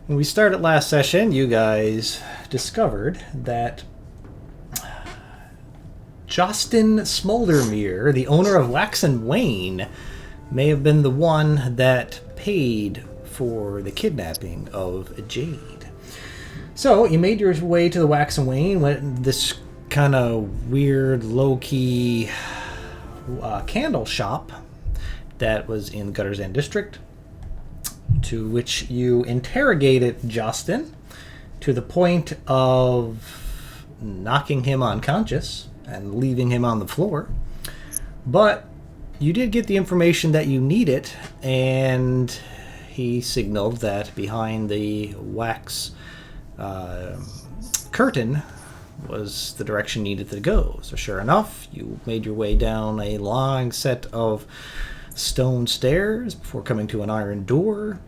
When we started last session, you guys discovered that Justin Smoldermere, the owner of Wax and Wayne, may have been the one that paid for the kidnapping of Jade. So you made your way to the Wax and Wayne, went this kind of weird, low-key candle shop that was in Gutters End District, to which you interrogated Justin to the point of knocking him unconscious and leaving him on the floor. But you did get the information that you needed, and he signaled that behind the wax curtain was the direction needed to go. So sure enough, you made your way down a long set of stone stairs before coming to an iron door.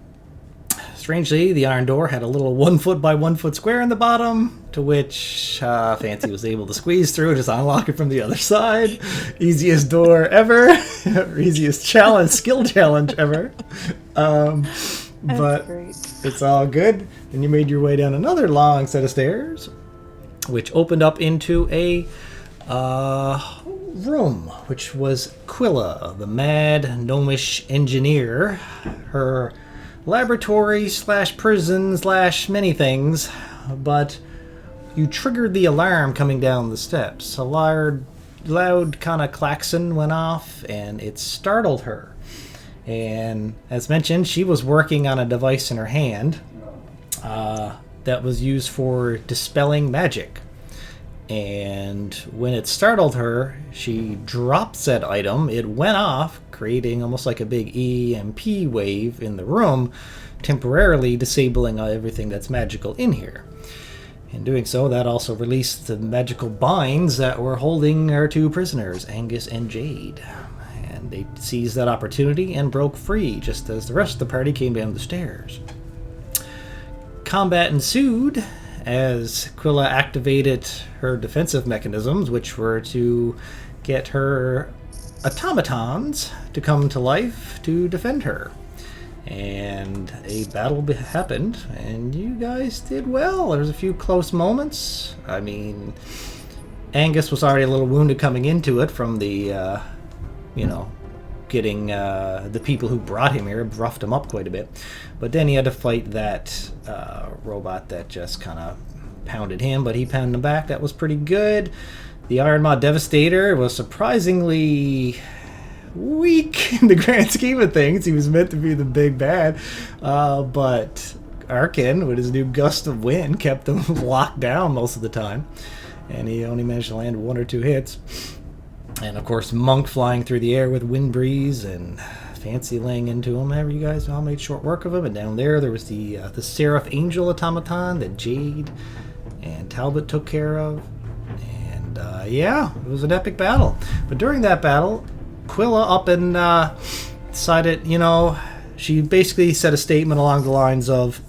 Strangely, the iron door had a little 1 foot by 1 foot square in the bottom, to which Fancy was able to squeeze through, just unlock it from the other side. Easiest door ever. Easiest skill challenge ever. But great. It's all good. And you made your way down another long set of stairs, which opened up into a room, which was Quilla, the mad gnomish engineer. Her laboratory / prison / many things, but you triggered the alarm coming down the steps. A loud kind of klaxon went off, and it startled her. And as mentioned, she was working on a device in her hand that was used for dispelling magic. And when it startled her, she dropped said item. It went off, creating almost like a big EMP wave in the room, temporarily disabling everything that's magical in here. In doing so, that also released the magical binds that were holding our two prisoners, Angus and Jade. And they seized that opportunity and broke free, just as the rest of the party came down the stairs. Combat ensued as Quilla activated her defensive mechanisms, which were to get her automatons to come to life to defend her. And a battle happened, and you guys did well. There was a few close moments. I mean, Angus was already a little wounded coming into it from the, getting the people who brought him here, roughed him up quite a bit. But then he had to fight that robot that just kind of pounded him, but he pounded him back. That was pretty good. The Iron Maw Devastator was surprisingly weak in the grand scheme of things. He was meant to be the big bad, but Arkin, with his new gust of wind, kept him locked down most of the time, and he only managed to land 1 or 2 hits. And of course, Monk flying through the air with Wind Breeze and Fancy laying into him. You guys all made short work of him. And down there was the Seraph Angel automaton that Jade and Talbot took care of. And it was an epic battle. But during that battle, Quilla up and decided, she basically said a statement along the lines of,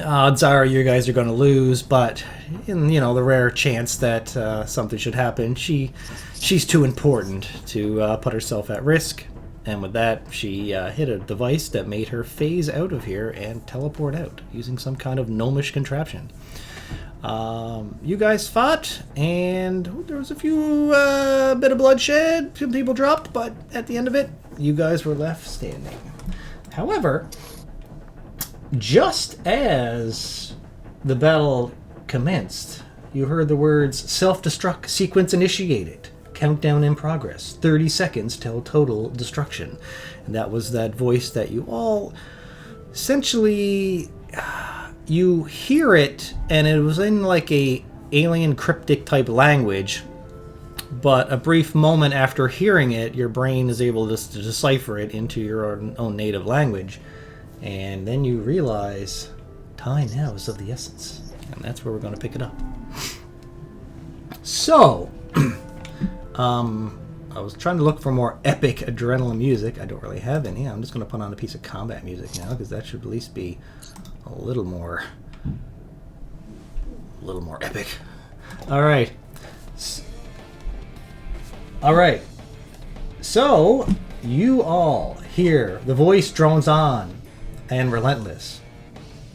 odds are you guys are going to lose, but in the rare chance that something should happen, she's too important to put herself at risk. And with that, she hit a device that made her phase out of here and teleport out using some kind of gnomish contraption. You guys fought, and there was a few bit of bloodshed. Some people dropped, but at the end of it, you guys were left standing. However, just as the battle commenced, you heard the words, "Self-destruct sequence initiated. Countdown in progress. 30 seconds till total destruction." And that was that voice that you all essentially, you hear it, and it was in like a alien cryptic type language, but a brief moment after hearing it, your brain is able to decipher it into your own native language. And then you realize time now is of the essence. And that's where we're going to pick it up. So, I was trying to look for more epic adrenaline music. I don't really have any. I'm just going to put on a piece of combat music now, because that should at least be a little more epic. All right. So, you all hear the voice drones on and relentless.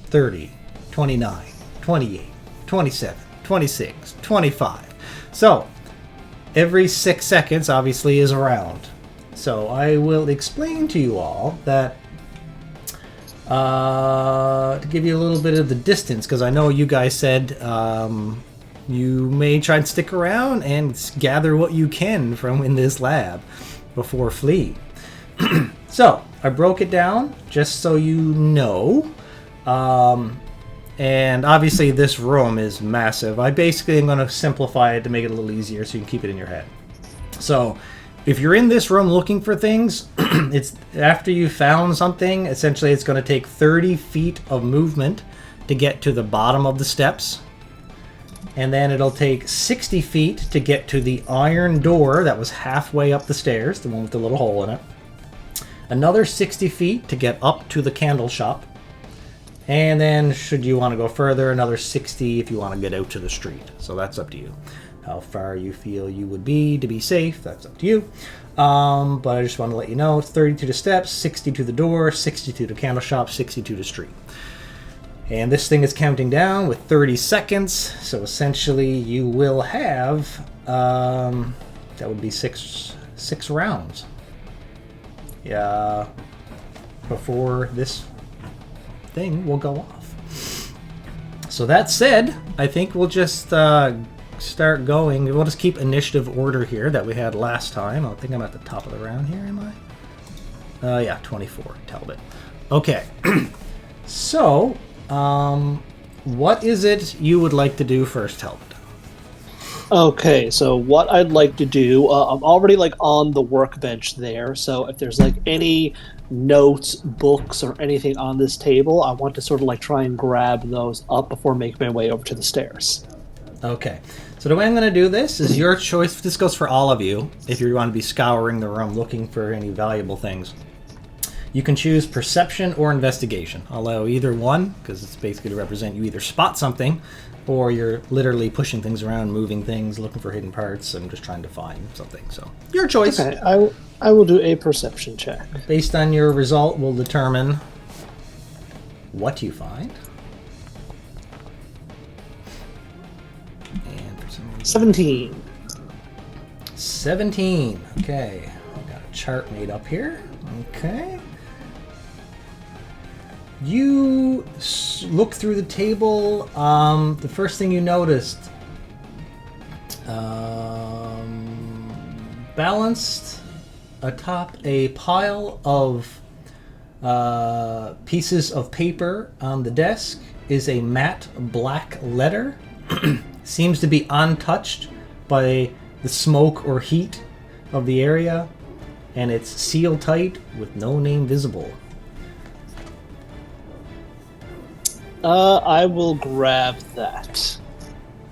30, 29, 28, 27, 26, 25. So, every 6 seconds, obviously, is a round. So, I will explain to you all that to give you a little bit of the distance, because I know you guys said you may try and stick around and gather what you can from in this lab before fleeing. So, I broke it down just so you know. And obviously this room is massive. I basically am going to simplify it to make it a little easier so you can keep it in your head. So, if you're in this room looking for things, it's after you found something, essentially it's going to take 30 feet of movement to get to the bottom of the steps. And then it'll take 60 feet to get to the iron door that was halfway up the stairs, the one with the little hole in it. Another 60 feet to get up to the candle shop. And then, should you want to go further, another 60 if you want to get out to the street. So that's up to you. How far you feel you would be to be safe, that's up to you. But I just want to let you know, it's 30 to the steps, 60 to the door, 60 to the candle shop, 60 to the street. And this thing is counting down with 30 seconds. So essentially, you will have, that would be six rounds. Yeah, before this thing will go off. So that said, I think we'll just start going. We'll just keep initiative order here that we had last time. I think I'm at the top of the round here, am I? Yeah, 24, Talbot. Okay. So, what is it you would like to do first, Talbot? Okay, so what I'd like to do, I'm already like on the workbench there, so if there's like any notes, books, or anything on this table, I want to sort of like try and grab those up before making my way over to the stairs. Okay, so the way I'm going to do this is your choice. This goes for all of you, if you want to be scouring the room looking for any valuable things. You can choose perception or investigation. I'll allow either one, because it's basically to represent you either spot something, or you're literally pushing things around, moving things, looking for hidden parts, and just trying to find something. So, your choice. Okay, I will do a perception check. Based on your result, will determine what you find. And for some reason, 17. 17. Okay. I've got a chart made up here. Okay. You look through the table. The first thing you noticed, balanced atop a pile of pieces of paper on the desk is a matte black letter. Seems to be untouched by the smoke or heat of the area, and it's sealed tight with no name visible. I will grab that.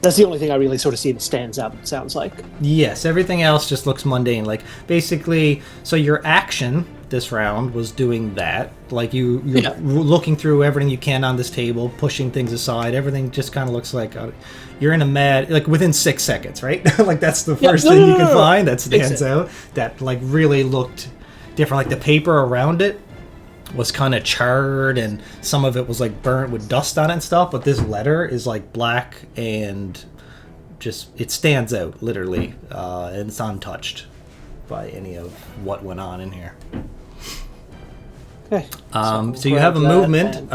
That's the only thing I really sort of see that stands out, it sounds like. Yes, everything else just looks mundane. Like, basically, so your action this round was doing that. Like, you're looking through everything you can on this table, pushing things aside. Everything just kind of looks like you're in a mad... Like, within 6 seconds, right? Like, that's the first thing you can find that stands out. That, like, really looked different. Like, the paper around it was kind of charred, and some of it was like burnt with dust on it and stuff, but this letter is like black and just, it stands out literally, and it's untouched by any of what went on in here. Okay. So you have a movement.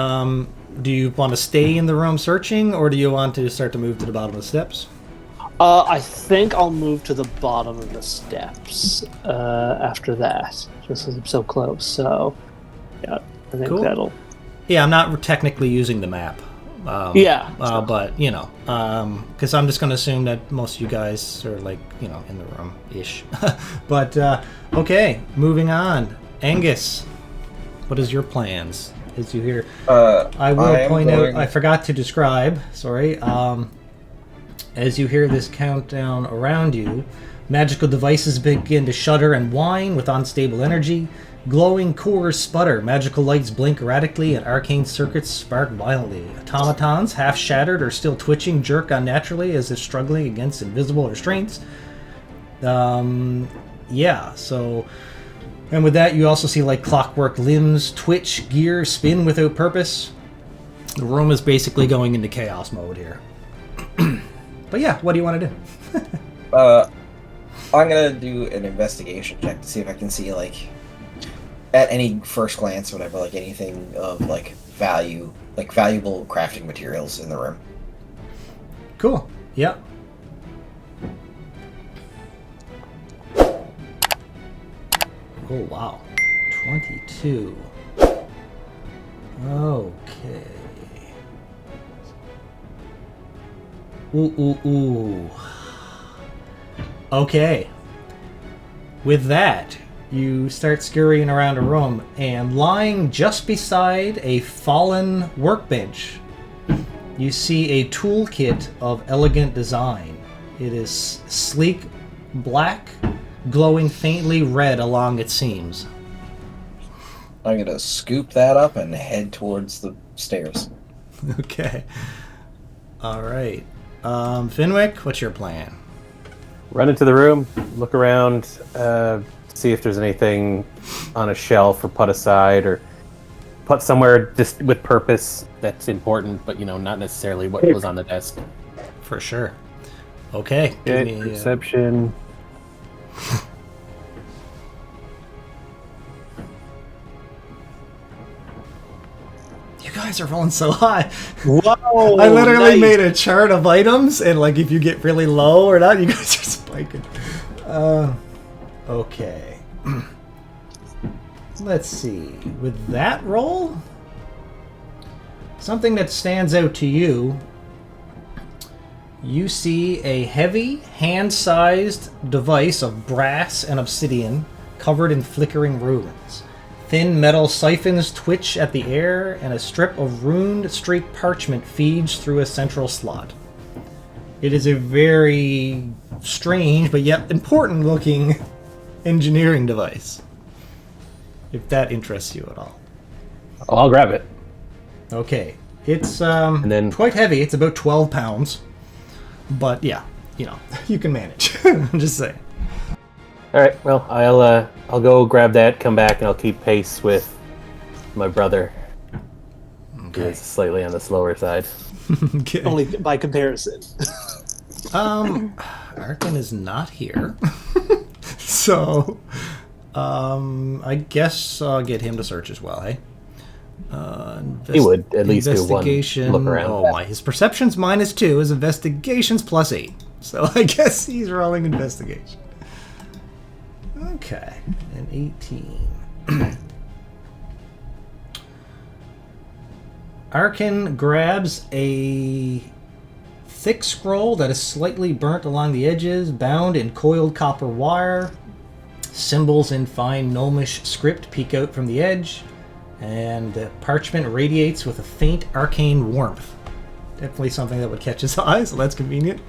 Do you want to stay in the room searching, or do you want to start to move to the bottom of the steps? I think I'll move to the bottom of the steps after that, just because I'm so close, so... Yeah, I think that'll... Yeah, I'm not technically using the map. But, you know, because I'm just going to assume that most of you guys are, like, you know, in the room-ish. But, okay, moving on. Angus, what is your plans? As you hear... I will point out, I forgot to describe, sorry. As you hear this countdown around you, magical devices begin to shudder and whine with unstable energy. Glowing cores sputter, magical lights blink erratically, and arcane circuits spark violently. Automatons, half shattered or still twitching, jerk unnaturally as if struggling against invisible restraints. Yeah, so... And with that, you also see, like, clockwork limbs twitch, gears spin without purpose. The room is basically going into chaos mode here. But yeah, what do you want to do? I'm gonna do an investigation check to see if I can see, like, at any first glance, whatever, like anything of like value, like valuable crafting materials in the room. Cool. Yep. Oh wow, 22. Okay. Ooh. Okay. With that, you start scurrying around a room, and lying just beside a fallen workbench, you see a toolkit of elegant design. It is sleek black, glowing faintly red along its seams. I'm gonna scoop that up and head towards the stairs. Okay. All right. Finwick, what's your plan? Run into the room, look around, see if there's anything on a shelf or put aside or put somewhere just with purpose that's important, but not necessarily what was on the desk. For sure. Okay. Give Give me perception. You guys are rolling so high. Whoa! I literally nice. made a chart of items, and like if you get really low or not, you guys are spiking. Okay. Let's see. With that roll, something that stands out to you, you see a heavy, hand-sized device of brass and obsidian covered in flickering runes. Thin metal siphons twitch at the air, and a strip of runed streaked parchment feeds through a central slot. It is a very strange, but yet important-looking engineering device. If that interests you at all. Oh, I'll grab it. Okay. It's And then- quite heavy. It's about 12 pounds. But yeah, you can manage. I'm just saying. All right. Well, I'll go grab that, come back, and I'll keep pace with my brother. Okay. He's slightly on the slower side. Okay. Only by comparison. Arkin is not here. So, I guess I'll get him to search as well, hey? He would at least do one investigation. look around. Oh my, his perception's -2, his investigation's +8. So I guess he's rolling investigation. Okay, an 18. Arkin grabs a thick scroll that is slightly burnt along the edges, bound in coiled copper wire. Symbols in fine gnomish script peek out from the edge, and the parchment radiates with a faint arcane warmth. Definitely something that would catch his eye, so that's convenient.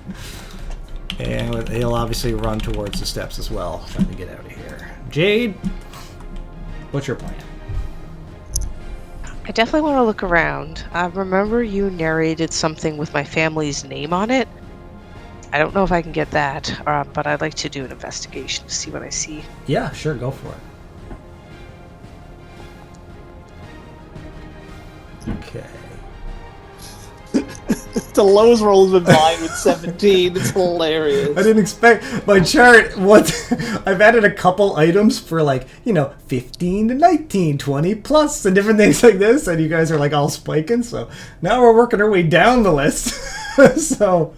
And he'll obviously run towards the steps as well, trying to get out of here. Jade, what's your plan? I definitely want to look around. I remember you narrated something with my family's name on it. I don't know if I can get that, but I'd like to do an investigation to see what I see. Yeah, sure, go for it. Okay. The lowest roll has been mine with 17. It's hilarious. I didn't expect my chart. I've added a couple items for 15 to 19, 20 plus, and different things like this, and you guys are all spiking. So now we're working our way down the list. So,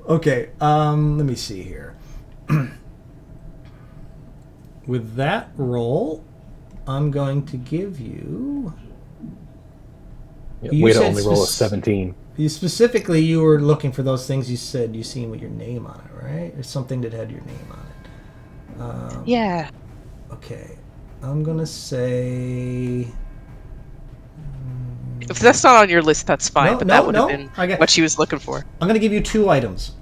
okay, let me see here. With that roll, I'm going to give you. You Way to said only roll a 17. You were looking for those things you said you seen with your name on it, right? Or something that had your name on it. Yeah. Okay. I'm going to say... If that's not on your list, that's fine, No, but no, that would no, have I been got- what she was looking for. I'm going to give you 2 items.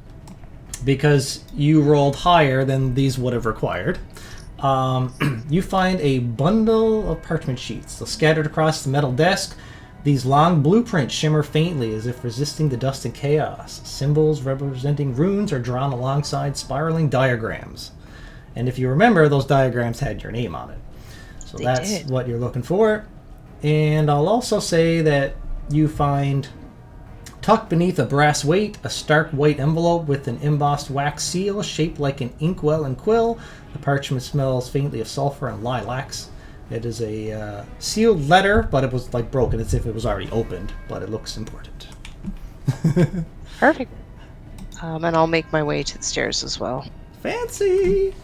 Because you rolled higher than these would have required. You find a bundle of parchment sheets. So scattered across the metal desk, these long blueprints shimmer faintly as if resisting the dust and chaos. Symbols representing runes are drawn alongside spiraling diagrams. And if you remember, those diagrams had your name on it. So They that's did. what you're looking for. And I'll also say that you find, tucked beneath a brass weight, a stark white envelope with an embossed wax seal shaped like an inkwell and quill. The parchment smells faintly of sulfur and lilacs. It is a sealed letter, but it was like broken as if it was already opened, but it looks important. Perfect. And I'll make my way to the stairs as well. Fancy!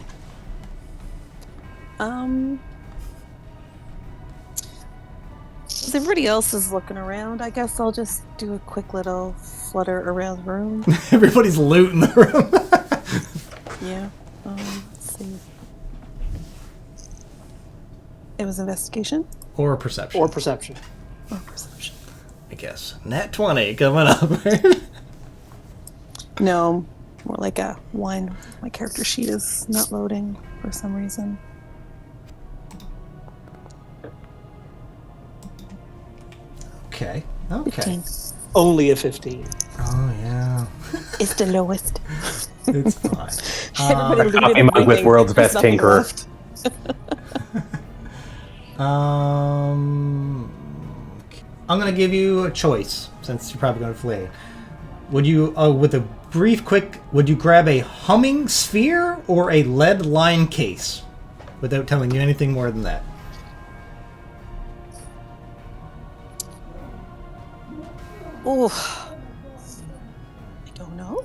As everybody else is looking around, I guess I'll just do a quick little flutter around the room. Everybody's looting the room. Yeah. Let's see. It was investigation Or perception. Or perception. or perception? I guess. Nat 20 coming up. No, more like a one. My character sheet is not loading for some reason. Okay. 15. Only a 15. Oh, yeah. It's the lowest. It's fine. Everybody looted Coffee mug with everything. world's There's best nothing tinkerer. left. I'm going to give you a choice, since you're probably going to flee. Would you, with a brief, quick, would you grab a humming sphere or a lead line case? Without telling you anything more than that. Oh, I don't know.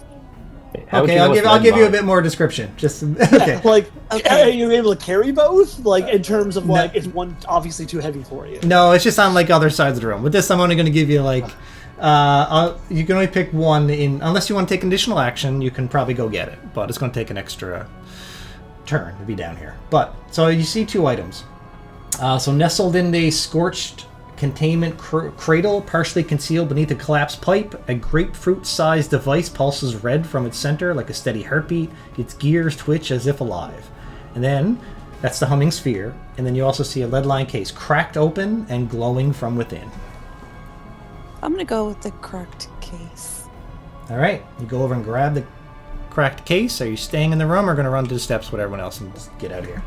How would Okay, you know what's I'll give you a lead bit more description. Just okay. Like, Okay. are you able to carry both? Like, in terms of, like, is one obviously too heavy for you? No, it's just on like other sides of the room. With this, I'm only going to give you like, you can only pick one in unless you want to take an additional action. You can probably go get it, but it's going to take an extra turn to be down here. But so you see two items. So nestled in a scorched containment cradle, partially concealed beneath a collapsed pipe, a grapefruit-sized device pulses red from its center like a steady heartbeat. Its gears twitch as if alive. And then, that's the humming sphere. And then you also see a lead line case cracked open and glowing from within. I'm gonna go with the cracked case. All right, you go over and grab the cracked case. Are you staying in the room or going to run to the steps with everyone else and just get out of here?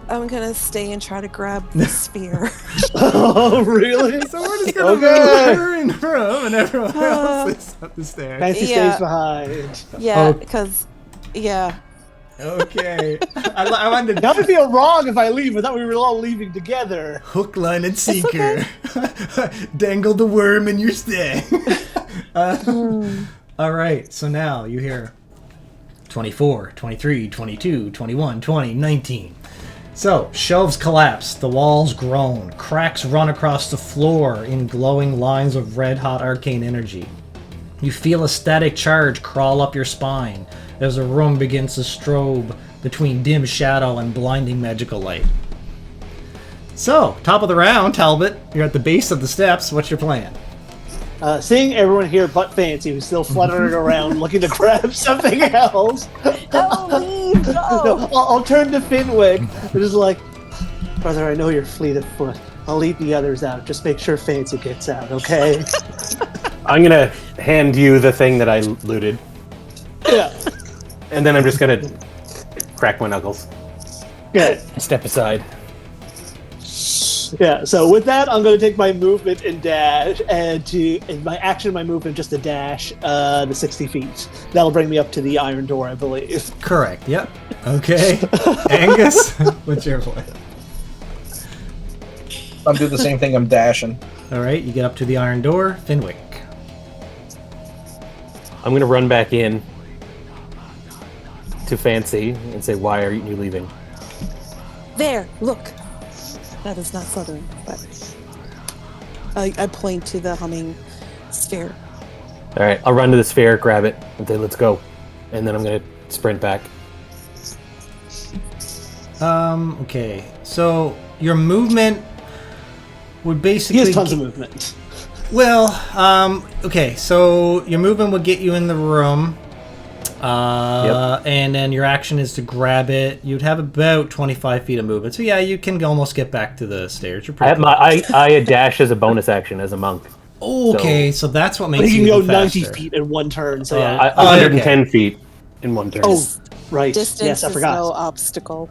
I'm gonna stay and try to grab the spear. Oh, really? So we're just going to Okay. move her in the room and everyone else is up the stairs. Fancy Yeah. stays behind. Yeah, Oh. because yeah. Okay. I wanted to That would feel wrong if I leave. I thought we were all leaving together. hook, line, and sinker. Dangle the worm in your stay. All right, so now you hear 24, 23, 22, 21, 20, 19. So, shelves collapse, the walls groan, cracks run across the floor in glowing lines of red-hot arcane energy. You feel a static charge crawl up your spine as the room begins to strobe between dim shadow and blinding magical light. So, top of the round, Talbot. You're at the base of the steps. What's your plan? Seeing everyone here but Fancy, who's still fluttering around looking to grab something else. Don't leave! No, I'll turn to Finwick. It is like, brother, I know you're fleet of foot. I'll lead the others out. Just make sure Fancy gets out, okay? I'm gonna hand you the thing that I looted, Yeah. and then I'm just gonna crack my knuckles. Good. Step aside. Yeah, so with that, I'm going to take my movement and dash, and in my action, my movement, just to dash the 60 feet. That'll bring me up to the iron door, I believe. Correct. Yep. Okay. Angus, what's your plan? I'm doing the same thing. I'm dashing. All right, you get up to the iron door. Finwick. I'm gonna run back in to Fancy and say, "Why are you leaving?" There, look. That is not southern, but I point to the humming sphere. All right, I'll run to the sphere, grab it, and say, "Let's go," and then I'm gonna sprint back. Okay. So your movement would He basically has tons of movement. Well, okay, so your movement would get you in the room, and then your action is to grab it. You'd have about 25 feet of movement, so yeah, you can almost get back to the stairs. You're I pretty have I dash as a bonus action as a monk. okay, so that's what But makes he you can go even 90 faster. feet in one turn, so I, yeah. 110 feet in one turn. Oh, right. Distance Yes, I is forgot. no obstacle.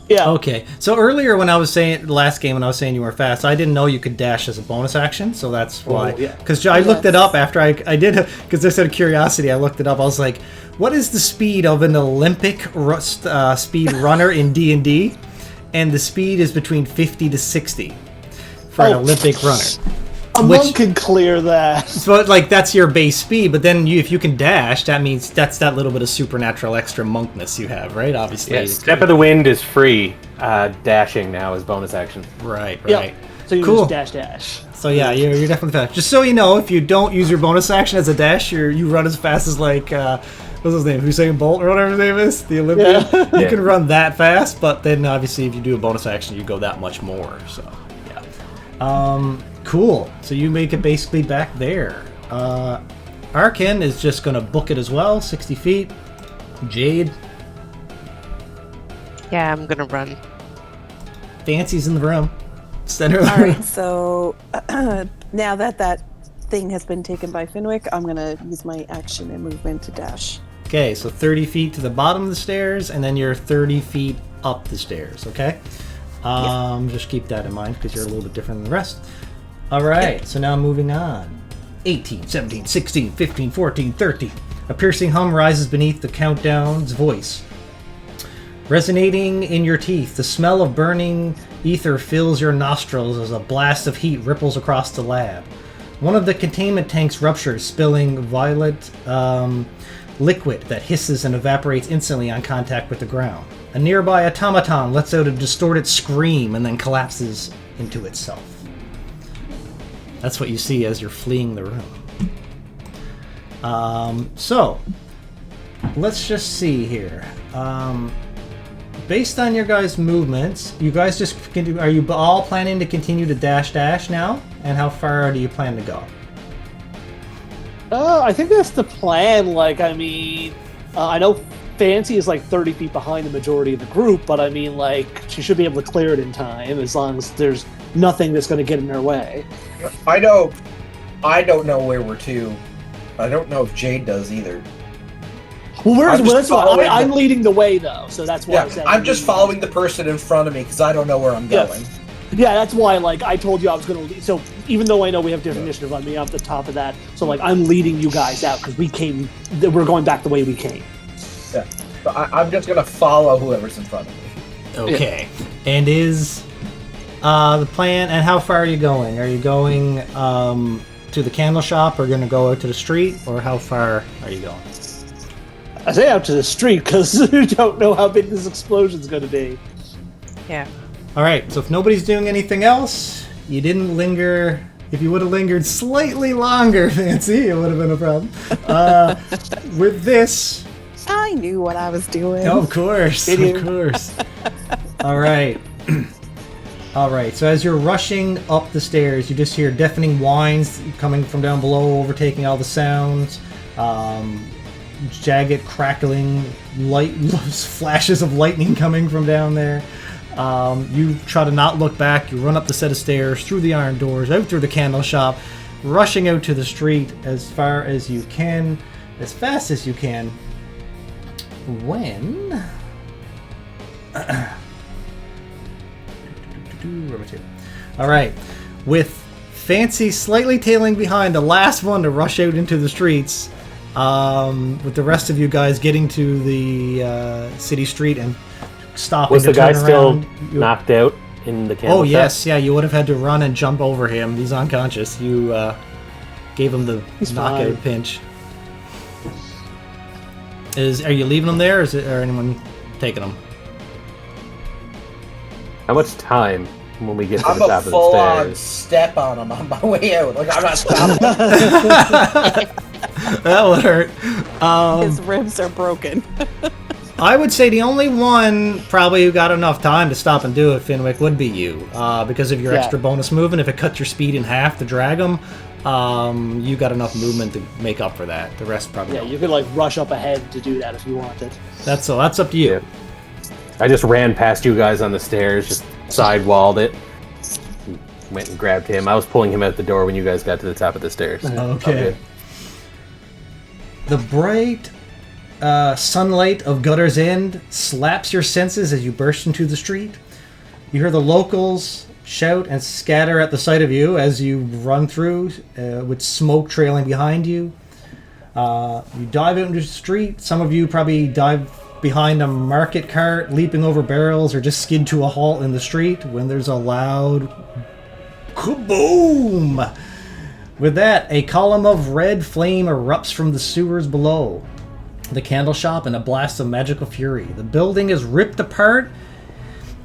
Yeah. Okay, so earlier when I was saying last game when I was saying you were fast, I didn't know you could dash as a bonus action, so that's why. yeah. Because I looked it up after I did, because just out of curiosity, I looked it up. I was like, what is the speed of an Olympic speed runner in D&D? And the speed is between 50 to 60 for an Olympic runner. A monk can clear that. So, like, that's your base speed, but then if you can dash, that means that's that little bit of supernatural extra monkness you have, right? Obviously. Yeah, Step of the Wind is free. Dashing now is bonus action. Right. Yep. So you Cool. just dash. So yeah, you're definitely fast. Just so you know, if you don't use your bonus action as a dash, you run as fast as like what's his name? Usain Bolt or whatever his name is, the Olympian. Yeah. You can run that fast, but then obviously if you do a bonus action, you go that much more. So yeah. Cool. So you make it basically back there. Arkin is just gonna book it as well, 60 feet. Jade. Yeah, I'm gonna run. Fancy's in the room. Center of the All room. right, so now that thing has been taken by Finwick, I'm gonna use my action and movement to dash. Okay, so 30 feet to the bottom of the stairs, and then you're 30 feet up the stairs, okay? Just keep that in mind, because you're a little bit different than the rest. All right, so now moving on. 18, 17, 16, 15, 14, 13. A piercing hum rises beneath the countdown's voice. Resonating in your teeth, the smell of burning ether fills your nostrils as a blast of heat ripples across the lab. One of the containment tanks ruptures, spilling violet liquid that hisses and evaporates instantly on contact with the ground. A nearby automaton lets out a distorted scream and then collapses into itself. That's what you see as you're fleeing the room. So, let's just see here. Based on your guys' movements, you guys just are you all planning to continue to dash now? And how far do you plan to go? I think that's the plan. Like, I mean, I know Fancy is like 30 feet behind the majority of the group, but I mean, like, she should be able to clear it in time as long as there's nothing that's going to get in her way. I don't know where we're to. I don't know if Jade does either. Well, I'm just that's why following I'm the- leading the way, though, so that's why I Yeah, said I'm just following the person in front of me because I don't know where I'm Yeah. going. Yeah, that's why, like, I told you I was going to lead. So even though I know we have different initiative on me, I'm at the top of that. So, like, I'm leading you guys out because we're going back the way we came. Yeah, so I'm just gonna follow whoever's in front of me. Okay. And is the plan, and how far are you going? Are you going to the candle shop, or going to go out to the street, or how far are you going? I say out to the street because we don't know how big this explosion's going to be. Yeah. All right, so if nobody's doing anything else, you didn't linger. If you would have lingered slightly longer, Fancy, it would have been a problem. With this, I knew what I was doing. of course, of course. All right. All right, so as you're rushing up the stairs, you just hear deafening whines coming from down below, overtaking all the sounds. Jagged, crackling, light flashes of lightning coming from down there. You try to not look back. You run up the set of stairs, through the iron doors, out through the candle shop, rushing out to the street as far as you can, as fast as you can. When... All right, with Fancy slightly tailing behind, the last one to rush out into the streets, with the rest of you guys getting to the city street and stopping. Was to the guy turn still around. knocked out in the candle Oh shop? yes, yeah. You would have had to run and jump over him. He's unconscious. You gave him the He's knockout fine. pinch. Are you leaving him there, or is anyone taking him? How much time when we get to I'm the a top of the full-on stairs? step on him on my way out. Like I'm not stopping. That would hurt. His ribs are broken. I would say the only one probably who got enough time to stop and do it, Finwick, would be you, because of your Yeah. extra bonus movement. If it cut your speed in half to drag him, you got enough movement to make up for that. The rest probably Yeah, don't. you could like rush up ahead to do that if you wanted. That's up to you. Yeah. I just ran past you guys on the stairs, just sidewalled it. Went and grabbed him. I was pulling him out the door when you guys got to the top of the stairs. Okay. The bright sunlight of Gutter's End slaps your senses as you burst into the street. You hear the locals shout and scatter at the sight of you as you run through, with smoke trailing behind you. You dive out into the street. Some of you probably dive behind a market cart, leaping over barrels, or just skid to a halt in the street when there's a loud kaboom! With that, a column of red flame erupts from the sewers below the candle shop in a blast of magical fury. The building is ripped apart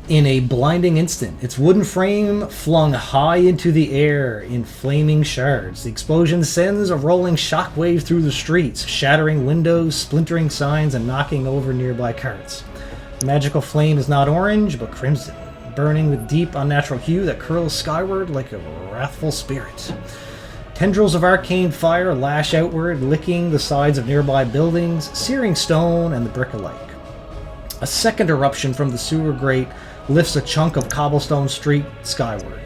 in a blinding instant, its wooden frame flung high into the air in flaming shards. The explosion sends a rolling shockwave through the streets, shattering windows, splintering signs, and knocking over nearby carts. The magical flame is not orange, but crimson, burning with deep, unnatural hue that curls skyward like a wrathful spirit. Tendrils of arcane fire lash outward, licking the sides of nearby buildings, searing stone and the brick alike. A second eruption from the sewer grate lifts a chunk of cobblestone street skyward.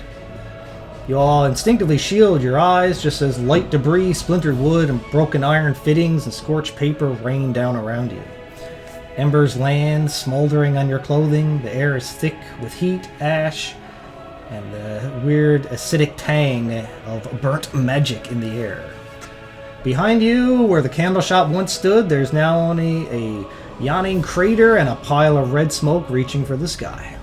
You all instinctively shield your eyes just as light debris, splintered wood, and broken iron fittings and scorched paper rain down around you. Embers land, smoldering on your clothing. The air is thick with heat, ash, and the weird acidic tang of burnt magic in the air. Behind you, where the candle shop once stood, there's now only a yawning crater and a pile of red smoke reaching for the sky.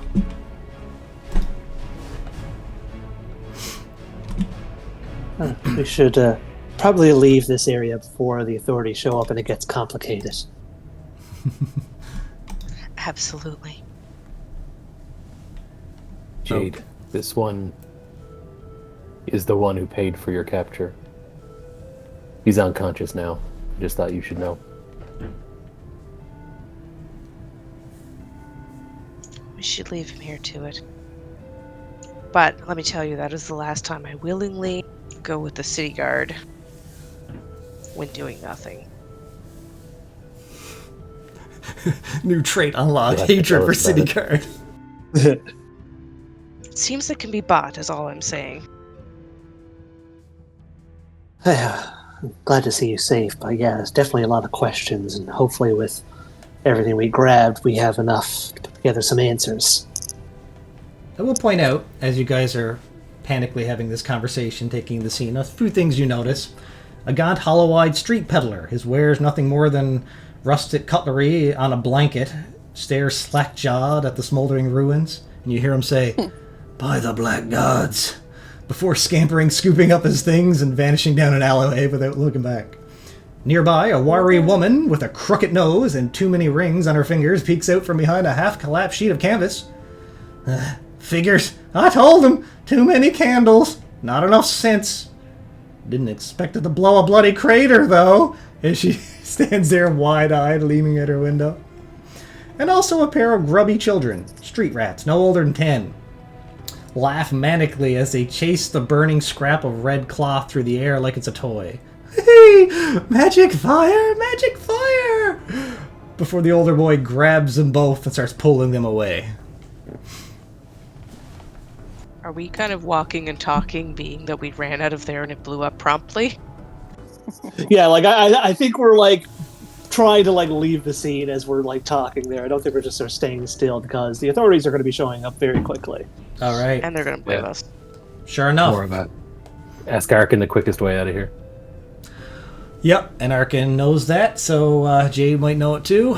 We should probably leave this area before the authorities show up and it gets complicated. Absolutely. Jade, this one is the one who paid for your capture. He's unconscious now. Just thought you should know. We should leave him here to it. But let me tell you, that is the last time I willingly go with the city guard when doing nothing. New trait unlocked, Yeah, hatred tell for us city about guard. Seems it can be bought, is all I'm saying. I'm glad to see you safe, but yeah, there's definitely a lot of questions, and hopefully with everything we grabbed, we have enough to put together some answers. I will point out, as you guys are panically having this conversation, taking the scene, a few things you notice. A gaunt, hollow-eyed street peddler. His wares nothing more than rusted cutlery on a blanket, stares slack-jawed at the smoldering ruins, and you hear him say, "By the black gods," before scampering, scooping up his things, and vanishing down an alleyway without looking back. Nearby, a wiry woman with a crooked nose and too many rings on her fingers peeks out from behind a half-collapsed sheet of canvas. Figures. I told him. Too many candles. Not enough sense. Didn't expect it to blow a bloody crater, though, as she stands there wide-eyed, leaning at her window. And also a pair of grubby children, street rats, no older than 10, laugh manically as they chase the burning scrap of red cloth through the air like it's a toy. Hey, magic fire, magic fire! Before the older boy grabs them both and starts pulling them away. Are we kind of walking and talking, being that we ran out of there and it blew up promptly? Yeah, like I think we're like trying to like leave the scene as we're like talking there. I don't think we're just sort of staying still because the authorities are going to be showing up very quickly. All right. And they're going to blame Yeah. us. Sure enough. More of that. Ask Arkin the quickest way out of here. Yep, and Arkin knows that, so Jade might know it too.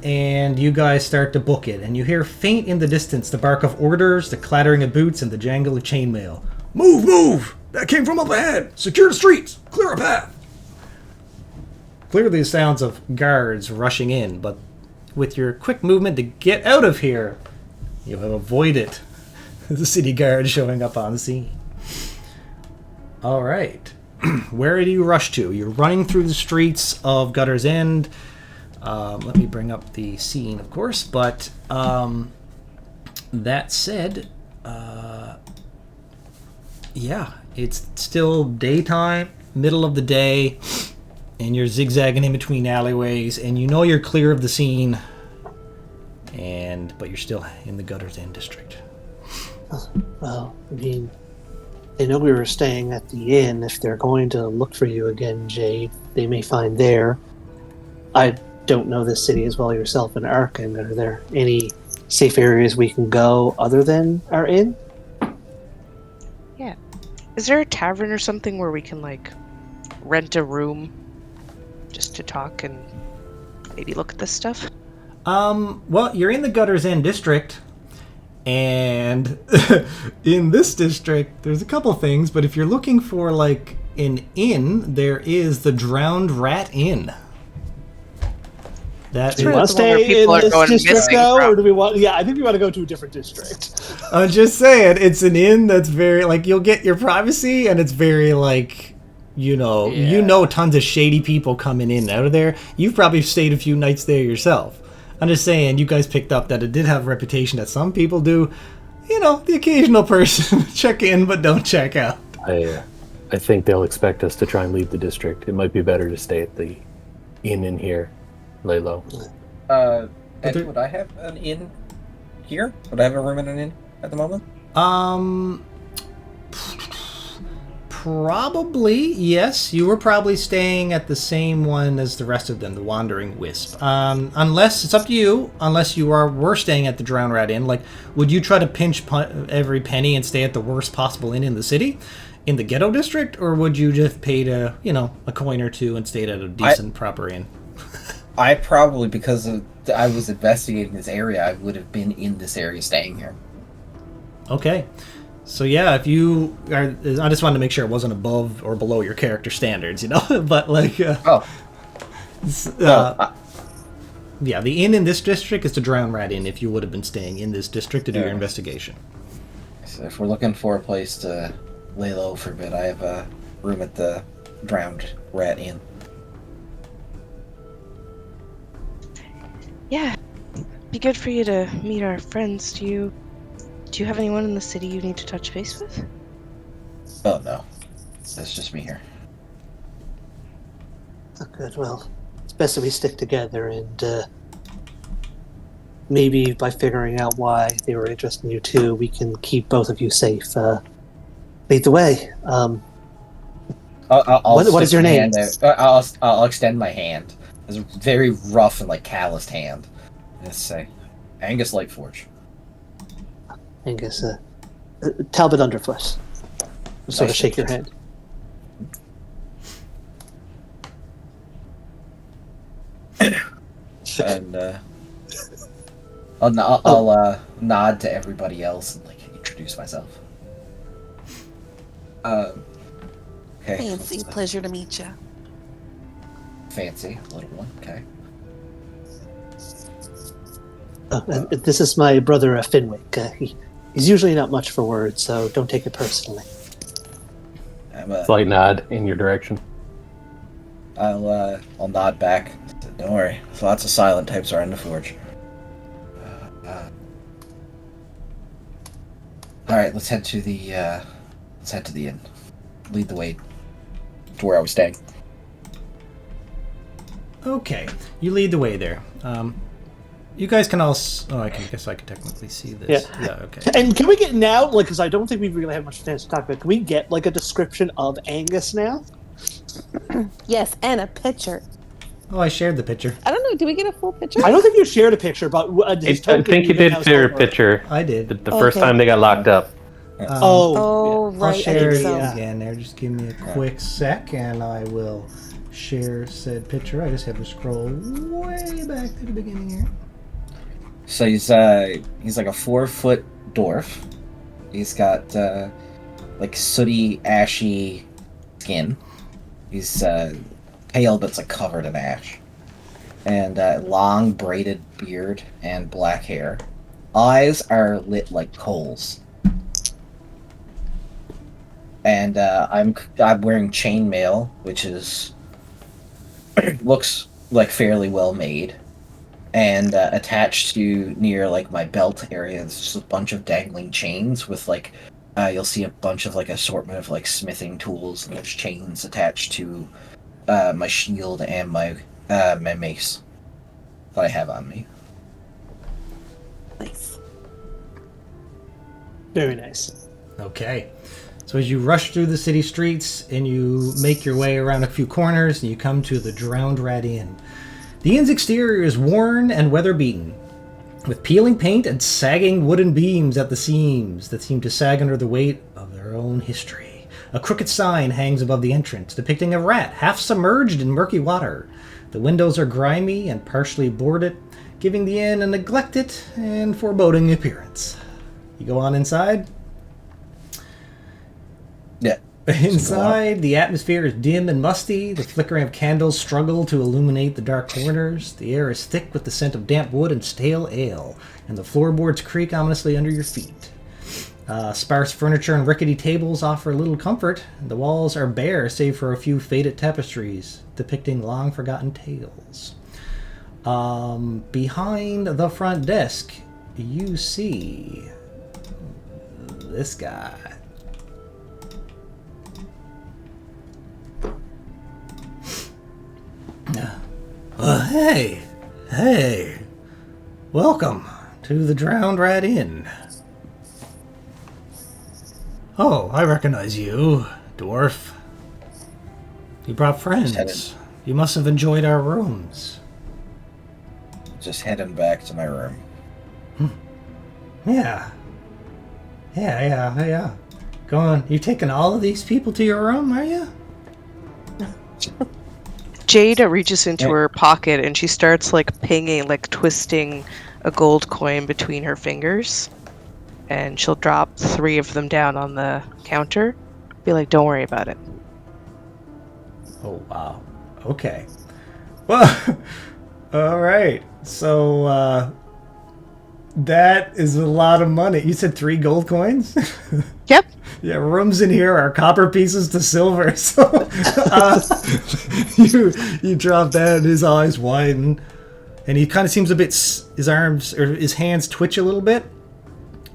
And you guys start to book it, and you hear faint in the distance the bark of orders, the clattering of boots, and the jangle of chainmail. Move, move! That came from up ahead! Secure the streets! Clear a path! Clearly the sounds of guards rushing in, but with your quick movement to get out of here, you have avoided the city guard showing up on the scene. Alright. Where do you rush to? You're running through the streets of Gutter's End. Let me bring up the scene, of course, but that said, yeah, it's still daytime, middle of the day, and you're zigzagging in between alleyways, and you know you're clear of the scene, but you're still in the Gutter's End district. Well, I mean, they know we were staying at the inn. If they're going to look for you again, Jade, they may find there. I don't know this city as well yourself in Arkham. Are there any safe areas we can go other than our inn? Yeah. Is there a tavern or something where we can, like, rent a room just to talk and maybe look at this stuff? Well, you're in the Gutters End district, and in this district, there's a couple things, but if you're looking for, like, an inn, there is the Drowned Rat Inn. That Do we is, want to the one where stay in people are this going district missing now, from. or do we want? Yeah, I think we want to go to a different district. I'm just saying, it's an inn that's very, like, you'll get your privacy, and it's very, like, you know tons of shady people coming in and out of there. You've probably stayed a few nights there yourself. I'm just saying, you guys picked up that it did have a reputation that some people do, the occasional person check in but don't check out. I think they'll expect us to try and leave the district. It might be better to stay at the inn in here, lay low. Eddie, would I have an inn here? Would I have a room in an inn at the moment? Probably, yes. You were probably staying at the same one as the rest of them, the Wandering Wisp. Unless, it's up to you, unless you were staying at the Drowned Rat Inn. Like, would you try to pinch every penny and stay at the worst possible inn in the city, in the ghetto district? Or would you just pay to, a coin or two and stay at a decent, proper inn? I probably, because I was investigating this area, I would have been in this area staying here. Okay. So yeah, if you are, I just wanted to make sure it wasn't above or below your character standards, but like, yeah, the inn in this district is the Drowned Rat Inn if you would have been staying in this district to do your investigation. So if we're looking for a place to lay low for a bit, I have a room at the Drowned Rat Inn. Yeah. Be good for you to meet our friends. Do you have anyone in the city you need to touch base with? Oh, no. It's just me here. Oh, good. Well, it's best that we stick together, and maybe by figuring out why they were interested in you too, we can keep both of you safe. Lead the way. What is your name? I'll extend my hand. It's a very rough and, like, calloused hand. Let's say, Angus Lightforge. Angus, Talbot Underfoot. Sort of shake your hand. And I'll nod to everybody else and, like, introduce myself. Okay. Fancy. Pleasure to meet you. Fancy little one. Okay. This is my brother Finwick. He's usually not much for words, so don't take it personally. Slight nod in your direction. I'll nod back. Don't worry. There's lots of silent types around the forge. All right, let's head to the inn. Lead the way to where I was staying. Okay, you lead the way there. You guys can also. Oh, I guess I can technically see this. Yeah. Okay. And can we get now, like, because I don't think we've really had much chance to talk about it, can we get, like, a description of Angus now? Yes, and a picture. Oh, I shared the picture. I don't know. Did we get a full picture? I don't think you shared a picture, but I think you did share a picture. I did. The first time they got locked up. Oh, yeah. right. I'll share it so. again there. Just give me a quick sec, and I will share said picture. I just have to scroll way back to the beginning here. So he's like a 4-foot dwarf. He's got like sooty, ashy skin. He's pale, but it's like covered in ash, and long braided beard and black hair. Eyes are lit like coals. And I'm wearing chainmail, which is looks like fairly well made. And attached to near like my belt area, there's just a bunch of dangling chains with like you'll see a bunch of like assortment of like smithing tools, and there's chains attached to my shield and my mace that I have on me. Nice. Very nice. Okay. So as you rush through the city streets and you make your way around a few corners and you come to the Drowned Rat Inn. The inn's exterior is worn and weather-beaten, with peeling paint and sagging wooden beams at the seams that seem to sag under the weight of their own history. A crooked sign hangs above the entrance, depicting a rat half submerged in murky water. The windows are grimy and partially boarded, giving the inn a neglected and foreboding appearance. You go on inside? Yeah. Inside, the atmosphere is dim and musty. The flickering of candles struggle to illuminate the dark corners. The air is thick with the scent of damp wood and stale ale, and the floorboards creak ominously under your feet. Sparse furniture and rickety tables offer little comfort. The walls are bare save for a few faded tapestries depicting long-forgotten tales. Behind the front desk, you see this guy. Hey, welcome to the Drowned Rat Inn. Oh, I recognize you, dwarf. You brought friends. You must have enjoyed our rooms. Just heading back to my room. Yeah. Go on. You taking all of these people to your room, are you? Jade reaches into her pocket and she starts like pinging, like twisting a gold coin between her fingers. And she'll drop 3 of them down on the counter. Be like, don't worry about it. Oh, wow. Okay. Well, all right. So, that is a lot of money. You said 3 gold coins? Yep. Yeah, rooms in here are copper pieces to silver. So, you drop that and his eyes widen. And he kind of seems a bit, his arms, or his hands twitch a little bit.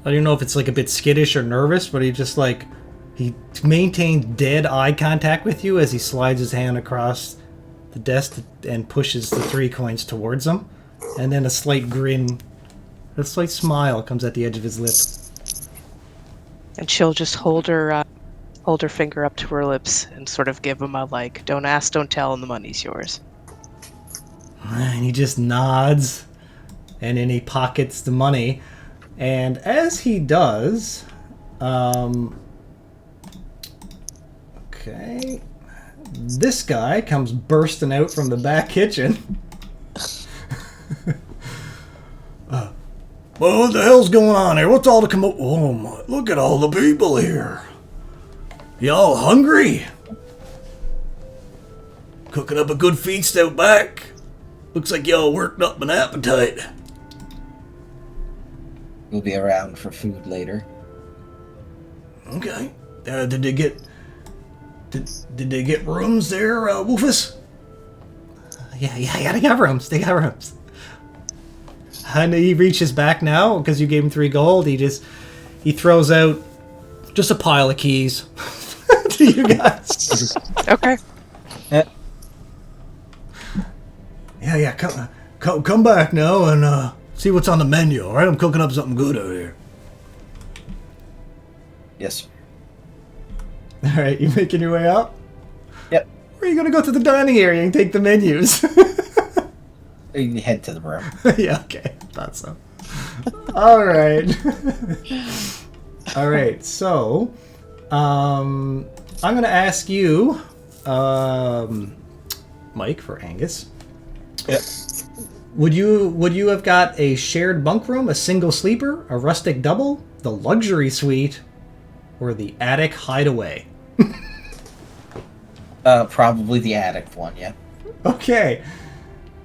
I don't know if it's like a bit skittish or nervous, but he just like, he maintains dead eye contact with you as he slides his hand across the desk and pushes the 3 coins towards him. And then a slight grin, a slight smile comes at the edge of his lip. And she'll just hold her finger up to her lips and sort of give him a like, don't ask, don't tell, and the money's yours. And he just nods, and then he pockets the money. And as he does, okay, this guy comes bursting out from the back kitchen. Well, what the hell's going on here? What's all the oh my, look at all the people here. Y'all hungry? Cooking up a good feast out back. Looks like y'all worked up an appetite. We'll be around for food later. Okay. Did they get rooms there, Woofus? Yeah, they got rooms. And he reaches back now, because you gave him 3 gold, he throws out just a pile of keys to you guys. Okay. Yeah, come back now and see what's on the menu, alright? I'm cooking up something good out here. Yes. Alright, you making your way up? Yep. Or are you gonna go to the dining area and take the menus? You head to the room. Yeah, okay. Thought so. Alright. Alright, so I'm gonna ask you, Mike, for Angus. Yep. Would you have got a shared bunk room, a single sleeper, a rustic double, the luxury suite, or the attic hideaway? Probably the attic one, yeah. Okay.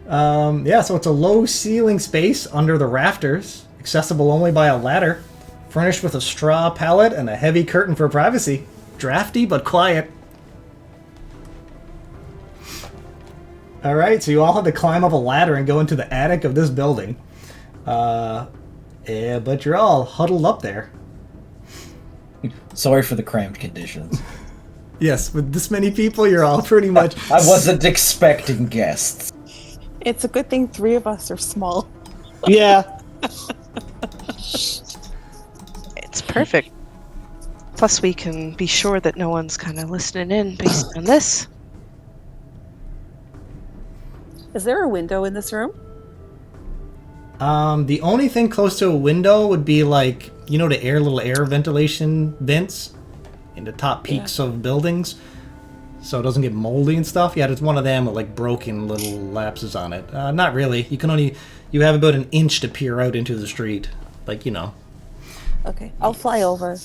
Yeah, so it's a low ceiling space under the rafters, accessible only by a ladder, furnished with a straw pallet and a heavy curtain for privacy. Drafty but quiet. Alright, so you all had to climb up a ladder and go into the attic of this building. Yeah, but you're all huddled up there. Sorry for the cramped conditions. Yes, with this many people, you're all pretty much... I wasn't expecting guests. It's a good thing 3 of us are small. Yeah. It's perfect. Plus, we can be sure that no one's kind of listening in based on this. Is there a window in this room? The only thing close to a window would be like, you know, the little air ventilation vents in the top peaks of buildings, so it doesn't get moldy and stuff. Yeah, there's one of them with like broken little lapses on it. Not really. You have about an inch to peer out into the street, like, you know. Okay, I'll fly over.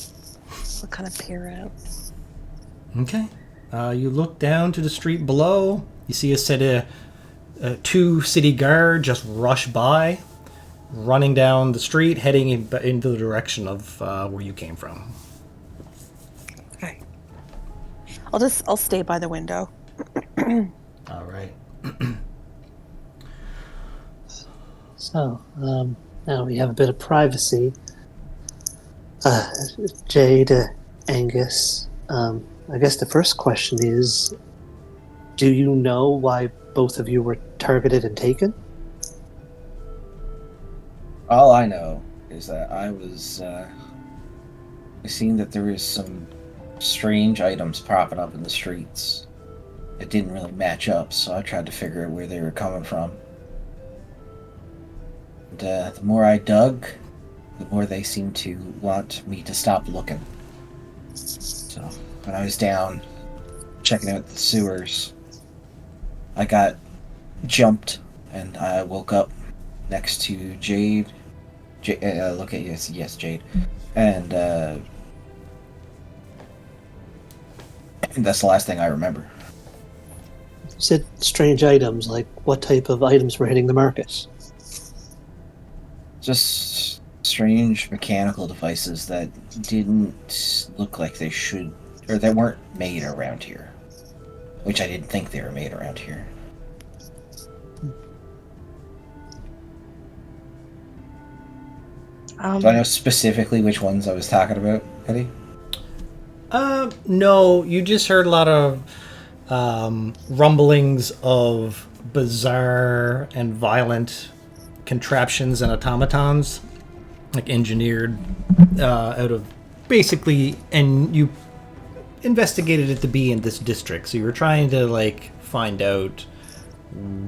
I'll kind of peer out. Okay. You look down to the street below. You see a set of 2 city guards just rush by, running down the street, heading into the direction of where you came from. Okay. I'll stay by the window. All right. So, now we have a bit of privacy. Jade, Angus, I guess the first question is, do you know why both of you were targeted and taken? All I know is that I seen that there was some strange items popping up in the streets. It didn't really match up, so I tried to figure out where they were coming from. And, the more I dug, the more they seemed to want me to stop looking. So when I was down checking out the sewers, I got jumped and I woke up next to Jade. Look at yes, Jade, and that's the last thing I remember. You said strange items, like what type of items were hitting the market? Just strange mechanical devices that didn't look like they should, or that weren't made around here. Which I didn't think they were made around here. Do I know specifically which ones I was talking about, Eddie? No, you just heard a lot of rumblings of bizarre and violent contraptions and automatons, like engineered out of basically, and you investigated it to be in this district, so you were trying to like find out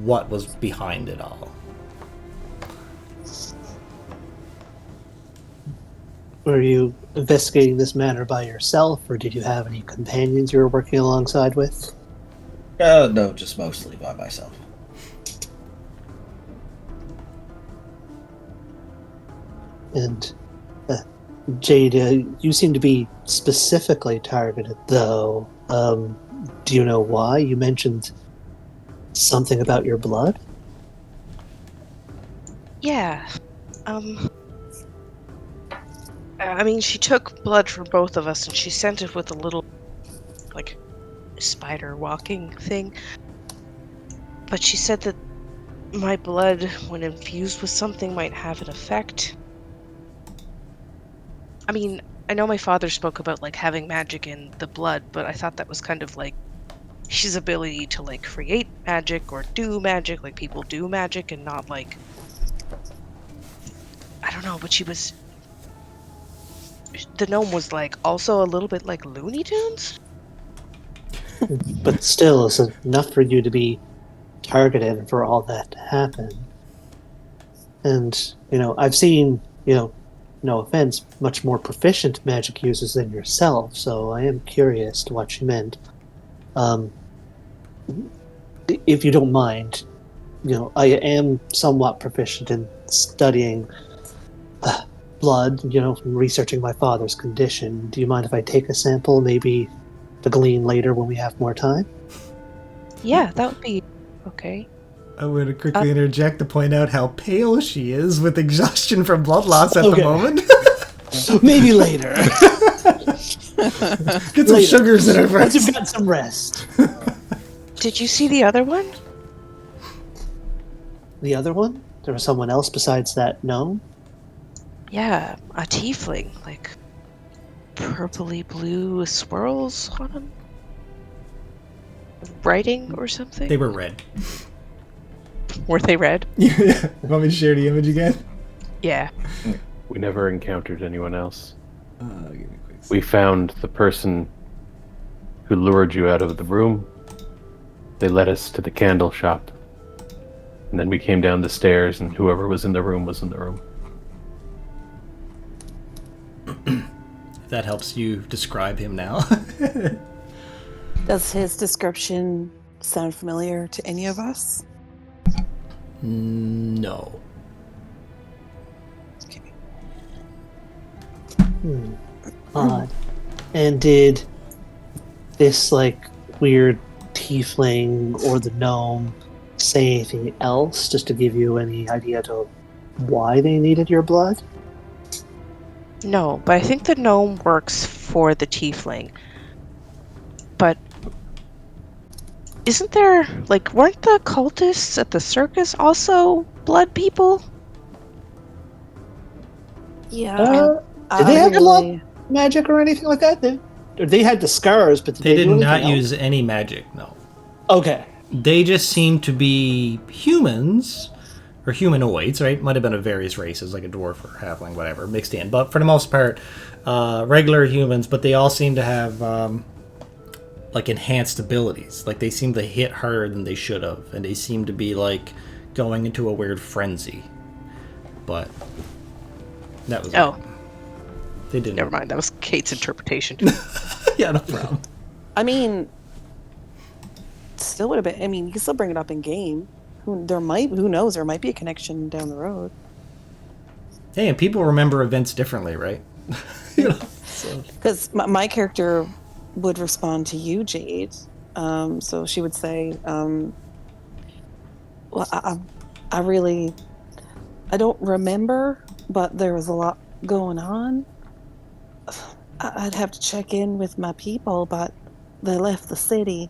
what was behind it all. Were you investigating this matter by yourself, or did you have any companions you were working alongside with? No, just mostly by myself. And Jade, you seem to be specifically targeted, though. Do you know why? You mentioned something about your blood? Yeah. I mean, she took blood from both of us and she sent it with a little, like, spider walking thing. But she said that my blood, when infused with something, might have an effect. I mean, I know my father spoke about, like, having magic in the blood, but I thought that was kind of like his ability to, like, create magic or do magic, like people do magic, and not, like, I don't know, but the gnome was, like, also a little bit like Looney Tunes? But still, it's enough for you to be targeted and for all that to happen. And, I've seen, no offense, much more proficient magic users than yourself, so I am curious to what you meant. If you don't mind, I am somewhat proficient in studying blood, from researching my father's condition. Do you mind if I take a sample, maybe to glean later when we have more time? Yeah, that would be okay. I'm going to quickly interject to point out how pale she is with exhaustion from blood loss at the moment. Maybe later. Get some sugars in her Once first. you've got some rest. Did you see the other one? The other one? There was someone else besides that gnome? Yeah, a tiefling, like purpley blue with swirls on them. Writing or something? They were red. Were they red? Yeah. Want me to share the image again? Yeah. We never encountered anyone else. Give me a quick We found the person who lured you out of the room. They led us to the candle shop. And then we came down the stairs, and whoever was in the room was in the room. If that helps you describe him now. Does his description sound familiar to any of us? No. Odd. And did this like weird tiefling or the gnome say anything else, just to give you any idea to why they needed your blood? No, but I think the gnome works for the tiefling. But isn't there, like, weren't the cultists at the circus also blood people? Yeah. Did they have blood magic or anything like that? They had the scars, but They did do not anything use any magic, no. Okay. They just seemed to be humans, or humanoids, right? Might have been of various races, like a dwarf or halfling, whatever, mixed in. But for the most part, regular humans, but they all seem to have, like, enhanced abilities. Like, they seem to hit harder than they should have, and they seem to be, like, going into a weird frenzy. But that was Oh. it. They didn't. Never mind, that was Kate's interpretation. Yeah, no problem. I mean, still would have been. I mean, you can still bring it up in game. Who knows? There might be a connection down the road. Hey, and people remember events differently, right? You know, so. Because my character would respond to you, Jade. So she would say, "Well, I don't remember, but there was a lot going on. I'd have to check in with my people, but they left the city.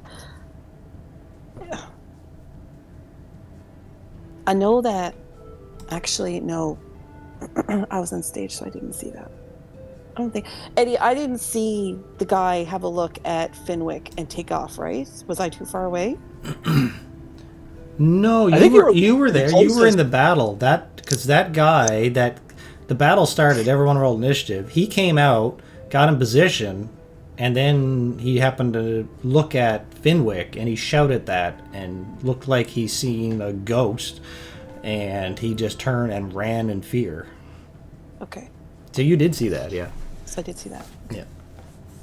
I know that. Actually, no. I was on stage, so I didn't see that. I don't think Eddie. I didn't see the guy have a look at Fenwick and take off. Right? Was I too far away? No, you were there. You were in the battle. Because that guy, the battle started. Everyone rolled initiative. He came out, got in position, and then he happened to look at Fenwick, and he shouted that, and looked like he's seen a ghost, and he just turned and ran in fear. Okay. So you did see that, yeah. So I did see that. Yeah.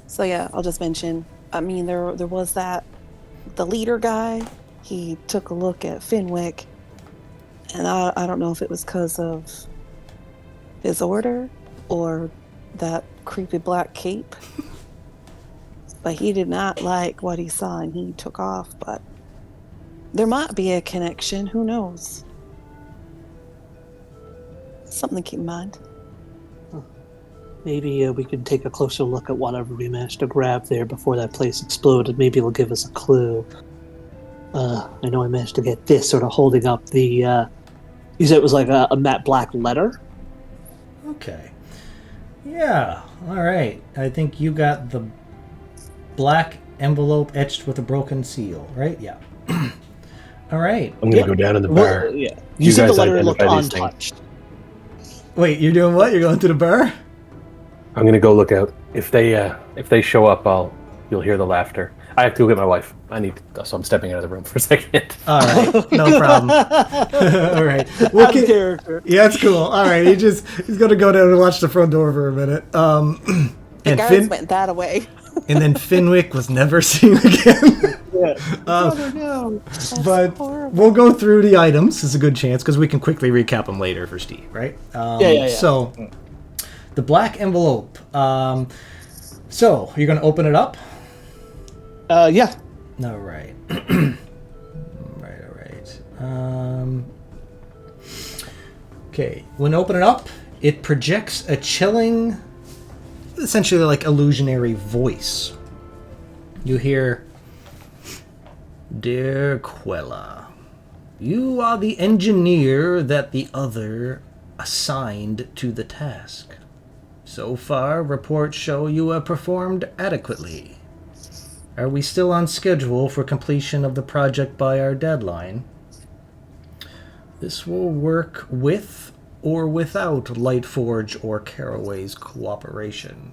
So yeah, I'll just mention. I mean, there was the leader guy. He took a look at Fenwick, and I don't know if it was because of his order or that creepy black cape, but he did not like what he saw and he took off. But there might be a connection. Who knows? Something to keep in mind. Maybe we could take a closer look at whatever we managed to grab there before that place exploded. Maybe it'll give us a clue. I know I managed to get this, sort of holding up the... you said it was like a matte black letter? Okay. Yeah, alright. I think you got the black envelope etched with a broken seal, right? Yeah. Alright. I'm gonna go down in the bar. Well, yeah. You said the guys letter looked identify these untouched. Wait, you're doing what? You're going to the bar? I'm gonna go look out. If they show up, you'll hear the laughter. I have to go get my wife. So I'm stepping out of the room for a second. All right, no problem. All right, Out of character. Yeah, it's cool. All right, he's gonna go down and watch the front door for a minute. The guards went that away. And then Fenwick was never seen again. Yeah. No. But horrible. we'll go through the items. There's a good chance because we can quickly recap them later for Steve, right? Yeah. So, the black envelope. So you're gonna open it up. Yeah. All right. All right. Okay. When open it up, it projects a chilling, essentially like illusionary voice. You hear, "Dear Quella, you are the engineer that the other assigned to the task. So far, reports show you have performed adequately. Are we still on schedule for completion of the project by our deadline? This will work with or without Lightforge or Caraway's cooperation.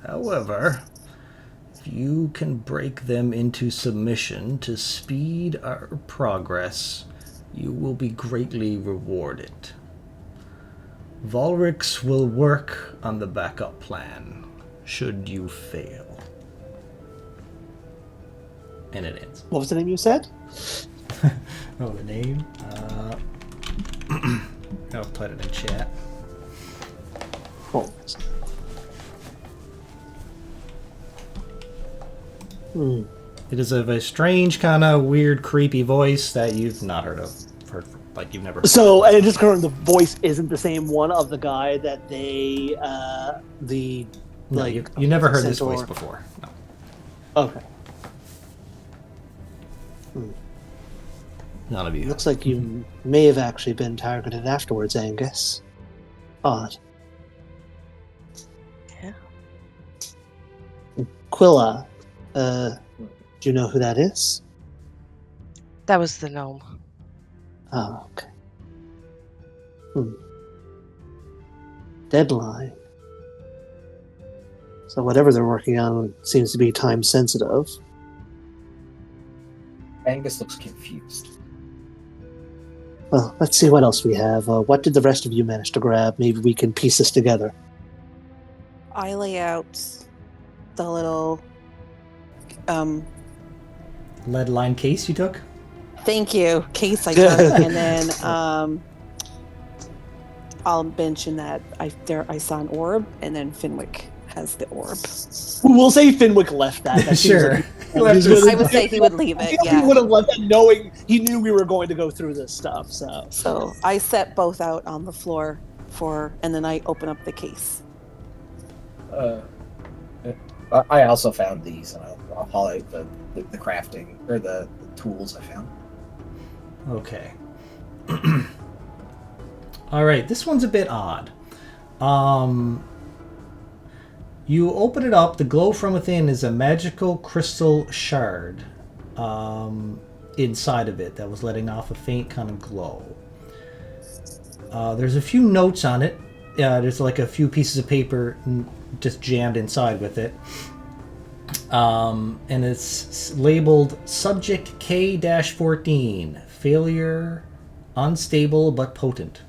However, if you can break them into submission to speed our progress, you will be greatly rewarded. Volrix will work on the backup plan, should you fail. And it ends. What was the name you said? Oh, the name? I'll put it in chat. Cool. It is of a strange, kind of weird, creepy voice that you've not heard of. Like you've never heard. So, and just confirm the voice isn't the same one of the guy that they, No, you never heard this voice before. No. Okay. None of you. Looks like you may have actually been targeted afterwards, Angus. Odd. Yeah. Quilla, do you know who that is? That was the gnome. Oh, okay. Deadline. So whatever they're working on seems to be time sensitive. Angus looks confused. Well, let's see what else we have. What did the rest of you manage to grab? Maybe we can piece this together. I lay out the little Lead line case you took? thank you case I took, and then I'll mention that I saw an orb, and then Finwick has the orb. We'll say Finwick left that. That seems Sure. like I would say he would leave it. He Yeah. would have left that knowing he knew we were going to go through this stuff. So I set both out on the floor and then I open up the case. I also found these, and I'll highlight the crafting or the tools I found. Okay. All right, this one's a bit odd. You open it up, the glow from within is a magical crystal shard inside of it that was letting off a faint kind of glow. There's a few notes on it. There's like a few pieces of paper just jammed inside with it. And it's labeled Subject K-14, Failure, Unstable but Potent.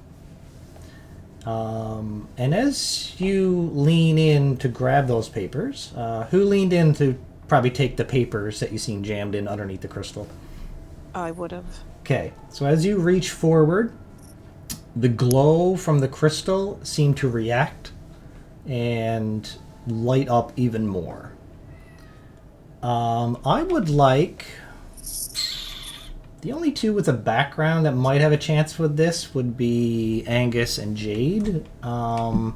And as you lean in to grab those papers, who leaned in to probably take the papers that you seen jammed in underneath the crystal? I would have. Okay, so as you reach forward, the glow from the crystal seemed to react and light up even more. I would like... The only two with a background that might have a chance with this would be Angus and Jade. Do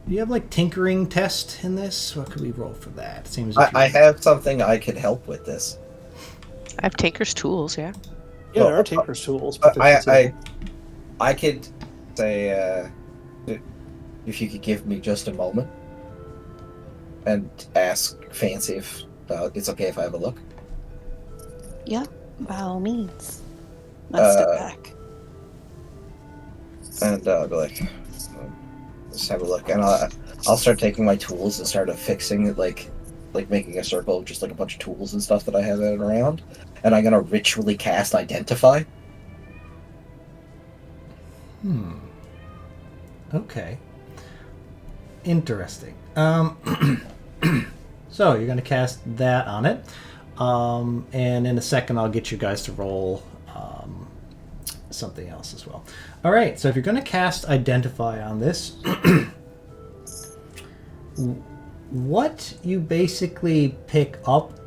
you have like tinkering test in this? What could we roll for that? It seems I have something I could help with this. I have Tinker's tools, yeah. Yeah, there are Tinker's tools. I could say if you could give me just a moment and ask Fancy if it's okay if I have a look. Yeah, by all means. Let's step back. And I'll be like, let's have a look, and I'll start taking my tools and start affixing it, like making a circle of just like a bunch of tools and stuff that I have around, and I'm gonna ritually cast Identify. Okay. Interesting. So you're going to cast that on it. And in a second, I'll get you guys to roll something else as well. All right. So if you're going to cast Identify on this, what you basically pick up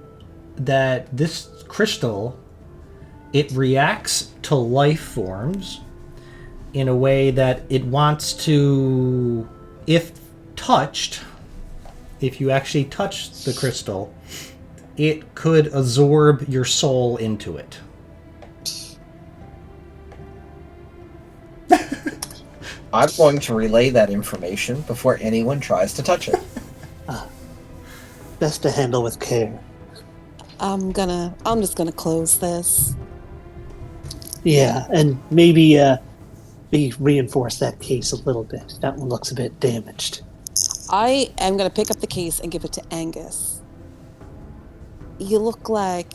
that this crystal, it reacts to life forms in a way that it wants to, if touched, if you actually touch the crystal, it could absorb your soul into it. I'm going to relay that information before anyone tries to touch it. Best to handle with care. I'm just gonna close this. Yeah, and maybe reinforce that case a little bit. That one looks a bit damaged. I am gonna pick up the case and give it to Angus. You look like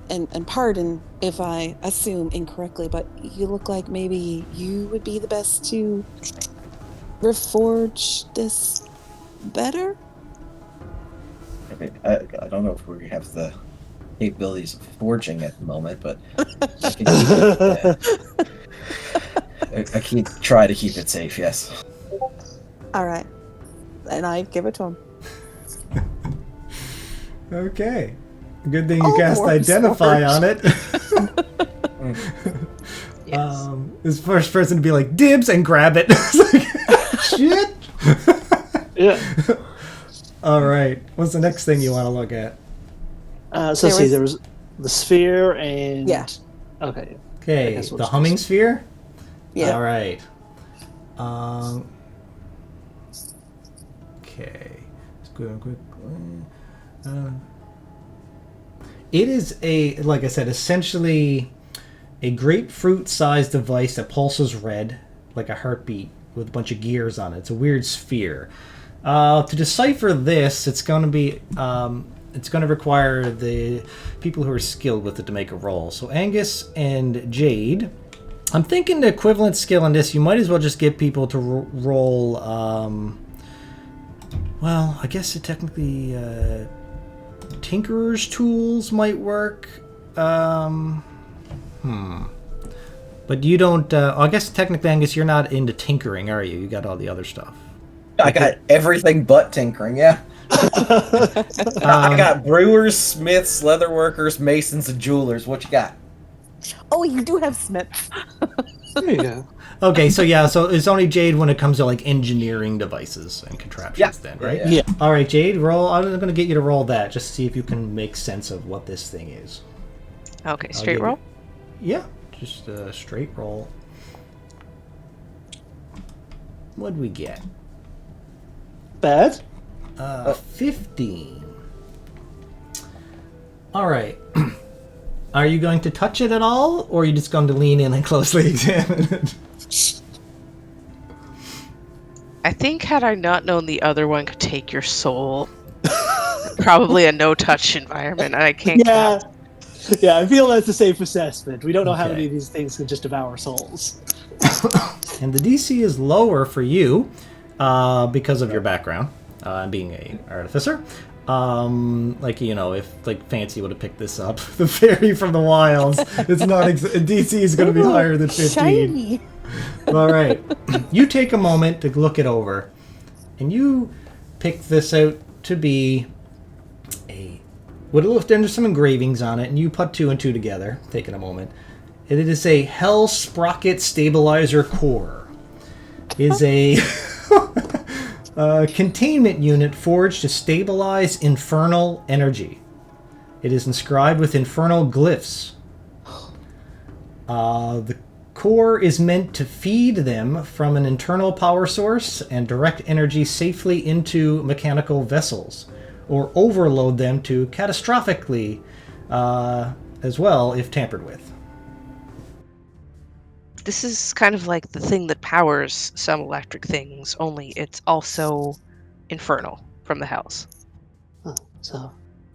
and pardon if I assume incorrectly, but you look like maybe you would be the best to reforge this better? I don't know if we have the capabilities of forging at the moment, but I can keep it, try to keep it safe. Yes. All right. And I give it to him. Okay. Good thing you cast Identify on it. Yes. This first person to be like, dibs, and grab it. It's like, shit. Yeah. All right. What's the next thing you want to look at? There was the sphere and... Yeah. Okay. Okay, guess we'll the just- humming sphere? Yeah. All right. Okay. Let's go quickly. It is like I said, essentially a grapefruit-sized device that pulses red, like a heartbeat, with a bunch of gears on it. It's a weird sphere. To decipher this, it's going to require the people who are skilled with it to make a roll. So Angus and Jade, I'm thinking the equivalent skill in this, you might as well just get people to roll. Well, I guess it technically Tinkerer's tools might work. But you don't. I guess technically, Angus, you're not into tinkering, are you? You got all the other stuff. I got everything but tinkering. Yeah. I got brewers, smiths, leatherworkers, masons, and jewelers. What you got? Oh, you do have Smiths. There you go. Okay, so yeah, so it's only Jade when it comes to like engineering devices and contraptions, then, right? Yeah. Yeah. All right, Jade, roll. I'm going to get you to roll that just to see if you can make sense of what this thing is. Okay, I'll straight give roll. Yeah, just a straight roll. What'd we get? Bad? 15. All right. Are you going to touch it at all, or are you just going to lean in and closely examine it? I think had I not known the other one could take your soul, probably a no-touch environment, and I can't. Yeah. Yeah, I feel that's a safe assessment. We don't know how Okay. many of these things can just devour souls. And the DC is lower for you because of your background, being a artificer. Like, you know, if like Fancy would have picked this up, the fairy from the wilds, it's not DC is going to be higher than 15. Shiny. All right, you take a moment to look it over, and you pick this out to be there's some engravings on it, and you put two and two together, taking a moment. And it is a Hell Sprocket Stabilizer Core. It is a containment unit forged to stabilize infernal energy. It is inscribed with infernal glyphs. The core is meant to feed them from an internal power source and direct energy safely into mechanical vessels, or overload them to catastrophically as well if tampered with. This is kind of like the thing that powers some electric things, only it's also infernal from the hells. Huh. So,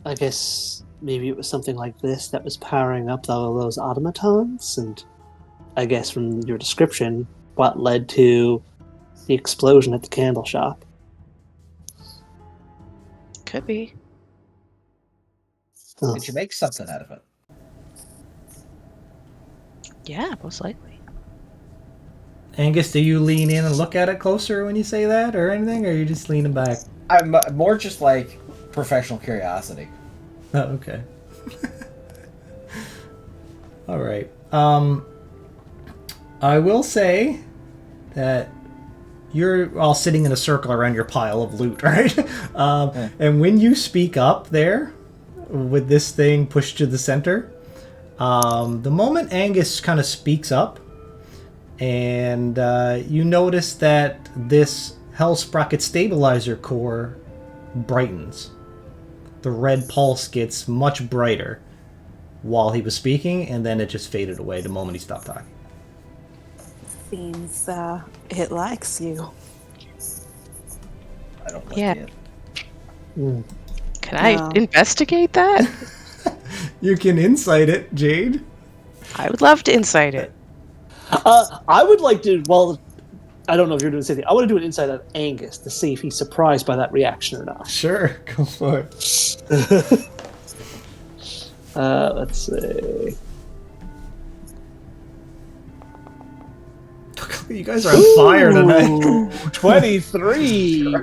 I guess maybe it was something like this that was powering up all those automatons, and I guess from your description, what led to the explosion at the candle shop. Could be. Huh. Did you make something out of it? Yeah, most likely. Angus, do you lean in and look at it closer when you say that or anything, or are you just leaning back? I'm more just like professional curiosity. Oh, okay. All right. I will say that you're all sitting in a circle around your pile of loot, right? And when you speak up there, with this thing pushed to the center, the moment Angus kind of speaks up, and you notice that this Hell Sprocket Stabilizer Core brightens. The red pulse gets much brighter while he was speaking, and then it just faded away the moment he stopped talking. Seems it likes you. I don't like Yeah. it. Hmm. Can I No. investigate that? You can insight it, Jade. I would love to insight it. I would like to. Well, I don't know if you're doing the same thing. I want to do an insight on Angus to see if he's surprised by that reaction or not. Sure, go for it. Let's see. You guys are on fire tonight. 23.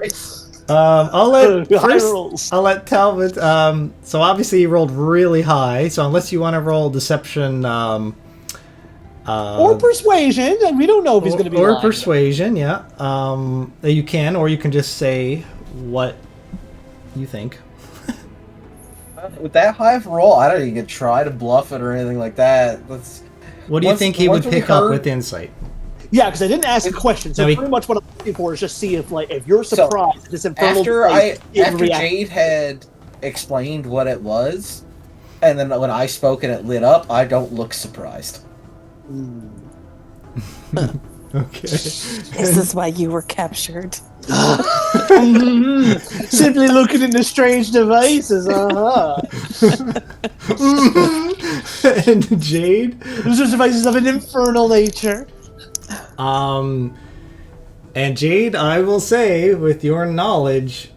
I'll let High rolls. I'll let Talbot. So obviously he rolled really high. So unless you want to roll deception, Or persuasion, and we don't know if he's going to be or lying. persuasion, yeah. You can, or you can just say what you think. With that high of a roll, I don't even try to bluff it or anything like that. Let's. What do you Once- think he would once we pick up heard- with insight? Yeah, because I didn't ask a question, so No, he- pretty much what I'm looking for is just see if you're So, surprised at this infernal After device, after react. Jade had explained what it was, and then when I spoke and it lit up, I don't look surprised. Okay. This is why you were captured. Simply looking into strange devices, And Jade. Those are devices of an infernal nature. And Jade, I will say, with your knowledge,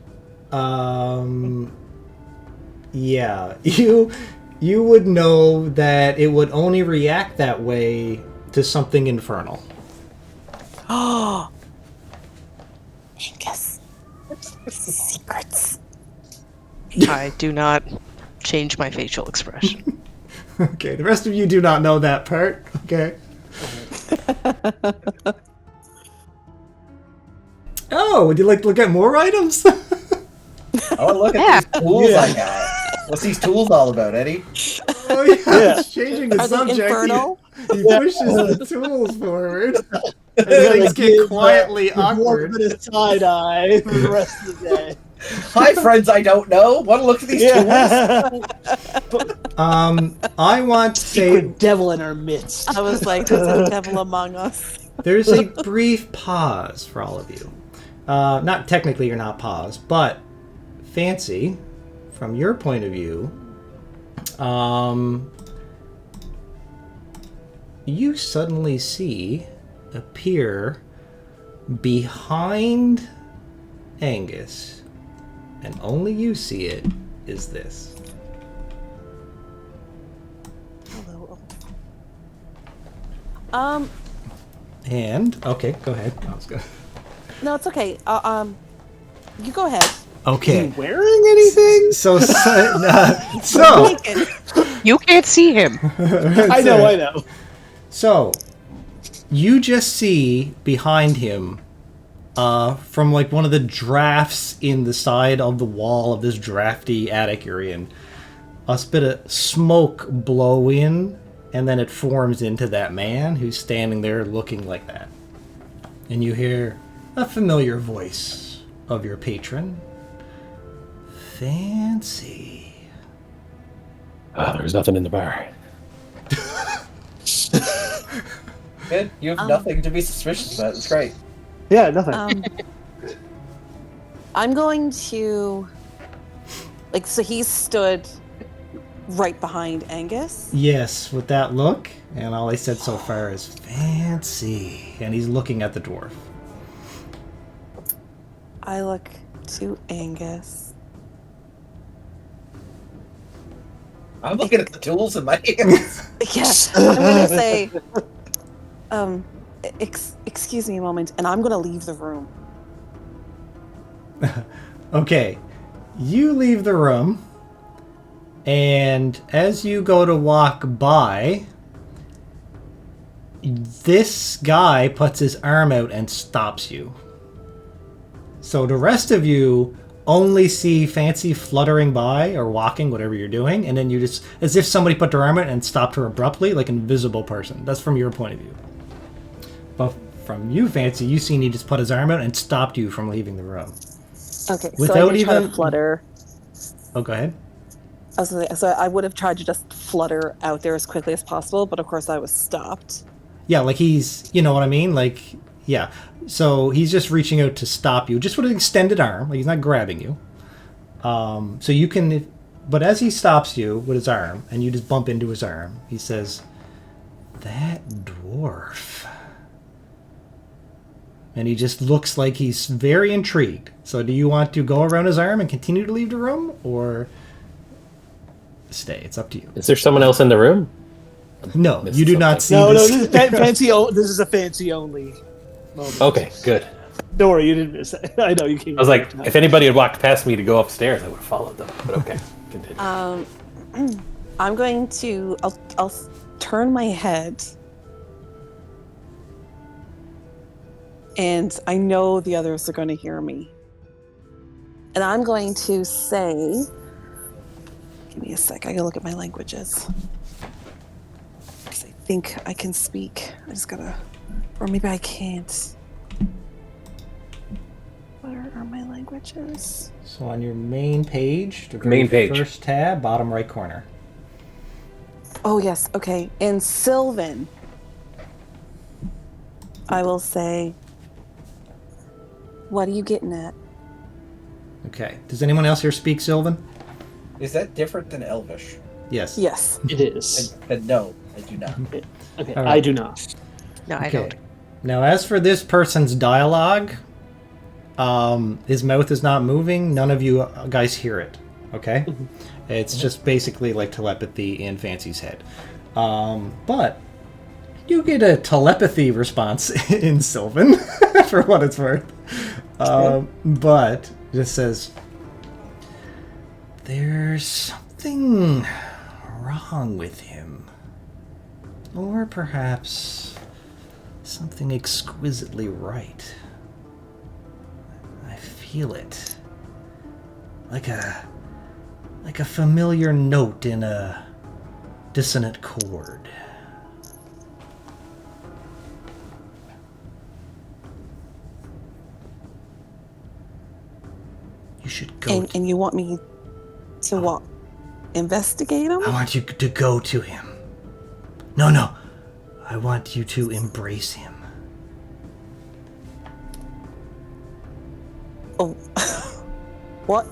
yeah, you would know that it would only react that way to something infernal. Oh, Angus. Secrets. I do not change my facial expression. Okay, the rest of you do not know that part. Okay. Oh, would you like to look at more items? I want to look at Yeah. these tools Yeah. I got. What's these tools all about, Eddie? Oh yeah, Yeah. it's changing the Are they subject. infernal? He pushes the tools forward. And Yeah, things like, get give, quietly the dwarf awkward. a bit of side-eye for the rest of the day. Hi, friends I don't know. Want to look at these tools? Yeah. I want to say Secret devil in our midst. I was like, there's a devil among us. there's a brief pause for all of you. Not technically, you're not paused, but Fancy, from your point of view, you suddenly see appear behind Angus, and only you see it, is this. Hello. And okay, go ahead. I was gonna... No, it's okay. You go ahead. Okay. Wearing anything? So Naked. You can't see him. I know. So, you just see behind him, from like one of the drafts in the side of the wall of this drafty attic you're in, a bit of smoke blow in, and then it forms into that man who's standing there looking like that. And you hear a familiar voice of your patron. Fancy. There's nothing in the bar. Good. You have nothing to be suspicious about. It's great. Yeah, nothing. I'm going to so he stood right behind Angus. Yes, with that look, and all I said so far is fancy. And he's looking at the dwarf. I look to Angus. I'm looking at the tools in my hands. Yes, I'm gonna say, excuse me a moment, and I'm gonna leave the room. Okay, you leave the room, and as you go to walk by, this guy puts his arm out and stops you. So the rest of you only see Fancy fluttering by or walking, whatever you're doing, and then you just, as if somebody put their arm out and stopped her abruptly, like an invisible person. That's from your point of view. But from you, Fancy, you seen he just put his arm out and stopped you from leaving the room. Okay, Without so I did try even- to flutter. Oh, go ahead. So I would have tried to just flutter out there as quickly as possible, but of course I was stopped. Yeah, like he's, you know what I mean? Like, yeah. So he's just reaching out to stop you, just with an extended arm. Like he's not grabbing you. So you can But as he stops you with his arm, and you just bump into his arm, he says, "That dwarf." And he just looks like he's very intrigued. So do you want to go around his arm and continue to leave the room, or stay? It's up to you. Is there someone else in the room? No, Missed you do not see something. No, this. this is fancy. This is a fancy only moment. Okay, good. Don't worry, you didn't miss it. I know you came. I was like, if anybody had walked past me to go upstairs, I would have followed them. But okay, continue. I'm going to. I'll turn my head, and I know the others are going to hear me. And I'm going to say, "Give me a sec. I gotta look at my languages, because I think I can speak. I just gotta, or maybe I can't. Where are my languages? So on your main page, the Main page. first tab, bottom right corner. Oh yes, okay. In Sylvan, I will say, what are you getting at? Okay. Does anyone else here speak Sylvan? Is that different than Elvish? Yes. Yes. It is. And no, I do not. Okay, All right. I do not. No, I Okay. don't. Now, as for this person's dialogue, his mouth is not moving. None of you guys hear it. Okay? It's just basically like telepathy in Fancy's head. But you get a telepathy response in Sylvan, for what it's worth. But it just says, "There's something wrong with him. Or perhaps something exquisitely right. I feel it. Like a familiar note in a dissonant chord." You should go. And you want me to what? Investigate him? I want you to go to him. No. I want you to embrace him. Oh, what?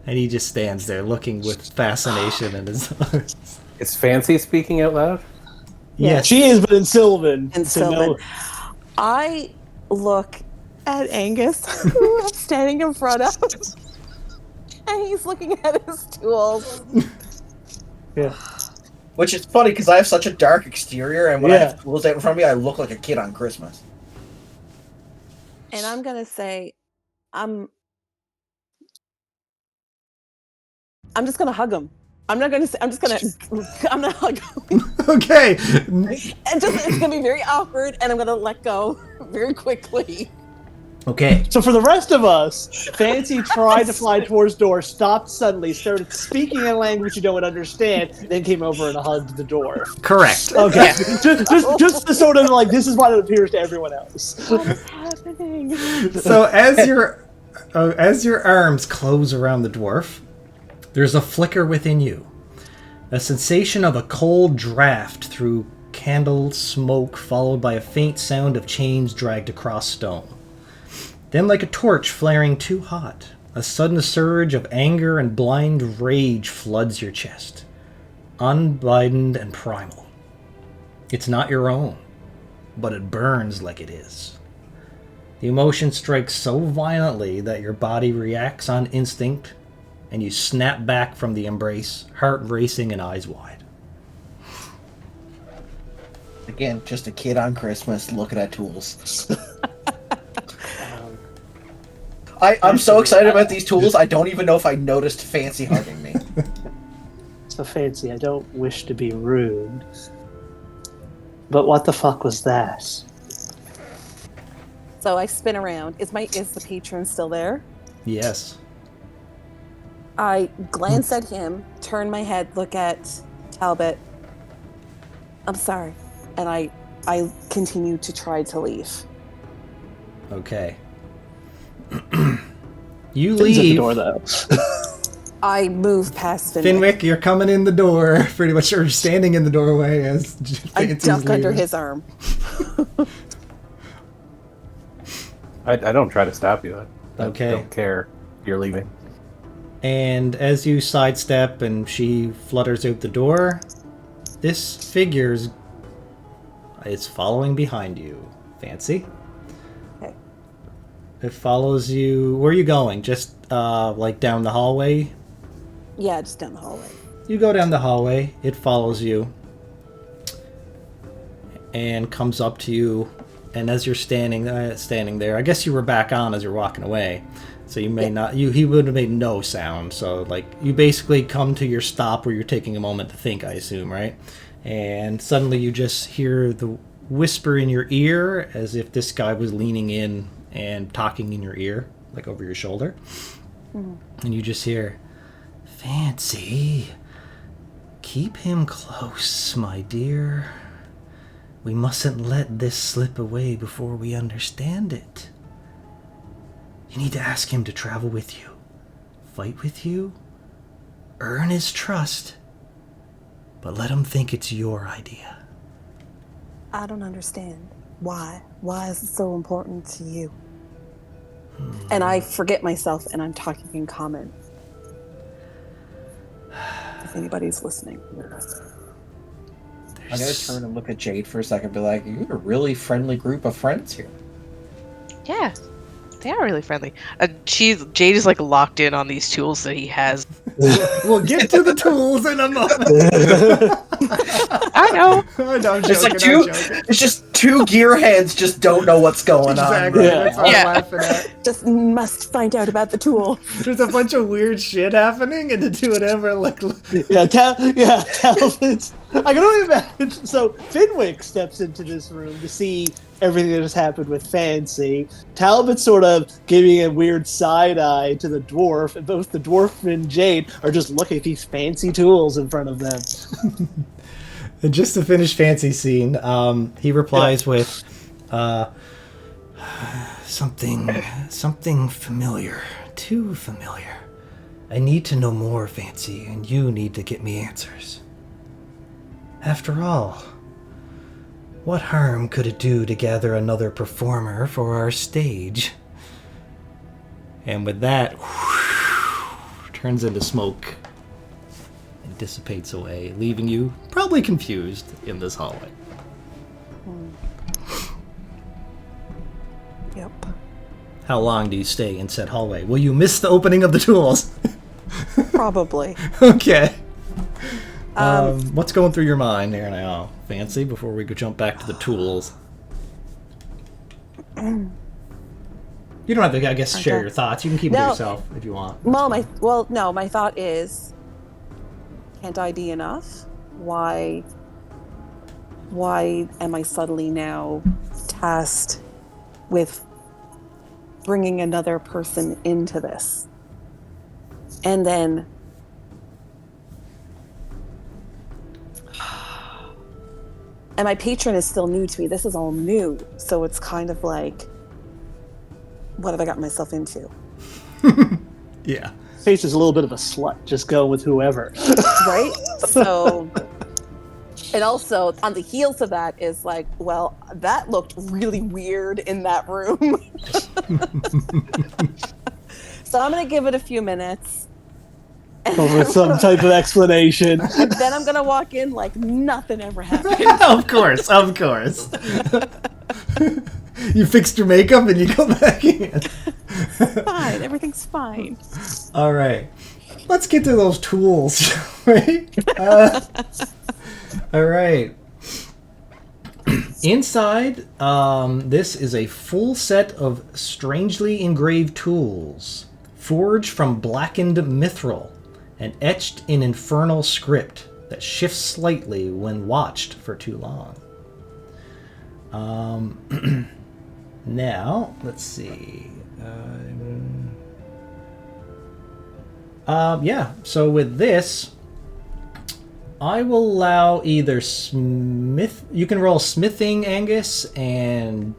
And he just stands there looking with fascination in his eyes. Is Fancy speaking out loud? Yes. She is, but in Sylvan. And so Sylvan. no. I look at Angus, who I'm standing in front of, and he's looking at his tools. Yeah. Which is funny because I have such a dark exterior, and when I Yeah. have tools out in front of me, I look like a kid on Christmas. And I'm gonna say, I'm just gonna hug him. I'm not gonna say. I'm gonna hug him. Okay. And it's gonna be very awkward, and I'm gonna let go very quickly. Okay. So for the rest of us, Fancy tried to fly towards door, stopped suddenly, started speaking a language you don't understand, then came over and hugged the door. Correct. Okay, just to sort of like, this is what it appears to everyone else. What is happening? So as your arms close around the dwarf, there's a flicker within you. A sensation of a cold draft through candle smoke, followed by a faint sound of chains dragged across stone. Then, like a torch flaring too hot, a sudden surge of anger and blind rage floods your chest, unbiddened and primal. It's not your own, but it burns like it is. The emotion strikes so violently that your body reacts on instinct, and you snap back from the embrace, heart racing and eyes wide. Again, just a kid on Christmas looking at tools. I'm so excited about these tools, I don't even know if I noticed Fancy hugging me. So Fancy, I don't wish to be rude, but what the fuck was that? So I spin around. Is the patron still there? Yes. I glance at him, turn my head, look at Talbot. I'm sorry, and I continue to try to leave. Okay. You Finn's at the leave. door, though. I move past Finwick. Finwick, you're coming in the door. Pretty much, you're standing in the doorway as I Fancy's duck under leaving. his arm. I don't try to stop you. I Okay. don't care if you're leaving. And as you sidestep and she flutters out the door, this figure is following behind you. Fancy? Okay. It follows you. Where are you going? Just like down the hallway? Yeah, just down the hallway. You go down the hallway. It follows you and comes up to you. And as you're standing there, I guess you were back on as you're walking away, so you may not. He would have made no sound. So like you basically come to your stop where you're taking a moment to think, I assume, right? And suddenly you just hear the whisper in your ear as if this guy was leaning in and talking in your ear, like over your shoulder. And you just hear, "Fancy, keep him close, my dear. We mustn't let this slip away before we understand it. You need to ask him to travel with you, fight with you, earn his trust, but let him think it's your idea." I don't understand. Why? Why is it so important to you? And I forget myself and I'm talking in common. If anybody's listening. I'm gonna turn and look at Jade for a second and be like, "You're a really friendly group of friends here." Yeah, they are really friendly. Jade is like locked in on these tools that he has. We'll get to the tools in a moment. I know. I'm joking, It's like I'm joking. it's just two gearheads just don't know what's going Exactly. on. Right? That's what Yeah. I'm laughing at. Just must find out about the tool. There's a bunch of weird shit happening, and the two of them are like, Talbot's. I can only imagine. So Finwick steps into this room to see everything that has happened with Fancy. Talbot's sort of giving a weird side eye to the dwarf, and both the dwarf and Jade are just looking at these fancy tools in front of them. and just to finish Fancy scene, he replies with, something familiar, too familiar. I need to know more, Fancy, and you need to get me answers. After all, what harm could it do to gather another performer for our stage? And with that, turns into smoke and dissipates away, leaving you probably confused in this hallway. Yep. How long do you stay in said hallway? Will you miss the opening of the tools? Probably. Okay. What's going through your mind here now, Fancy, before we go jump back to the tools? You don't have to, I guess, share your thoughts. You can keep it to yourself if you want. My thought is, can't I be enough? Why am I suddenly now tasked with bringing another person into this? And then and my patron is still new to me. This is all new. So it's kind of like, what have I got myself into? Yeah. Face is a little bit of a slut, just go with whoever. Right? So, and also on the heels of that is like, well, that looked really weird in that room. So I'm going to give it a few minutes. With some type of explanation. And then I'm going to walk in like nothing ever happened. Of course. You fixed your makeup and you go back in. Fine. Everything's fine. All right. Let's get to those tools, shall we? All right. Inside, this is a full set of strangely engraved tools, forged from blackened mithril and etched in infernal script that shifts slightly when watched for too long. Now, let's see. So with this, I will allow either Smith... You can roll smithing, Angus, and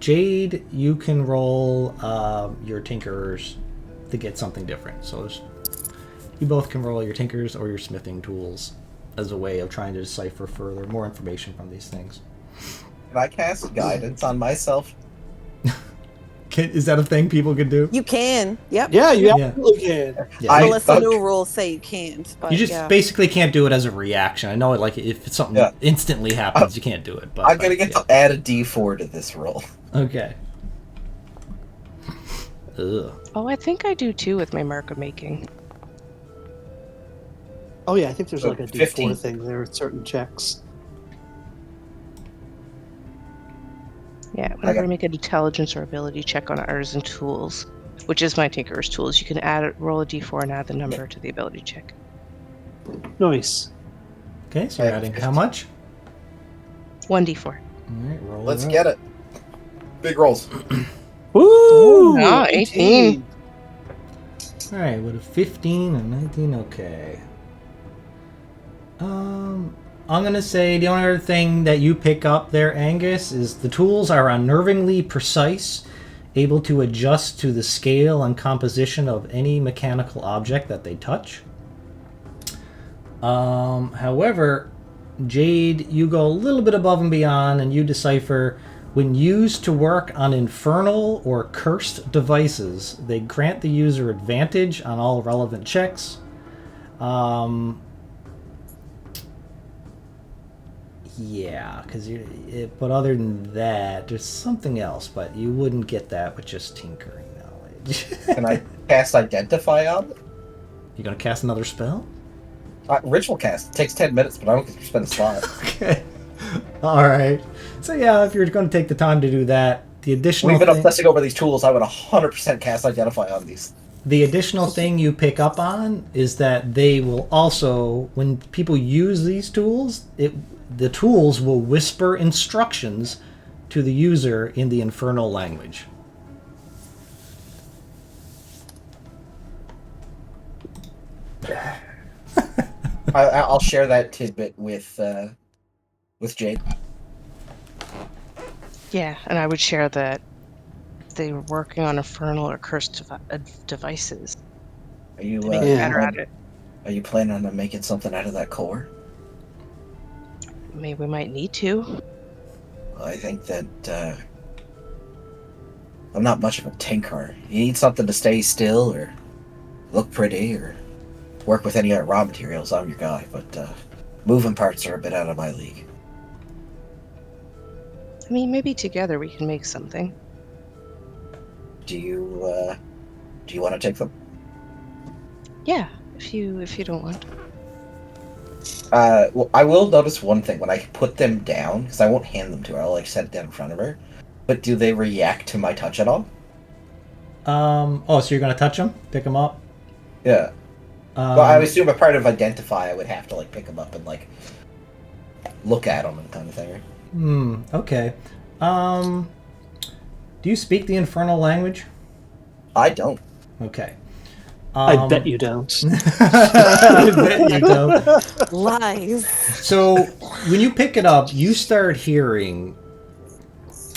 Jade, you can roll your tinkerers to get something different. So you both can roll your tinkers or your smithing tools as a way of trying to decipher further, more information from these things. Can I cast guidance on myself? Is that a thing people could do? You can. Yep. Yeah, you Yeah. absolutely can. Yeah. Unless the new rules say you can't. But You just yeah. basically can't do it as a reaction. I know, like, if something instantly happens, you can't do it. But I'm gonna get to add a D4 to this roll. Okay. Ugh. Oh, I think I do too with my marker making. Oh yeah, I think there's like a D4 15. thing there with certain checks. Yeah, whenever I make an intelligence or ability check on artisan tools, which is my Tinkerer's tools, you can roll a d4 and add the number to the ability check. Nice. Okay, so you're adding how much? 1d4. All right, roll. Let's get it. Big rolls. Woo! Ah, 18. All right, with a 15 and 19, okay. I'm gonna say the only other thing that you pick up there, Angus, is the tools are unnervingly precise, able to adjust to the scale and composition of any mechanical object that they touch. However, Jade, you go a little bit above and beyond, and you decipher when used to work on infernal or cursed devices, they grant the user advantage on all relevant checks. Yeah, but other than that, there's something else, but you wouldn't get that with just tinkering knowledge. Can I cast Identify on it? You gonna cast another spell? Ritual cast. It takes 10 minutes, but I don't get to spend a slot. Okay. Alright. So yeah, if you're gonna take the time to do that, the additional We've been thing, obsessing over these tools. I would 100% cast Identify on these. the additional thing you pick up on is that they will also, when people use these tools, the tools will whisper instructions to the user in the infernal language. I'll share that tidbit with Jade. Yeah, and I would share that they were working on infernal or cursed devices. Are you To make it better at it. Are you planning on making something out of that core? Maybe we might need to. I think that I'm not much of a tinkerer. You need something to stay still or look pretty or work with any other raw materials. I'm your guy, but moving parts are a bit out of my league. I mean, maybe together we can make something. Do you want to take them? Yeah, if you don't want. Well, I will notice one thing when I put them down, because I won't hand them to her. I'll like set it down in front of her. But do they react to my touch at all? Oh, so you're gonna touch them, pick them up? Yeah. Well, I would assume a part of Identify, I would have to like pick them up and like look at them and kind of thing. Okay. Do you speak the infernal language? I don't. Okay. I bet you don't. I bet you don't. Lies. So when you pick it up, you start hearing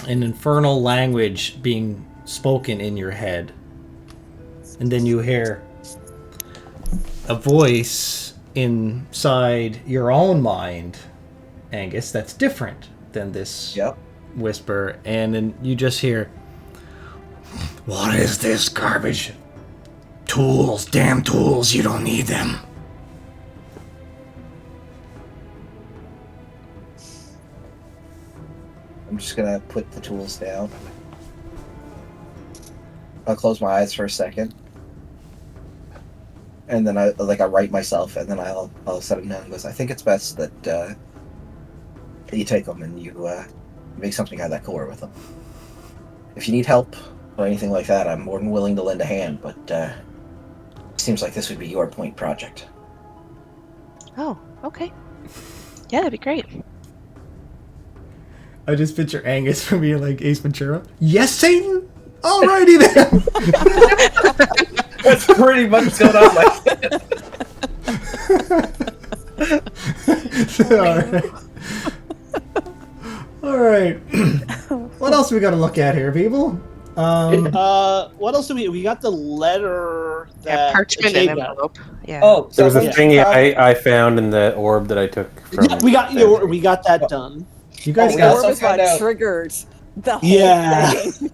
an infernal language being spoken in your head. And then you hear a voice inside your own mind, Angus, that's different than this whisper. And then you just hear, "What is this garbage? Tools, damn tools, you don't need them." I'm just gonna put the tools down. I'll close my eyes for a second. And then I write myself, and then I'll set them down. He goes, I think it's best that you take them and you make something out of that core with them. If you need help or anything like that, I'm more than willing to lend a hand, but it seems like this would be your point project. Oh, okay. Yeah, that'd be great. I just picture Angus from being like Ace Ventura. Yes, Satan? Alrighty then. That's pretty much what's going on like that. Alright. What else we gotta look at here, people? What else do we got? The letter that parchment Jade and got. envelope. Yeah. Oh, There was a Yeah. thing I found in the orb that I took from. Yeah, we got that done. You guys we got also Orb found got out- triggered. The whole Yeah. thing.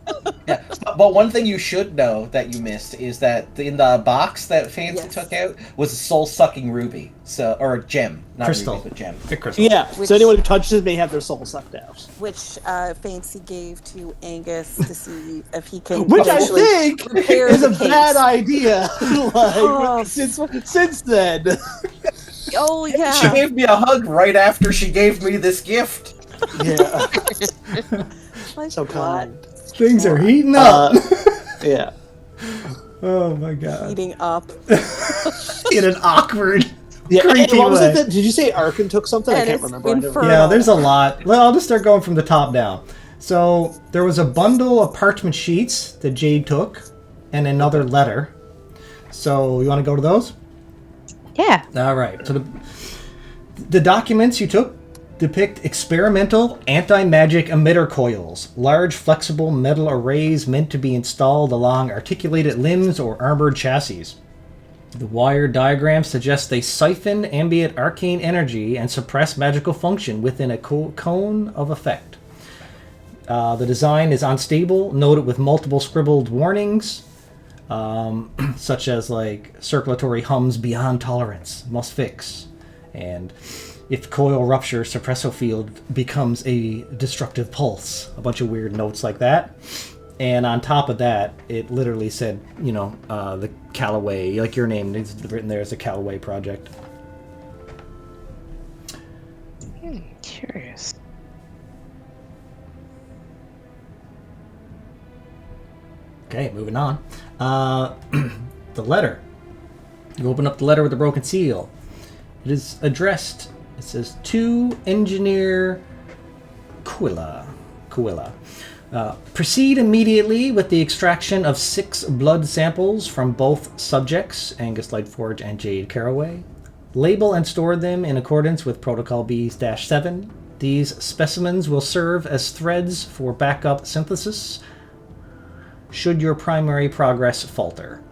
Yeah, but one thing you should know that you missed is that in the box that Fancy Yes. took out was a soul-sucking ruby, or a gem, not Crystal. ruby, but gem. Big crystal. Yeah. Which- So anyone who touches it may have their soul sucked out. Which Fancy gave to Angus to see if he can Which I potentially think repair is the a case. bad idea. Oh, since then. Oh She yeah. gave me a hug right after she gave me this gift. Yeah. Like, So what? kind. Things are heating up. Yeah. Oh my god. Heating up. In an awkward, Yeah. And creepy what was way. it that, did you say Arkin took something? I And can't it's remember. I never- infernal. Yeah, there's a lot. Well, I'll just start going from the top down. So there was a bundle of parchment sheets that Jade took, and another letter. So you want to go to those? Yeah. All right. So the documents you took depict experimental anti-magic emitter coils, large flexible metal arrays meant to be installed along articulated limbs or armored chassis. The wire diagrams suggest they siphon ambient arcane energy and suppress magical function within a cone of effect. The design is unstable, noted with multiple scribbled warnings, such as like circulatory hums beyond tolerance, must fix, and if coil ruptures, suppressor field becomes a destructive pulse. A bunch of weird notes like that. And on top of that, it literally said, the Callaway, like your name is written there as a Callaway project. Curious. Okay, moving on. The letter. You open up the letter with the broken seal. It is addressed, it says, to Engineer Quilla. Proceed immediately with the extraction of 6 blood samples from both subjects, Angus Lightforge and Jade Caraway. Label and store them in accordance with Protocol B-7. These specimens will serve as threads for backup synthesis should your primary progress falter.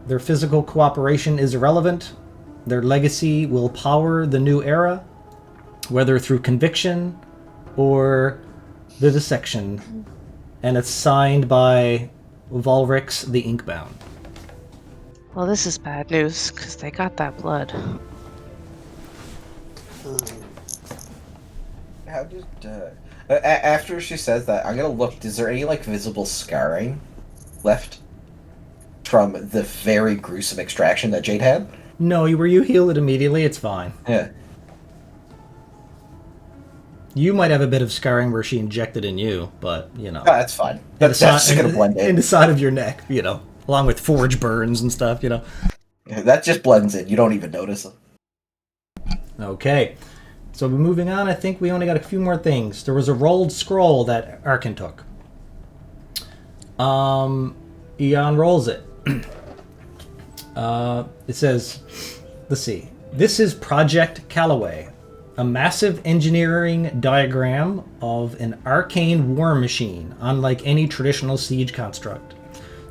Their physical cooperation is irrelevant. Their legacy will power the new era, whether through conviction or the dissection. And it's signed by Volrix the Inkbound. Well, this is bad news because they got that blood. How did after she says that, I'm gonna look. Is there any like visible scarring left from the very gruesome extraction that Jade had? No, you heal it immediately, it's fine. Yeah. You might have a bit of scarring where she injected in you, but, Oh, that's fine. That's just gonna blend in in. the side of your neck, along with forge burns and stuff, Yeah, that just blends in. You don't even notice it. Okay. So moving on, I think we only got a few more things. There was a rolled scroll that Arkin took. Eon rolls it. It says, let's see. This is Project Callaway, a massive engineering diagram of an arcane war machine, unlike any traditional siege construct.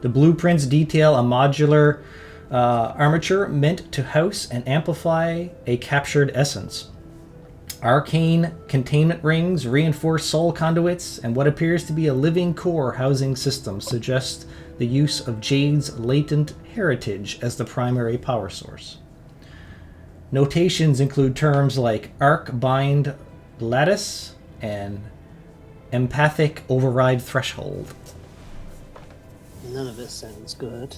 The blueprints detail a modular armature meant to house and amplify a captured essence. Arcane containment rings, reinforced soul conduits, and what appears to be a living core housing system suggest the use of Jade's latent heritage as the primary power source. Notations include terms like arc bind lattice and empathic override threshold. None of this sounds good.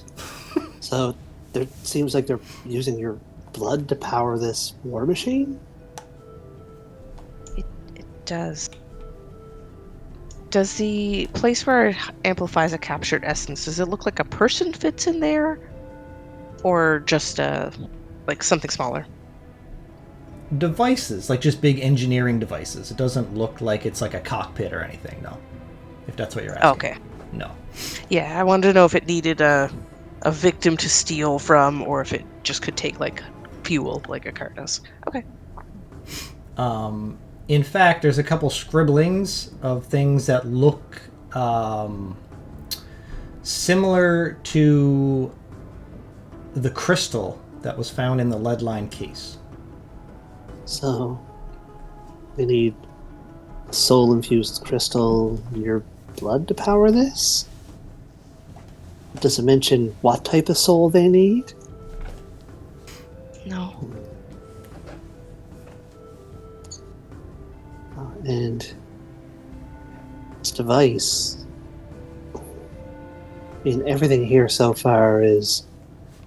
So, it seems like they're using your blood to power this war machine? It does. Does the place where it amplifies a captured essence, does it look like a person fits in there? Or just like something smaller? Devices, like just big engineering devices. It doesn't look like it's like a cockpit or anything, no. If that's what you're asking. Okay. No. Yeah, I wanted to know if it needed a victim to steal from, or if it just could take like fuel, like a cart does. Okay. In fact, there's a couple scribblings of things that look similar to the crystal that was found in the lead-lined case. So, we need soul-infused crystal. You're blood to power this? Does it mention what type of soul they need? No. And this device, I mean, everything here so far is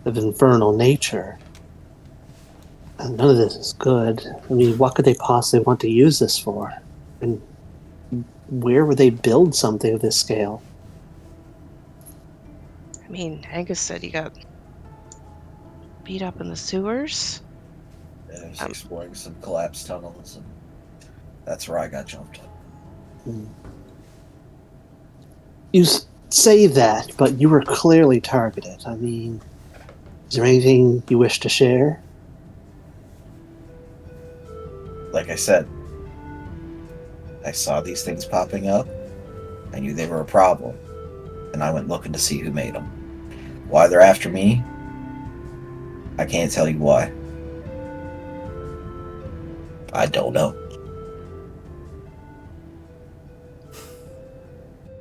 of infernal nature. And none of this is good. I mean, what could they possibly want to use this for? And where would they build something of this scale? I mean, Angus said he got beat up in the sewers. Yeah, I was exploring some collapsed tunnels, and that's where I got jumped. You say that, but you were clearly targeted. I mean, is there anything you wish to share? Like I said, I saw these things popping up. I knew they were a problem, and I went looking to see who made them. Why they're after me, I can't tell you why. I don't know.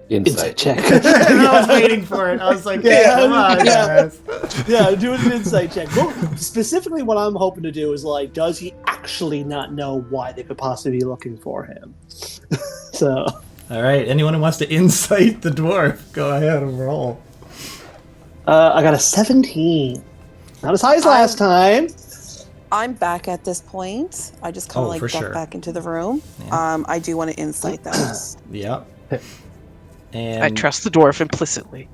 Insight check. I was waiting for it. I was like, Yeah, come on, yeah. guys. Yeah, do an insight check. Well, specifically, what I'm hoping to do is like, does he actually not know why they could possibly be looking for him? So, All right, anyone who wants to insight the dwarf, go ahead and roll. I got a 17. Not as high as last time. I'm back at this point. I just kind Oh, of for duck sure. back into the room. Yeah. I do want to insight those. Yep. And I trust the dwarf implicitly.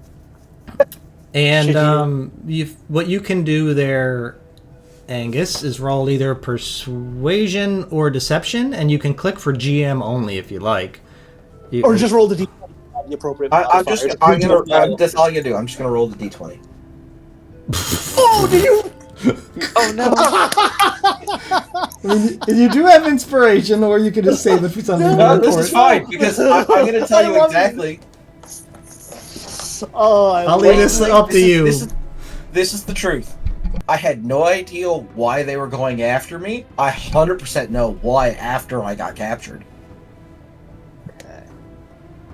And Should what you can do there, Angus, is roll either persuasion or deception, and you can click for GM only if you like. Or just roll the d20 on the appropriate I'm modifiers. that's all you do. I'm just gonna roll the d20. Oh, do you? Oh no! You do have inspiration, or you can just save it for something. No, this is fine because I'm gonna tell you exactly. Oh, I'll leave this up to you. This is the truth. I had no idea why they were going after me. I 100% know why after I got captured.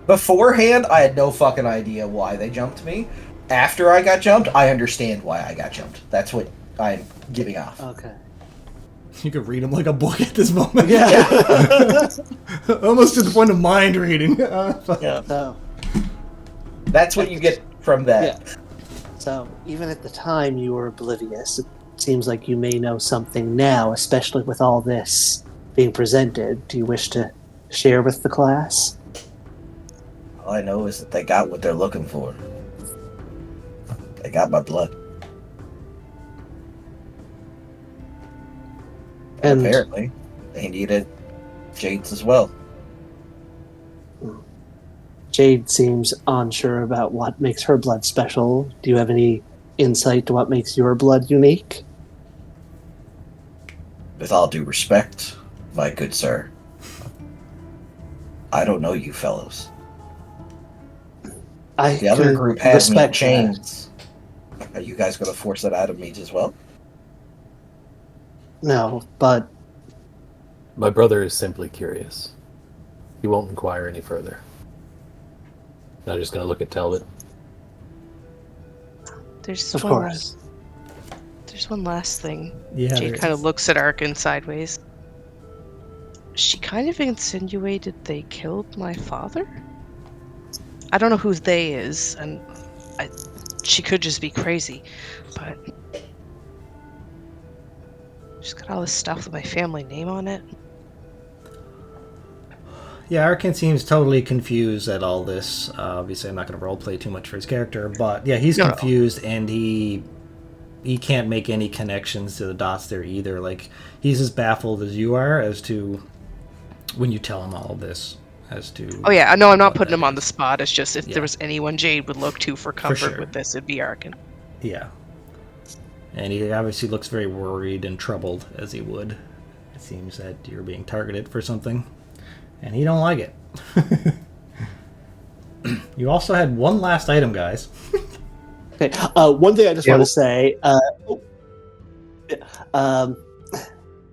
Beforehand, I had no fucking idea why they jumped me. After I got jumped, I understand why I got jumped. That's what I'm giving off. Okay. You could read them like a book at this moment. Yeah. Almost to the point of mind reading. Yeah. So, That's what you get from that. yeah. So, even at the time you were oblivious, it seems like you may know something now, especially with all this being presented. Do you wish to share with the class? All I know is that they got what they're looking for. They got my blood. And apparently, they needed Jade's as well. Jade seems unsure about what makes her blood special. Do you have any insight to what makes your blood unique? With all due respect, my good sir, I don't know you fellows. The other group has me in chains. Are you guys going to force that out of me as well? No, but My brother is simply curious. He won't inquire any further. I'm just going to look at Talbot. There's of one course. There's one last thing. Yeah. Jade there kind of is. looks at Arkin sideways. She kind of insinuated they killed my father? I don't know who they is, and she could just be crazy, but she's got all this stuff with my family name on it. Yeah, Arkin seems totally confused at all this. Obviously, I'm not going to roleplay too much for his character, but yeah, he's No. confused, and he can't make any connections to the dots there either. Like, he's as baffled as you are as to when you tell him all of this. As to Oh yeah, no, I'm not what putting that him on the is. spot. It's just if Yeah. there was anyone Jade would look to for comfort sure. with this, it'd be Arkin. Yeah. And he obviously looks very worried and troubled, as he would. It seems that you're being targeted for something, and he don't like it. You also had one last item, guys. Okay. One thing I just want to say,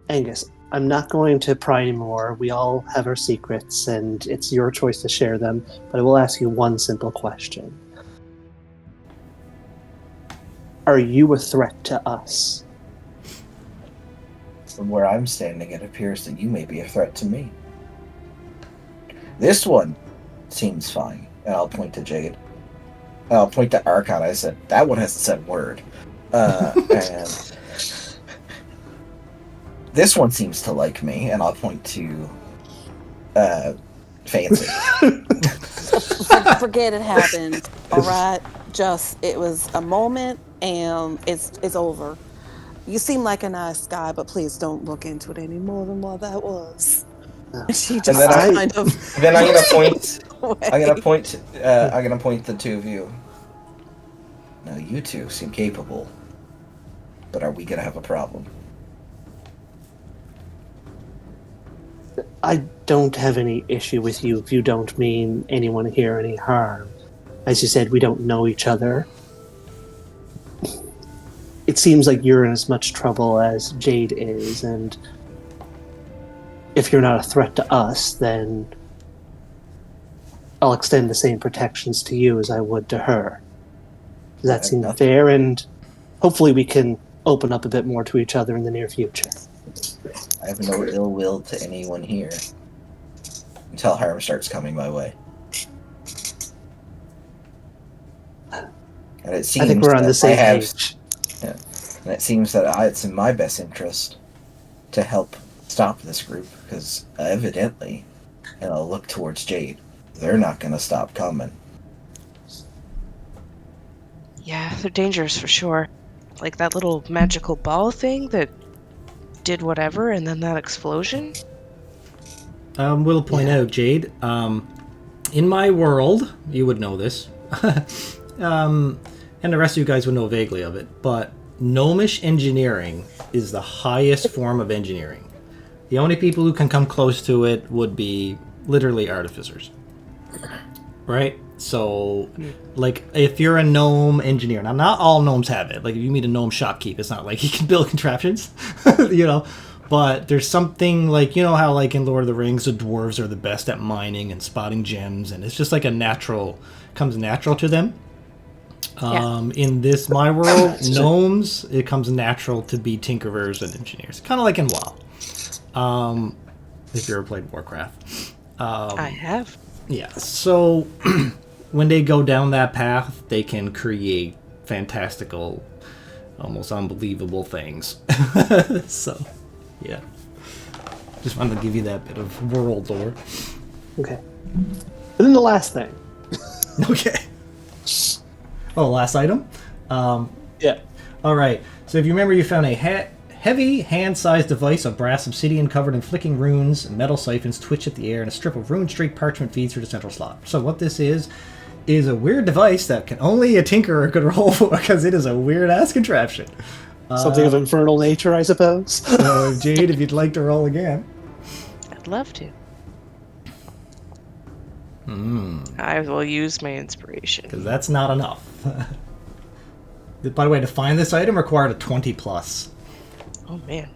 Angus, I'm not going to pry anymore. We all have our secrets, and it's your choice to share them. But I will ask you one simple question. Are you a threat to us? From where I'm standing, it appears that you may be a threat to me. This one seems fine. And I'll point to Jade. And I'll point to Archon. I said, that one hasn't said a word. And this one seems to like me. And I'll point to Fancy. Forget it happened. All right, just it was a moment, and it's over. You seem like a nice guy, but please don't look into it any more than what that was. She just then kind of. Then I'm gonna point. away. I'm gonna point. I'm gonna point the two of you. Now you two seem capable, but are we gonna have a problem? I don't have any issue with you if you don't mean anyone here any harm. As you said, we don't know each other. It seems like you're in as much trouble as Jade is, and if you're not a threat to us, then I'll extend the same protections to you as I would to her. Does that seem fair? And hopefully we can open up a bit more to each other in the near future. I have no ill will to anyone here until harm starts coming my way. And it seems I think we're on the same page. Yeah, and it seems that it's in my best interest to help stop this group, because evidently, and I'll look towards Jade, they're not going to stop coming. Yeah, they're dangerous for sure. Like that little magical ball thing that did whatever, and then that explosion. We'll point out, Jade, in my world, you would know this, and the rest of you guys would know vaguely of it, but gnomish engineering is the highest form of engineering. The only people who can come close to it would be literally artificers. Right? So, like, if you're a gnome engineer, now not all gnomes have it. Like, if you meet a gnome shopkeep, it's not like he can build contraptions, you know? But there's something like, you know how, like, in Lord of the Rings, the dwarves are the best at mining and spotting gems, and it's just like comes natural to them. In this, my world, gnomes, it comes natural to be tinkerers and engineers. Kind of like in WoW. If you ever played Warcraft. I have. Yeah, so when they go down that path, they can create fantastical, almost unbelievable things. So, yeah. Just wanted to give you that bit of world lore. Okay. And then the last thing. Okay. Oh, last item? Yeah. All right. So if you remember, you found a heavy, hand-sized device of brass obsidian covered in flicking runes, metal siphons twitch at the air, and a strip of rune-streaked parchment feeds through the central slot. So what this is a weird device that can only a tinkerer could roll for, because it is a weird-ass contraption. Something of infernal nature, I suppose. So, Jade, if you'd like to roll again. I'd love to. I will use my inspiration. Because that's not enough. By the way, to find this item required a 20+. Oh, man.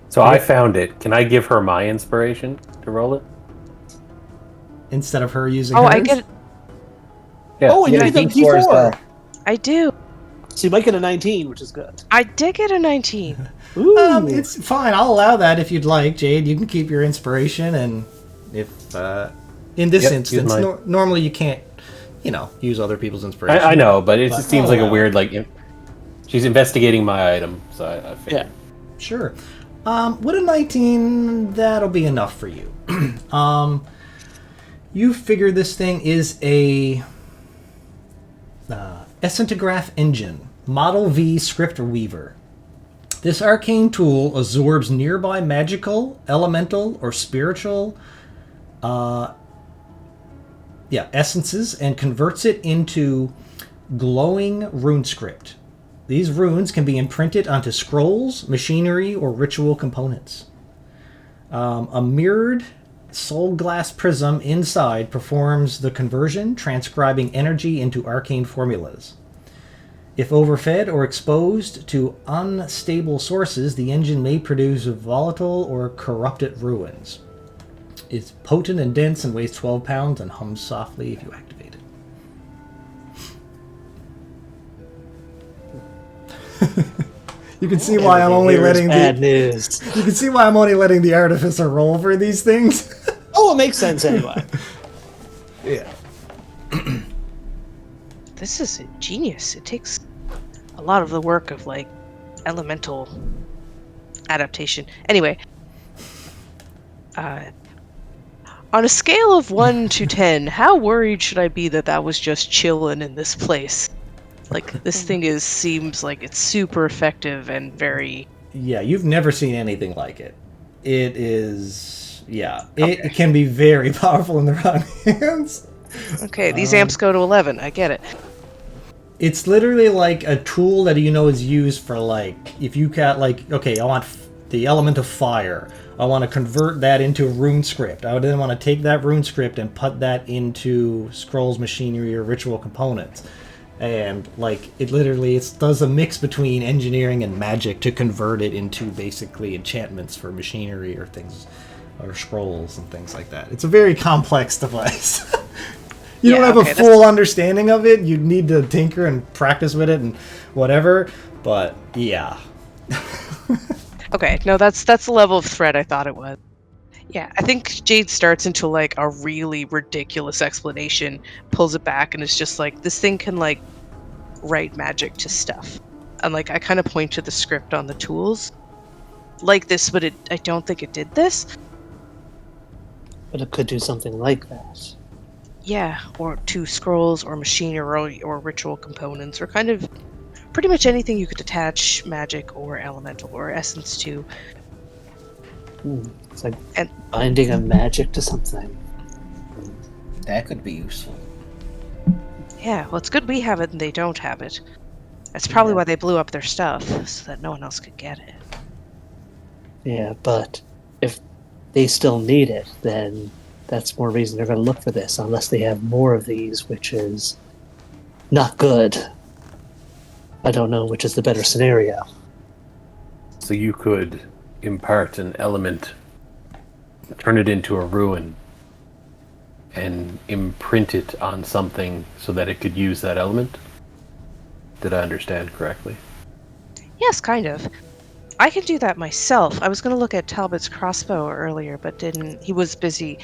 So I found it. Can I give her my inspiration to roll it? Instead of her using Oh, hers? I get... Yeah. Oh, and you Yeah, get a D4 as well. D4. I do. So you might get a 19, which is good. I did get a 19. Ooh. It's fine. I'll allow that if you'd like, Jade. You can keep your inspiration, and if in this instance, normally you can't, use other people's inspiration. I know, but it just seems like a allow weird, she's investigating my item, so I figured. Yeah. Sure. With a 19, that'll be enough for you. You figure this thing is a Escentograph engine, Model V script weaver. This arcane tool absorbs nearby magical, elemental, or spiritual essences and converts it into glowing rune script. These runes can be imprinted onto scrolls, machinery, or ritual components. A mirrored soul glass prism inside performs the conversion, transcribing energy into arcane formulas. If overfed or exposed to unstable sources, the engine may produce volatile or corrupted ruins. It's potent and dense and weighs 12 pounds and hums softly if you activate it. You can see why I'm only letting bad news. You can see why I'm only letting the artificer roll for these things. Oh, it makes sense anyway. Yeah. This is ingenious. It takes a lot of the work of like elemental adaptation. Anyway, on a scale of 1 to 10, how worried should I be that that was just chilling in this place? Like, this thing seems like it's super effective and very... Yeah, you've never seen anything like it. It is... Yeah, Okay. it can be very powerful in the wrong hands. Okay, these amps go to 11. I get it. It's literally like a tool that you know is used for, like, if you got, like, okay, I want the element of fire. I want to convert that into rune script. I then want to take that rune script and put that into scrolls, machinery, or ritual components. And, like, it literally does a mix between engineering and magic to convert it into basically enchantments for machinery or things, or scrolls and things like that. It's a very complex device. You don't have a full understanding of it. You need to tinker and practice with it and whatever. But, yeah. Okay, no, that's the level of threat I thought it was. Yeah, I think Jade starts into like a really ridiculous explanation, pulls it back, and it's just like, this thing can like write magic to stuff. And like, I kind of point to the script on the tools like this, but I don't think it did this. But it could do something like that. Yeah, or to scrolls or machinery or ritual components or kind of pretty much anything you could attach magic or elemental or essence to. It's like binding a magic to something. That could be useful. Yeah, well, it's good we have it and they don't have it. That's probably why they blew up their stuff, so that no one else could get it. Yeah, but if they still need it, then that's more reason they're going to look for this, unless they have more of these, which is not good. I don't know which is the better scenario. So you could impart an element, turn it into a ruin, and imprint it on something so that it could use that element? Did I understand correctly? Yes, kind of. I can do that myself. I was going to look at Talbot's crossbow earlier, but didn't. He was busy.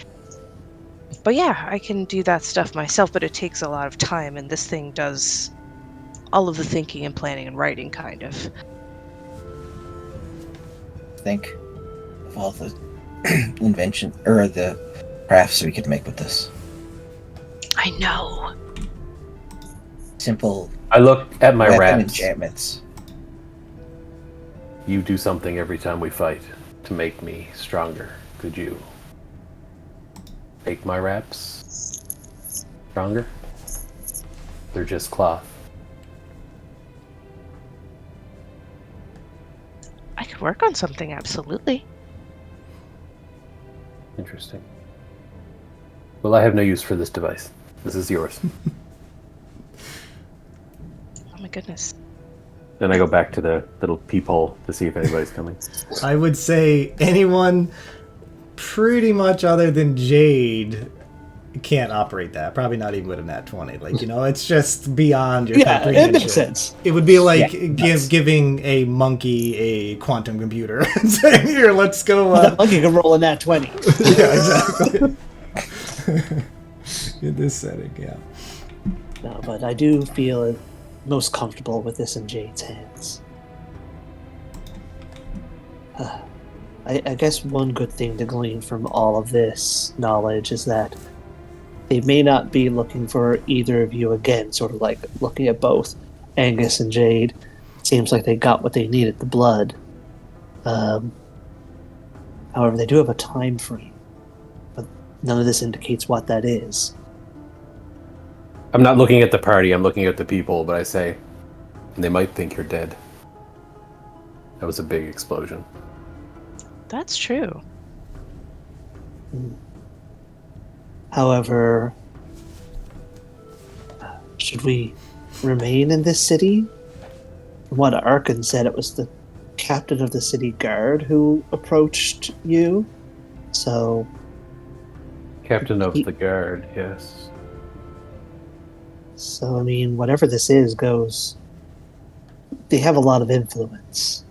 But yeah, I can do that stuff myself, but it takes a lot of time, and this thing does all of the thinking and planning and writing, kind of. Think of all the invention or the crafts we could make with this. I know. Simple. I look at my weapon wraps. enchantments. You do something every time we fight to make me stronger. Could you make my wraps stronger? They're just cloth. I could work on something, absolutely. Interesting. Well, I have no use for this device. This is yours. Oh my goodness. Then I go back to the little peephole to see if anybody's coming. I would say anyone pretty much other than Jade can't operate that. Probably not even with a nat 20. Like, you know, it's just beyond your comprehension. It makes sense. It would be like Yeah, giving a monkey a quantum computer and saying, here, let's go. The monkey can roll a nat 20. Yeah, exactly. In this setting, yeah. No, but I do feel most comfortable with this in Jade's hands. I guess one good thing to glean from all of this knowledge is that they may not be looking for either of you again, sort of like looking at both Angus and Jade. It seems like they got what they needed, the blood. However, they do have a time frame, but none of this indicates what that is. I'm not looking at the party, I'm looking at the people, but I say, they might think you're dead. That was a big explosion. That's true. However, should we remain in this city From what Arkin said, it was the captain of the city guard who approached you. So, Captain of the guard, yes. I mean, whatever this is goes. They have a lot of influence.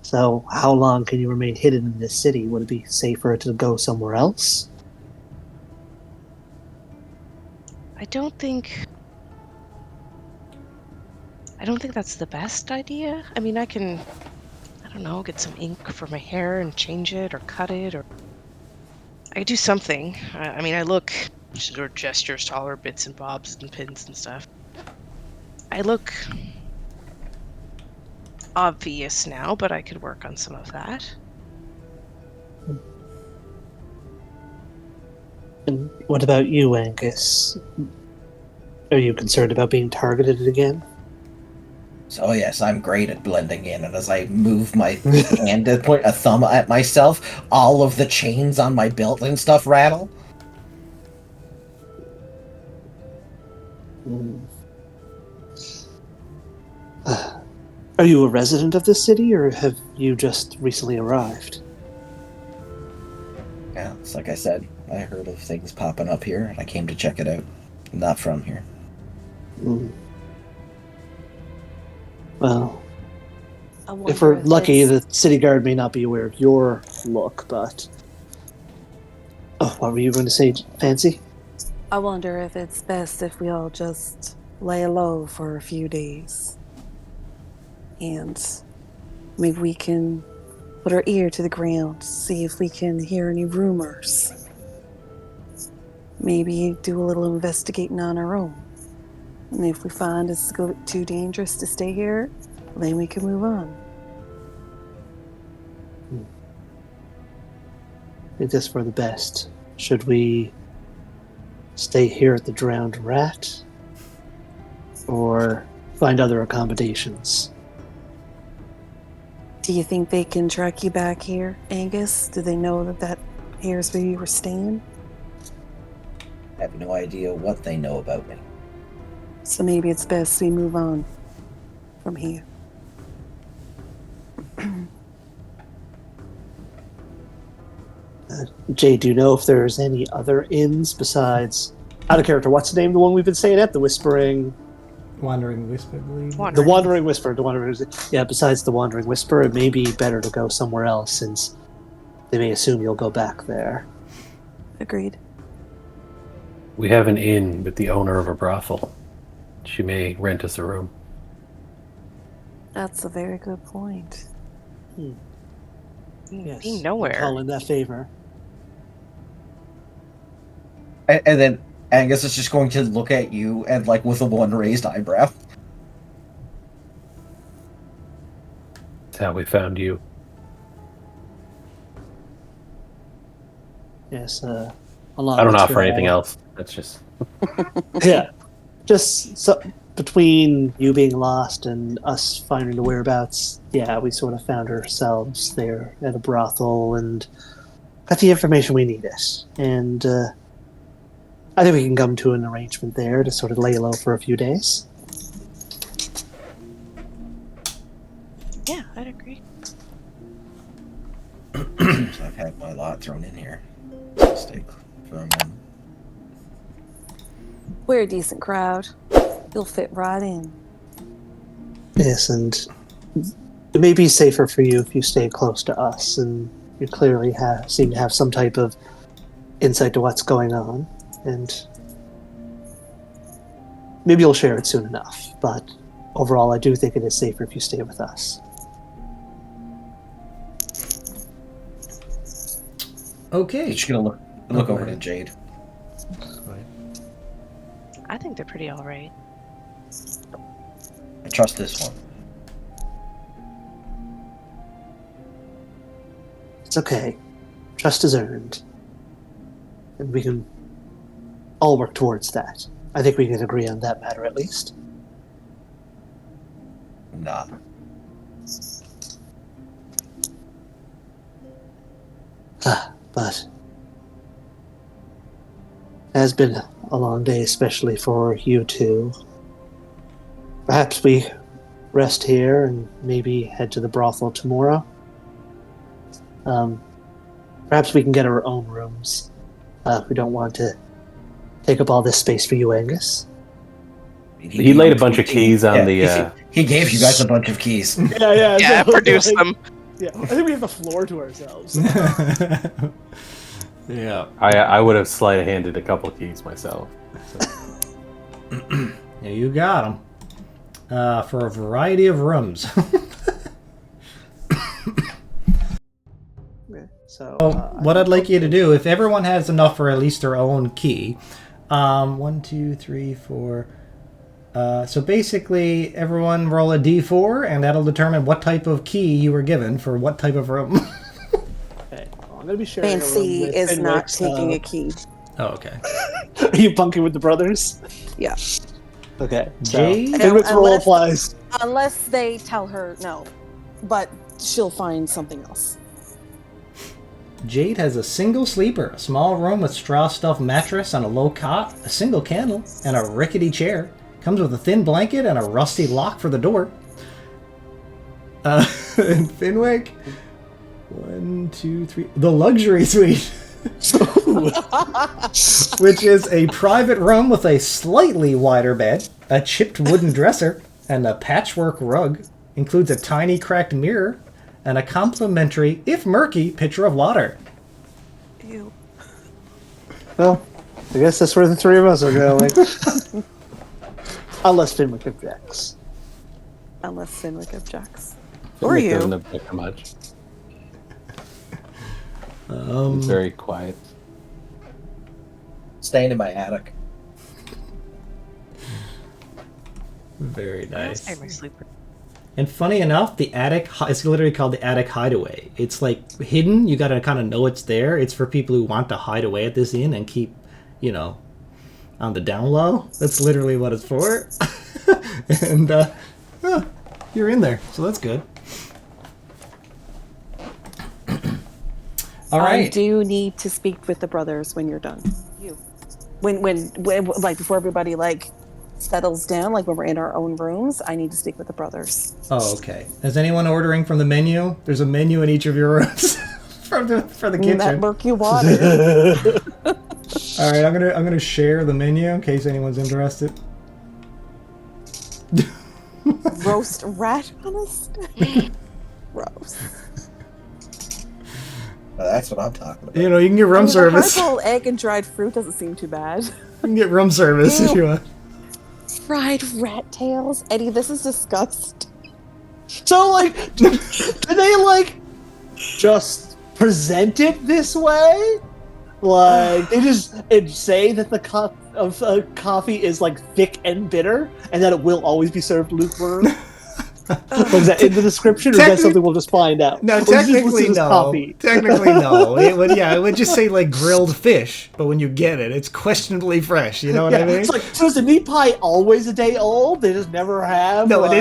So, how long can you remain hidden in this city? Would it be safer to go somewhere else? I don't think that's the best idea. I mean, I don't know, get some ink for my hair and change it or cut it, or I could do something. I mean, I look, sort of gestures to all her bits and bobs and pins and stuff. I look obvious now, but I could work on some of that. And what about you, Angus? Are you concerned about being targeted again? So yes, I'm great at blending in, and as I move my hand to point a thumb at myself, all of the chains on my belt and stuff rattle. Are you a resident of this city, or have you just recently arrived? Yeah, it's like I said, I heard of things popping up here, and I came to check it out. I'm not from here. Well, I wonder if we're lucky, it's- the city guard may not be aware of your look, but... Oh, what were you going to say, Fancy? I wonder if it's best if we all just lay low for a few days. And maybe we can put our ear to the ground, see if we can hear any rumors. Maybe do a little investigating on our own. And if we find it's too dangerous to stay here, then we can move on. I think this for the best. Should we stay here at the Drowned Rat? Or find other accommodations? Do you think they can track you back here, Angus? Do they know that here's where you were staying? I have no idea what they know about me. So maybe it's best we move on from here. Jay, do you know if there's any other inns besides... Out of character, what's the name of the one we've been staying at? The Whispering... Wandering Whisper, I believe. The Wandering Whisper. Yeah, besides the Wandering Whisper, it may be better to go somewhere else since they may assume you'll go back there. Agreed. We have an inn with the owner of a brothel. She may rent us a room. That's a very good point. Yes. Being nowhere. Call in that favor. And then Angus is just going to look at you and, like, with a one raised eyebrow. That's how we found you. Yes, I don't offer anything else. That's just... Yeah. Just so, between you being lost and us finding the whereabouts, yeah, we sort of found ourselves there at a brothel and got the information we needed. And I think we can come to an arrangement there to sort of lay low for a few days. Yeah, I'd agree. So I've had my lot thrown in here. Stay for a moment. We're a decent crowd. You'll fit right in. Yes, and it may be safer for you if you stay close to us, and you clearly seem to have some type of insight to what's going on, and maybe you'll share it soon enough, but overall I do think it is safer if you stay with us. Okay. Just gonna look over to Jade. I think they're pretty alright. I trust this one. It's okay. Trust is earned. And we can all work towards that. I think we can agree on that matter at least. Nah. But it has been a long day, especially for you two. Perhaps we rest here and maybe head to the brothel tomorrow. Perhaps we can get our own rooms. We don't want to take up all this space for you, Angus. He laid a bunch of keys on the. He gave you guys a bunch of keys. Yeah, produce them. Yeah, I think we have the floor to ourselves. Yeah. I would have sleight-handed a couple keys myself. So. Yeah, you got them. For a variety of rooms. So, what I'd like you to do, if everyone has enough for at least their own key, 1, 2, 3, 4. So basically, everyone roll a d4, and that'll determine what type of key you were given for what type of room. Okay, well, I'm gonna be sharing. Fancy is Fenwick, not taking a key. Oh, okay. Are you bunking with the brothers? Yeah. Okay. So Jade? Fenwick's roll applies. Unless they tell her no, but she'll find something else. Jade has a single sleeper, a small room with straw-stuffed mattress on a low cot, a single candle, and a rickety chair. Comes with a thin blanket and a rusty lock for the door. And Fenwick, 1, 2, 3, the luxury suite. Which is a private room with a slightly wider bed, a chipped wooden dresser, and a patchwork rug. Includes a tiny cracked mirror and a complimentary, if murky, pitcher of water. Ew. Well, I guess that's where the three of us are going. Unless Fenwick objects. Unless Fenwick objects. Or Or you. you. Doesn't object much. It's very quiet. Staying in my attic. Very I'll nice. stay in my sleeper. And funny enough, the attic, it's literally called the attic hideaway. It's like hidden, you gotta kind of know it's there. It's for people who want to hide away at this inn and keep, on the down low. That's literally what it's for. And, you're in there, so that's good. All right. I do need to speak with the brothers when you're done. You. When like before everybody settles down, like when we're in our own rooms, I need to speak with the brothers. Oh, okay. Is anyone ordering from the menu? There's a menu in each of your rooms for the kitchen. That murky water. All right, I'm gonna share the menu in case anyone's interested. Roast rat on a stick. Roast. That's what I'm talking about. You can get room service. You Hard-boiled egg and dried fruit doesn't seem too bad. can get room service if you want. Fried rat tails, Eddie. This is disgusting. So, do they, just present it this way? They just say that the cup of coffee is, thick and bitter, and that it will always be served lukewarm? Was that in the description, or is that something we'll just find out? No, Or is it just technically listed as no. coffee? Technically no. It would just say grilled fish, but when you get it, it's questionably fresh. You know what I mean? It's so is the meat pie always a day old? They just never have. No,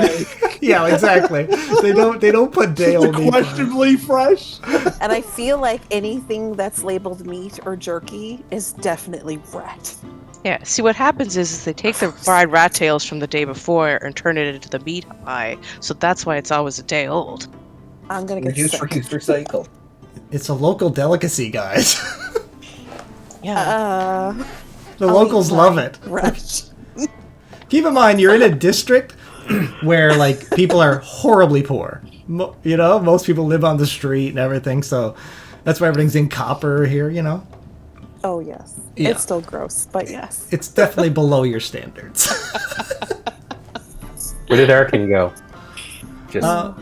yeah, exactly. They don't put day old meat pie. Questionably fresh. And I feel like anything that's labeled meat or jerky is definitely rat. Yeah, see what happens is they take the fried rat tails from the day before and turn it into the meat pie, so that's why it's always a day old. I'm gonna get Reduce, sick. reuse, recycle. It's a local delicacy, guys. Yeah. The I'll locals eat love my it. rat. Keep in mind, you're in a district where people are horribly poor. Most people live on the street and everything, so that's why everything's in copper here. Oh yes, Yeah. it's still gross, but yes. It's definitely below your standards. Where did Arkin go? Just I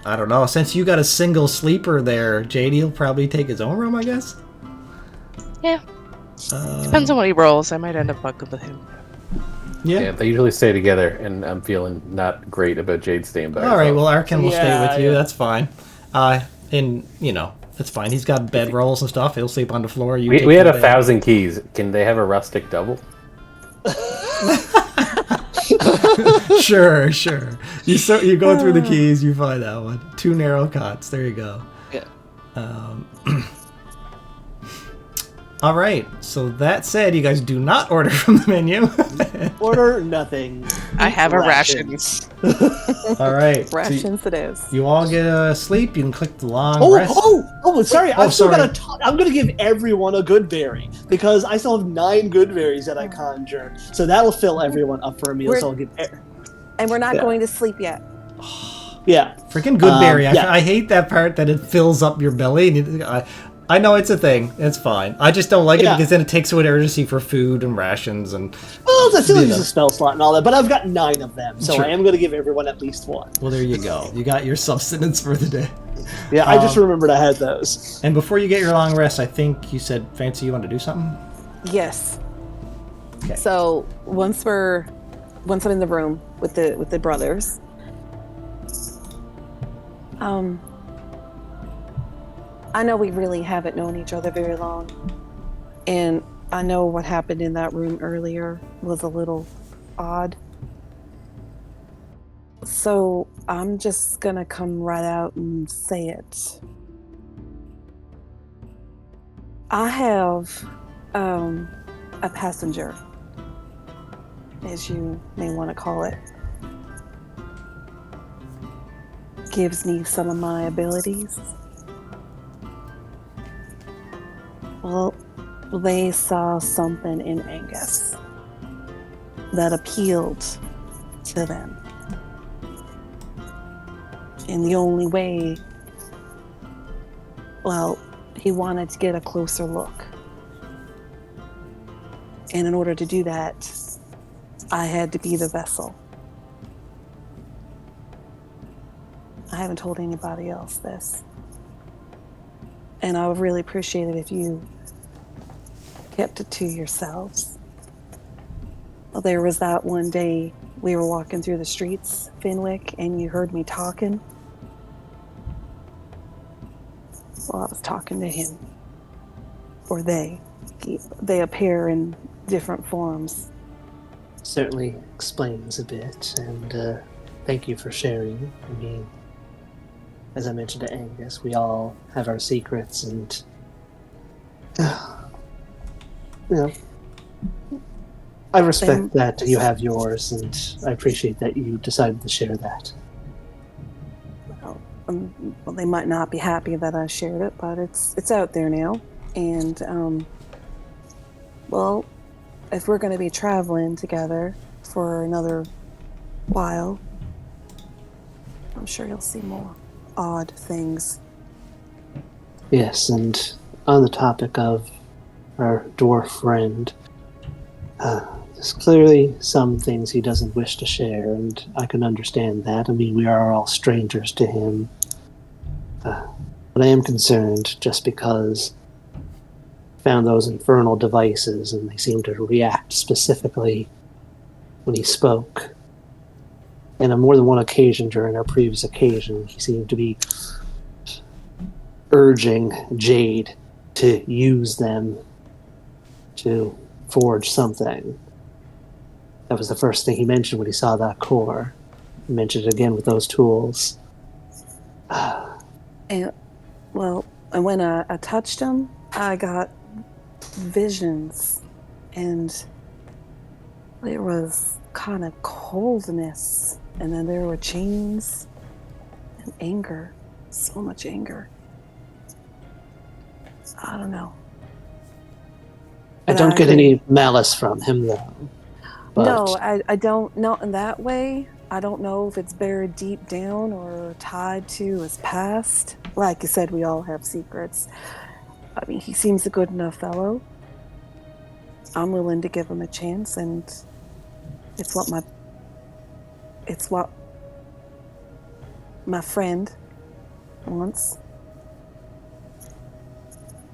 don't know. Since you got a single sleeper there, JD will probably take his own room, I guess. Yeah. Depends on what he rolls. I might end up bugging with him. Yeah. they usually stay together, and I'm feeling not great about Jade staying by All right. herself. Well, Arkin will stay with you. Yeah. That's fine. That's fine. He's got bed rolls and stuff. He'll sleep on the floor. You we take had the 1,000 keys. Can they have a rustic double? Sure. You go through the keys. You find that one. 2 narrow cots. There you go. Yeah. All right. So that said, you guys do not order from the menu. Order nothing. I Eat have a rations. All right. So Rations it is. you all get sleep. You can click the long Oh, rest. sorry. Oh, I've still sorry. got a ton. I'm going to give everyone a good berry because I still have 9 good berries that I conjured. So that'll fill everyone up for a meal. We're- So I'll give. And we're not Yeah. going to sleep yet. Yeah. Freaking Goodberry. Yeah. I hate that part that it fills up your belly. And I know it's a thing. It's fine. I just don't like it Yeah. because then it takes away the urgency for food and rations and. Well, I still You use know. a spell slot and all that, but I've got 9 of them, so Sure. I am going to give everyone at least 1. Well, there you go. You got your substance for the day. Yeah, I just remembered I had those. And before you get your long rest, I think you said, Fancy, you want to do something? Yes. Okay. So once I'm in the room with the brothers, I know we really haven't known each other very long, and I know what happened in that room earlier was a little odd. So I'm just gonna come right out and say it. I have a passenger, as you may want to call it, gives me some of my abilities. Well, they saw something in Angus that appealed to them. And the only way, well, he wanted to get a closer look. And in order to do that, I had to be the vessel. I haven't told anybody else this. And I would really appreciate it if you kept it to yourselves. Well, there was that one day we were walking through the streets, Fenwick, and you heard me talking. Well, I was talking to him. Or they. They appear in different forms. Certainly explains a bit, and thank you for sharing. I mean, as I mentioned to Angus, we all have our secrets, and you know, I respect that you have yours, and I appreciate that you decided to share that. Well, they might not be happy that I shared it, but it's out there now. And well, if we're going to be traveling together for another while, I'm sure you'll see more odd things. Yes, and on the topic of our dwarf friend, there's clearly some things he doesn't wish to share, and I can understand that. I mean, we are all strangers to him. But I am concerned just because I found those infernal devices and they seem to react specifically when he spoke. And on more than one occasion during our previous occasion, he seemed to be urging Jade to use them to forge something. That was the first thing he mentioned when he saw that core. He mentioned it again with those tools. And when I touched him, I got visions, and there was kind of coldness, and then there were chains and anger, so much anger. I don't know. I don't get any malice from him, though. But No, I don't, not in that way. I don't know if it's buried deep down or tied to his past. Like you said, we all have secrets. I mean, he seems a good enough fellow. I'm willing to give him a chance, and it's what my friend wants.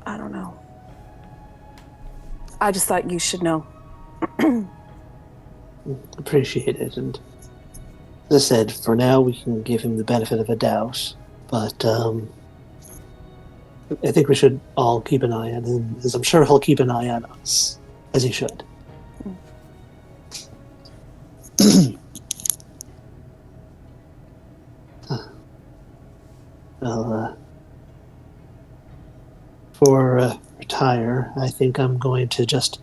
I don't know. I just thought you should know. appreciate it. And as I said, for now we can give him the benefit of a doubt. But I think we should all keep an eye on him, as I'm sure he'll keep an eye on us, as he should. Well, for retire, I think I'm going to just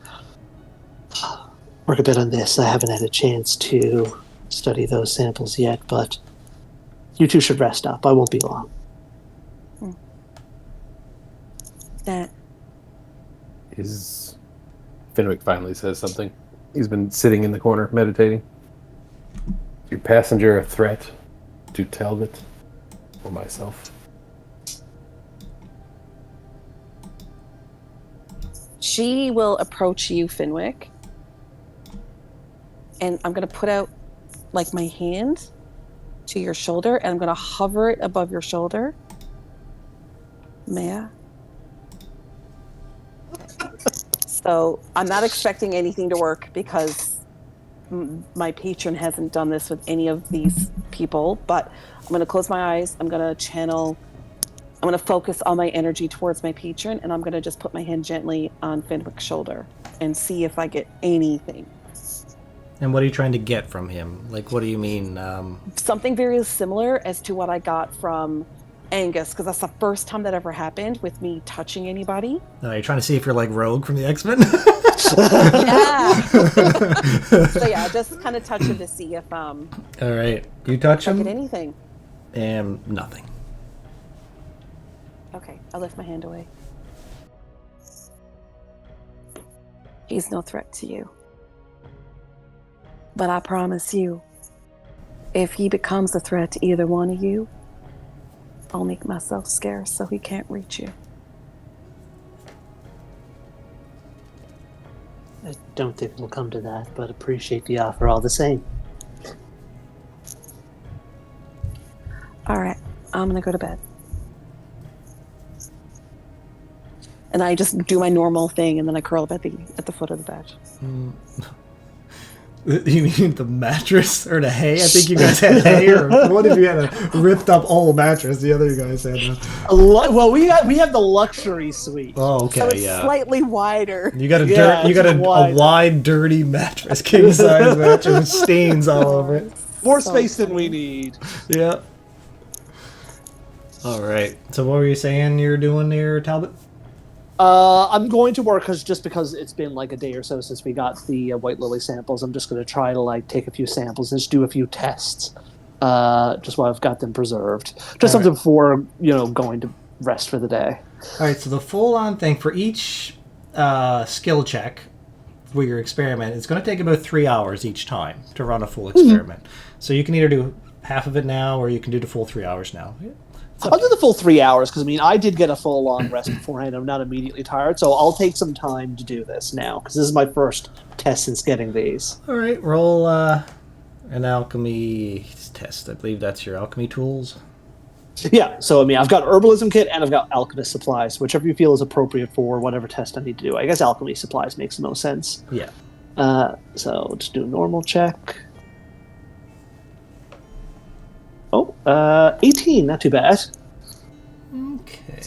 work a bit on this. I haven't had a chance to study those samples yet, but you two should rest up. I won't be long. That Is Fenwick finally says something. He's been sitting in the corner meditating. Is your passenger a threat to Talbot or myself? she will approach you, Fenwick, and I'm gonna put out like my hand to your shoulder, and I'm gonna hover it above your shoulder. May I? So I'm not expecting anything to work because my patron hasn't done this with any of these people, but I'm going to close my eyes. I'm going to focus all my energy towards my patron, and I'm going to just put my hand gently on Fenwick's shoulder and see if I get anything. And what are you trying to get from him? Like, what do you mean? Something very similar as to what I got from Angus, because that's the first time that ever happened with me touching anybody. No, you're trying to see if you're like Rogue from the X-Men? Yeah. So yeah, just kind of touch him to see if All right. You touch I him? get anything. And nothing. Okay, I lift my hand away. He's no threat to you. But I promise you, if he becomes a threat to either one of you, I'll make myself scarce so he can't reach you. I don't think it'll come to that, but appreciate the offer all the same. All right, I'm gonna go to bed. And I just do my normal thing, and then I curl up at the foot of the bed. You mean the mattress or the hay? I think you guys had hay, or what if you had a ripped up old mattress? The other guys had. Well, we have the luxury suite. Oh, okay, So it's yeah. slightly wider. You got it's a wide. wide, dirty mattress, king size mattress with stains all over it. More So space than funny. we need. Yeah. All right. So what were you saying you're doing there, Talbot? I'm going to work because it's been like a day or so since we got the white lily samples. I'm just going to try to like take a few samples and just do a few tests, just while I've got them preserved. Just something before going to rest for the day. All right. So the full-on thing for each skill check for your experiment, it's going to take about 3 hours each time to run a full experiment. So you can either do half of it now, or you can do the full 3 hours now. I'll do the full 3 hours because I did get a full long rest beforehand. I'm not immediately tired, so I'll take some time to do this now because this is my first test since getting these. All right. Roll an alchemy test. I believe that's your alchemy tools. Yeah, so I've got herbalism kit and I've got alchemist supplies, whichever you feel is appropriate for whatever test I need to do. I guess alchemy supplies makes the most sense. Yeah. So just do a normal check. Oh, 18, not too bad. Okay.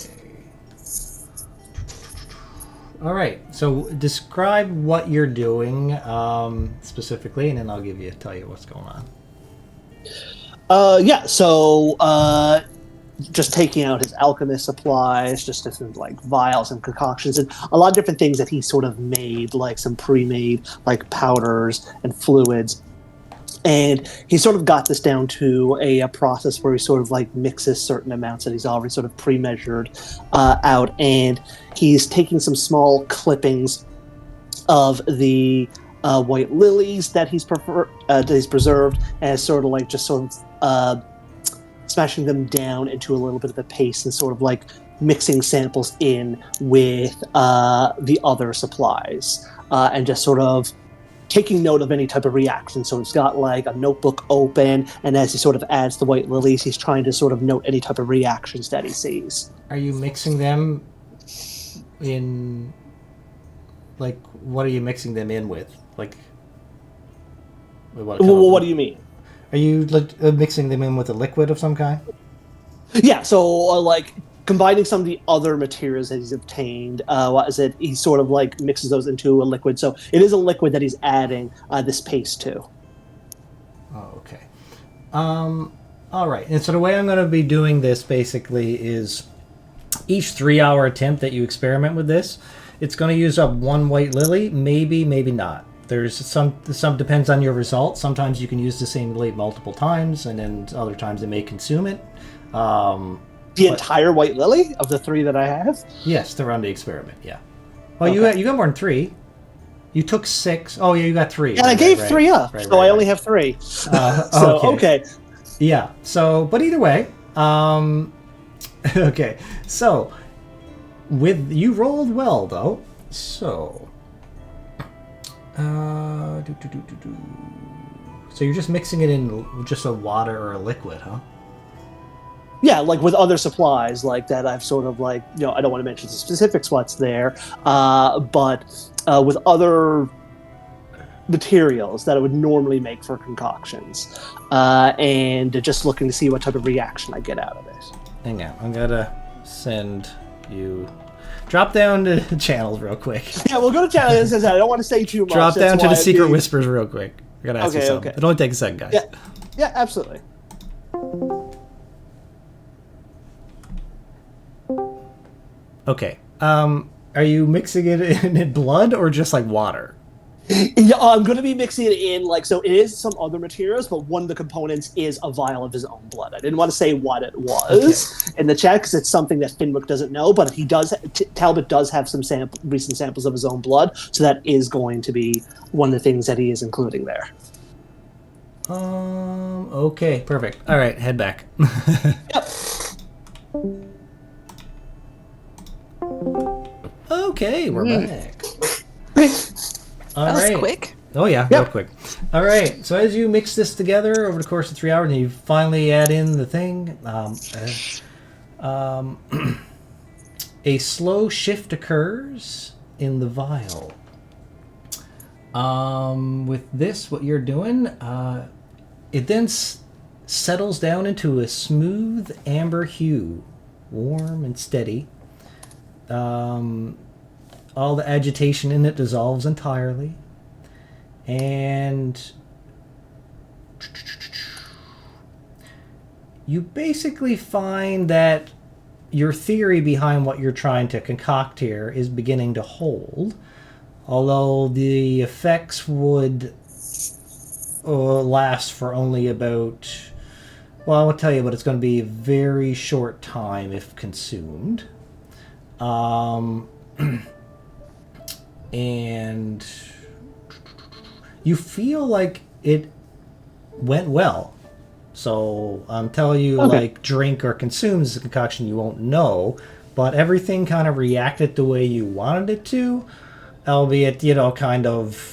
All right. So describe what you're doing specifically, and then I'll tell you what's going on. Just taking out his alchemist supplies, just different like vials and concoctions, and a lot of different things that he sort of made, like some pre-made like powders and fluids. And he sort of got this down to a process where he sort of like mixes certain amounts that he's already sort of pre-measured out, and he's taking some small clippings of the white lilies that he's preserved, and sort of smashing them down into a little bit of a paste and sort of like mixing samples in with the other supplies, and just sort of taking note of any type of reaction. So he's got like a notebook open, and as he sort of adds the white lilies, he's trying to sort of note any type of reactions that he sees. Are you mixing them in, like, what are you mixing them in with? Like, What do you mean? Are you mixing them in with a liquid of some kind? Yeah, so like combining some of the other materials that he's obtained, he sort of like mixes those into a liquid. So it is a liquid that he's adding this paste to. Oh, okay. All right. And so the way I'm going to be doing this basically is each 3-hour attempt that you experiment with this, it's going to use up 1 white lily, maybe not. There's some depends on your result. Sometimes you can use the same lily multiple times, and then other times it may consume it. The entire white lily of the 3 that I have? Yes, to run the experiment, yeah. Well, you got more than 3. You took 6. Oh, yeah, you got 3. And I gave 3 up, so I only have 3. So, okay. Yeah, so, but either way, okay, so, you rolled well, though, so, so you're just mixing it in just a water or a liquid, huh? Yeah, like with other supplies like that, I've sort of like, I don't want to mention the specifics what's there, but with other materials that I would normally make for concoctions, and just looking to see what type of reaction I get out of it. Hang on, I'm gonna send you... Drop down to channels real quick. Yeah, we'll go to channels. I don't want to say too much. Drop down to the secret whispers real quick. I gotta ask you something. Okay. It'll only take a second, guys. Yeah, absolutely. Okay. Are you mixing it in blood or just like water? Yeah, I'm going to be mixing it in, so it is some other materials, but one of the components is a vial of his own blood. I didn't want to say what it was in the chat because it's something that Finwick doesn't know, but Talbot does have some recent samples of his own blood, so that is going to be one of the things that he is including there. Okay, perfect. All right, head back. Yep. Okay, we're back. All That was right. quick. Oh yeah, real quick. All right. So as you mix this together over the course of 3 hours, and you finally add in the thing, a slow shift occurs in the vial. With this, what you're doing, it then settles down into a smooth amber hue, warm and steady. All the agitation in it dissolves entirely. And you basically find that your theory behind what you're trying to concoct here is beginning to hold. Although the effects would last for only about... Well, I won't tell you, but it's going to be a very short time if consumed. And you feel like it went well. So until you drink or consume this concoction, you won't know. But everything kind of reacted the way you wanted it to, albeit kind of.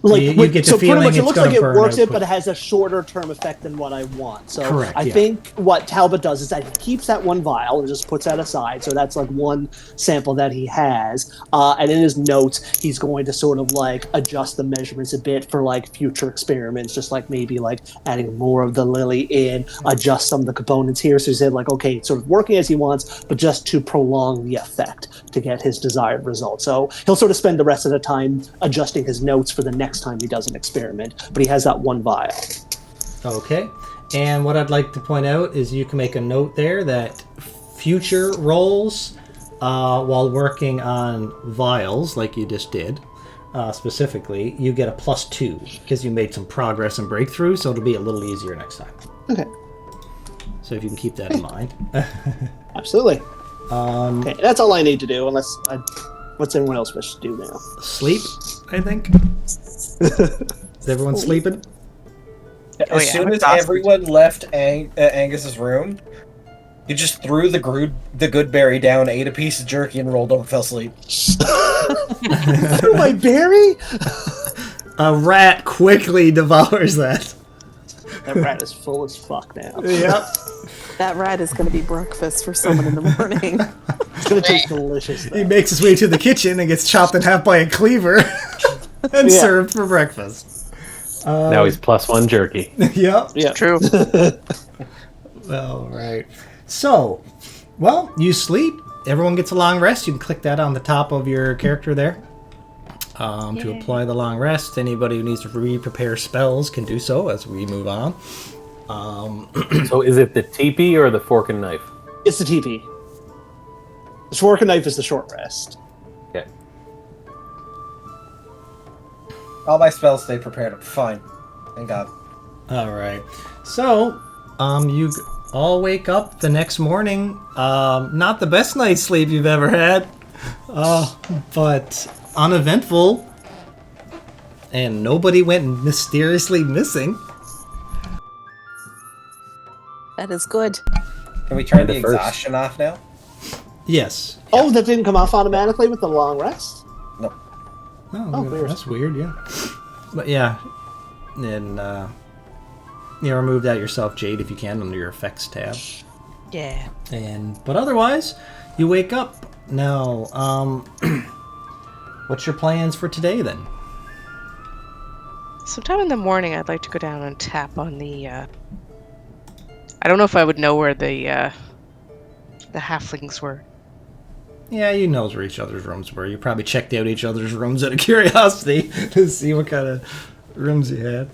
You get the feeling pretty much, it looks like it works out, but it has a shorter term effect than what I want. So correct, I think what Talbot does is that he keeps that one vial and just puts that aside. So that's like one sample that he has. And in his notes, he's going to sort of adjust the measurements a bit for future experiments, just maybe adding more of the lily in, adjust some of the components here. So he said okay, it's sort of working as he wants, but just to prolong the effect to get his desired result. So he'll sort of spend the rest of the time adjusting his notes for the next time he does an experiment, but he has that one vial. Okay, and what I'd like to point out is you can make a note there that future rolls while working on vials like you just did, specifically, you get a +2 because you made some progress and breakthrough, so it'll be a little easier next time. Okay. So if you can keep that in mind. Absolutely. Okay, that's all I need to do, what's everyone else wish to do now? Sleep, I think. Is everyone sleeping? As soon as everyone left Angus's room, he just threw the good berry down, ate a piece of jerky, and rolled over and fell asleep. Threw my berry? A rat quickly devours that. That rat is full as fuck now. Yep. That rat is going to be breakfast for someone in the morning. It's going to taste delicious, though. He makes his way to the kitchen and gets chopped in half by a cleaver and served for breakfast. Now he's +1 jerky. Yep. Yeah. True. All right. So, you sleep. Everyone gets a long rest. You can click that on the top of your character there. To apply the long rest. Anybody who needs to re-prepare spells can do so as we move on. So is it the teepee or the fork and knife? It's the TP. The fork and knife is the short rest. Okay. All my spells stay prepared. I'm fine. Thank God. All right. So, you all wake up the next morning. Not the best night's sleep you've ever had, but uneventful. And nobody went mysteriously missing. That is good. Can we turn And the the first. exhaustion off now? Yes. Oh, that didn't come off automatically with the long rest? No. Oh, weird. that's weird, yeah. But yeah, and remove that yourself, Jade, if you can, under your effects tab. Yeah. But otherwise, you wake up. Now, what's your plans for today then? Sometime in the morning, I'd like to go down and tap on the. I don't know if I would know where the halflings were. Yeah, you know where each other's rooms were. You probably checked out each other's rooms out of curiosity to see what kind of rooms you had.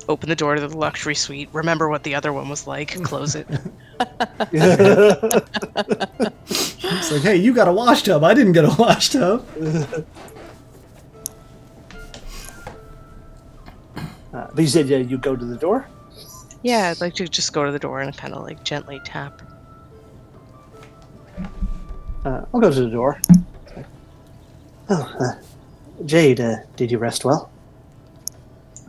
Open the door to the luxury suite. Remember what the other one was like. Close it. It's like, hey, you got a wash tub. I didn't get a wash tub. But you said you go to the door? Yeah, I'd like to just go to the door and kind of like gently tap. I'll go to the door. Oh, Jade, did you rest well?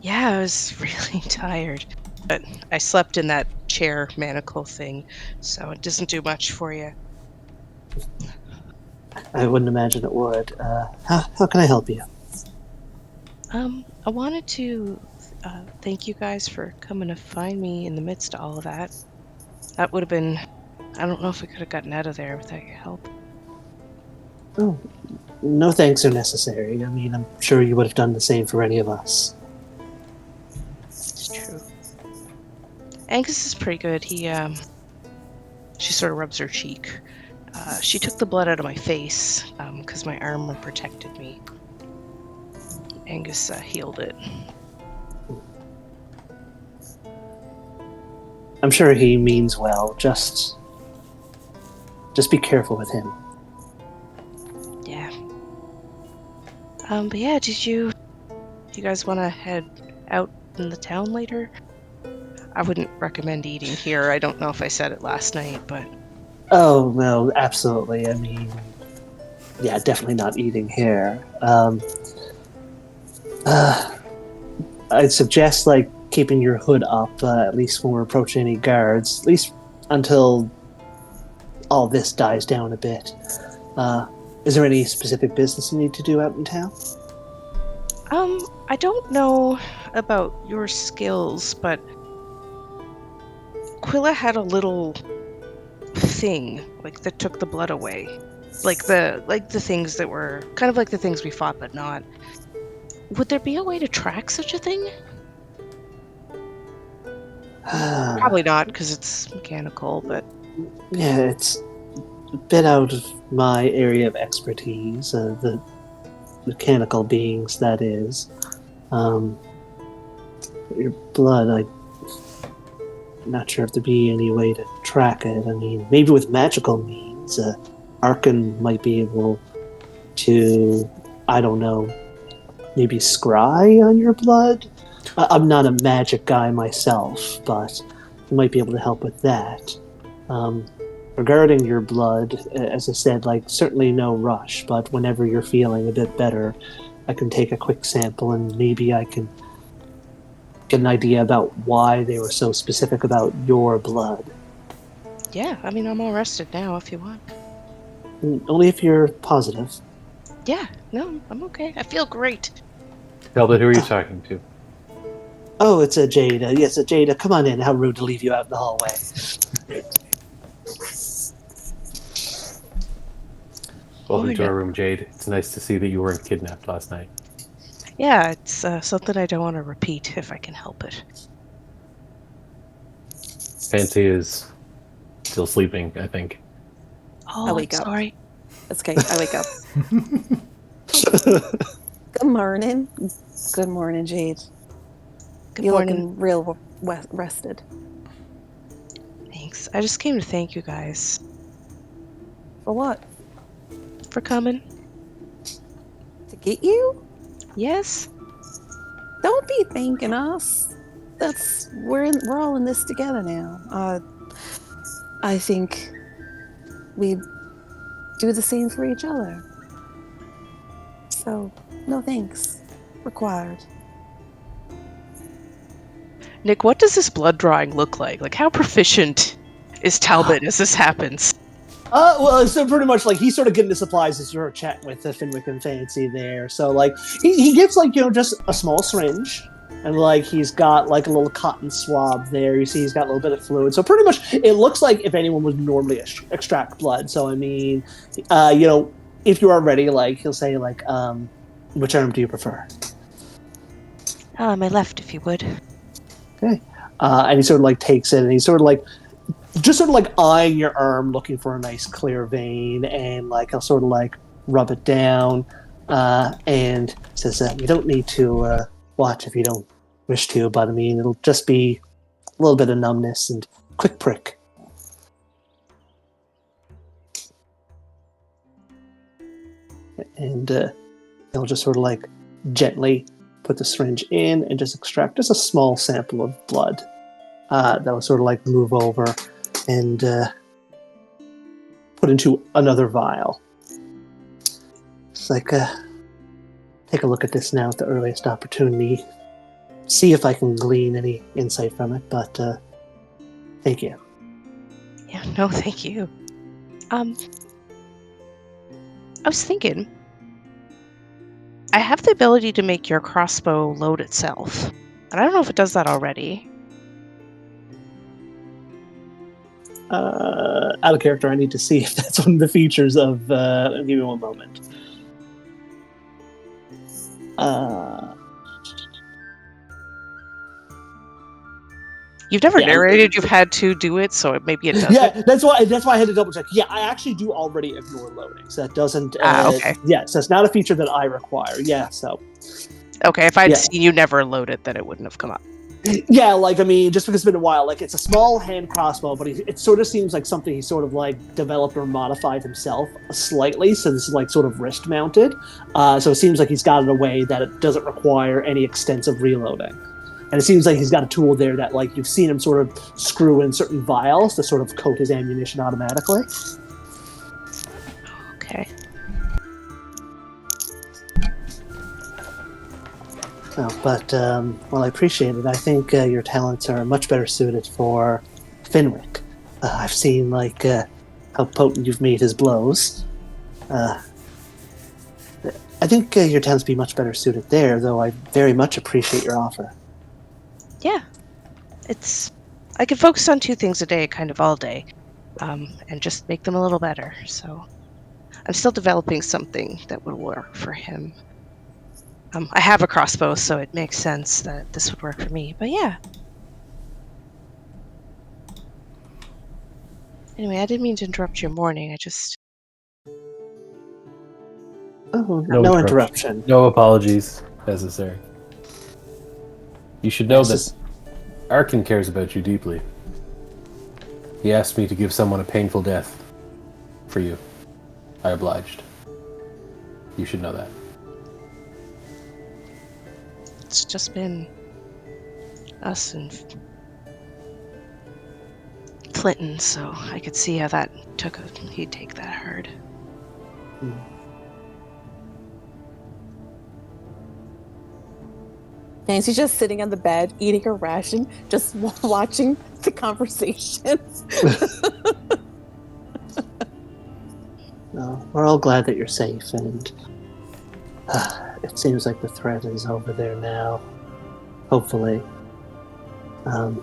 Yeah, I was really tired. But I slept in that chair manacle thing, so it doesn't do much for you. I wouldn't imagine it would. How can I help you? I wanted to thank you guys for coming to find me in the midst of all of that. That would have been... I don't know if we could have gotten out of there without your help. Oh, no thanks are necessary. I mean, I'm sure you would have done the same for any of us. It's true. Angus is pretty good. He, she sort of rubs her cheek. She took the blood out of my face, because my armor protected me. Angus healed it. I'm sure he means well. Just be careful with him. Yeah. But yeah, you guys want to head out in the town later? I wouldn't recommend eating here. I don't know if I said it last night, but... Oh, no, absolutely. I mean, yeah, definitely not eating here. I'd suggest, like, keeping your hood up, at least when we're approaching any guards, at least until all this dies down a bit. Is there any specific business you need to do out in town? I don't know about your skills, but Quilla had a little thing, like, that took the blood away. Like the things that were kind of like the things we fought, but not. Would there be a way to track such a thing? Probably not, because it's mechanical, but... Yeah, it's a bit out of my area of expertise, the mechanical beings, that is. Your blood, I'm not sure if there'd be any way to track it. I mean, maybe with magical means, Arkan might be able to, I don't know, maybe scry on your blood? I'm not a magic guy myself, but he might be able to help with that. Regarding your blood, as I said, like, certainly no rush, but whenever you're feeling a bit better, I can take a quick sample and maybe I can get an idea about why they were so specific about your blood. Yeah, I mean, I'm all rested now if you want. Only if you're positive. Yeah, no, I'm okay. I feel great. Hilda, who are you talking to? Oh, it's a Jada. Yes, a Jada. Come on in. How rude to leave you out in the hallway. Welcome to our room, Jade. It's nice to see that you weren't kidnapped last night. Yeah, it's something I don't want to repeat if I can help it. Fancy is still sleeping, I think. Oh, I wake up. sorry. It's okay. I wake up. Good morning. Good morning, Jade. Good You're morning. looking real rested. Thanks. I just came to thank you guys. For what? For coming. To get you? Yes? Don't be thanking us. We're all in this together now. I think we do the same for each other. So, no thanks required. Nick, what does this blood drawing look like? Like, how proficient is Talbot as this happens? Well, so pretty much like he's sort of getting the supplies as you're chatting with the Finwick and Fancy there. So like he gives like just a small syringe, and like he's got like a little cotton swab there. You see he's got a little bit of fluid. So pretty much it looks like if anyone would normally extract blood. So I mean, if you are ready, like he'll say like, which arm do you prefer? My left, if you would. Okay. And he sort of like takes it, and he's sort of like eyeing your arm, looking for a nice clear vein, and like I'll sort of like rub it down, and says you don't need to watch if you don't wish to, but I mean it'll just be a little bit of numbness and quick prick. And he'll just sort of like gently put the syringe in and just extract just a small sample of blood. That will sort of like move over and put into another vial. It's like, take a look at this now at the earliest opportunity. See if I can glean any insight from it, but thank you. Yeah, no, thank you. I was thinking, I have the ability to make your crossbow load itself. And I don't know if it does that already. Out of character, I need to see if that's one of the features of. Give me one moment. You've never Yeah, narrated you've had to do it, so maybe it doesn't. Yeah, that's why I had to double check. Yeah, I actually do already ignore loading, so that doesn't. Okay. Yeah, so it's not a feature that I require. Yeah, so. Okay, if I'd Yeah. seen you never load it, then it wouldn't have come up. Yeah, like I mean, just because it's been a while, like it's a small hand crossbow, but it sort of seems like something he sort of like developed or modified himself slightly. So this is like sort of wrist mounted. So it seems like he's got it in a way that it doesn't require any extensive reloading. And it seems like he's got a tool there that like you've seen him sort of screw in certain vials to sort of coat his ammunition automatically. Okay. But well, I appreciate it. I think your talents are much better suited for Finwick. I've seen like how potent you've made his blows. I think your talents be much better suited there, though I very much appreciate your offer. Yeah. I can focus on 2 things a day, kind of all day, and just make them a little better. So I'm still developing something that would work for him. I have a crossbow, so it makes sense that this would work for me. But yeah. Anyway, I didn't mean to interrupt your morning. I just... Oh, no interruption. No apologies necessary. You should know that Arkin cares about you deeply. He asked me to give someone a painful death for you. I obliged. You should know that. It's just been us and Clinton, so I could see how he'd take that hard. Nancy's just sitting on the bed, eating her ration, just watching the conversations. No, we're all glad that you're safe, and it seems like the threat is over there now. Hopefully. But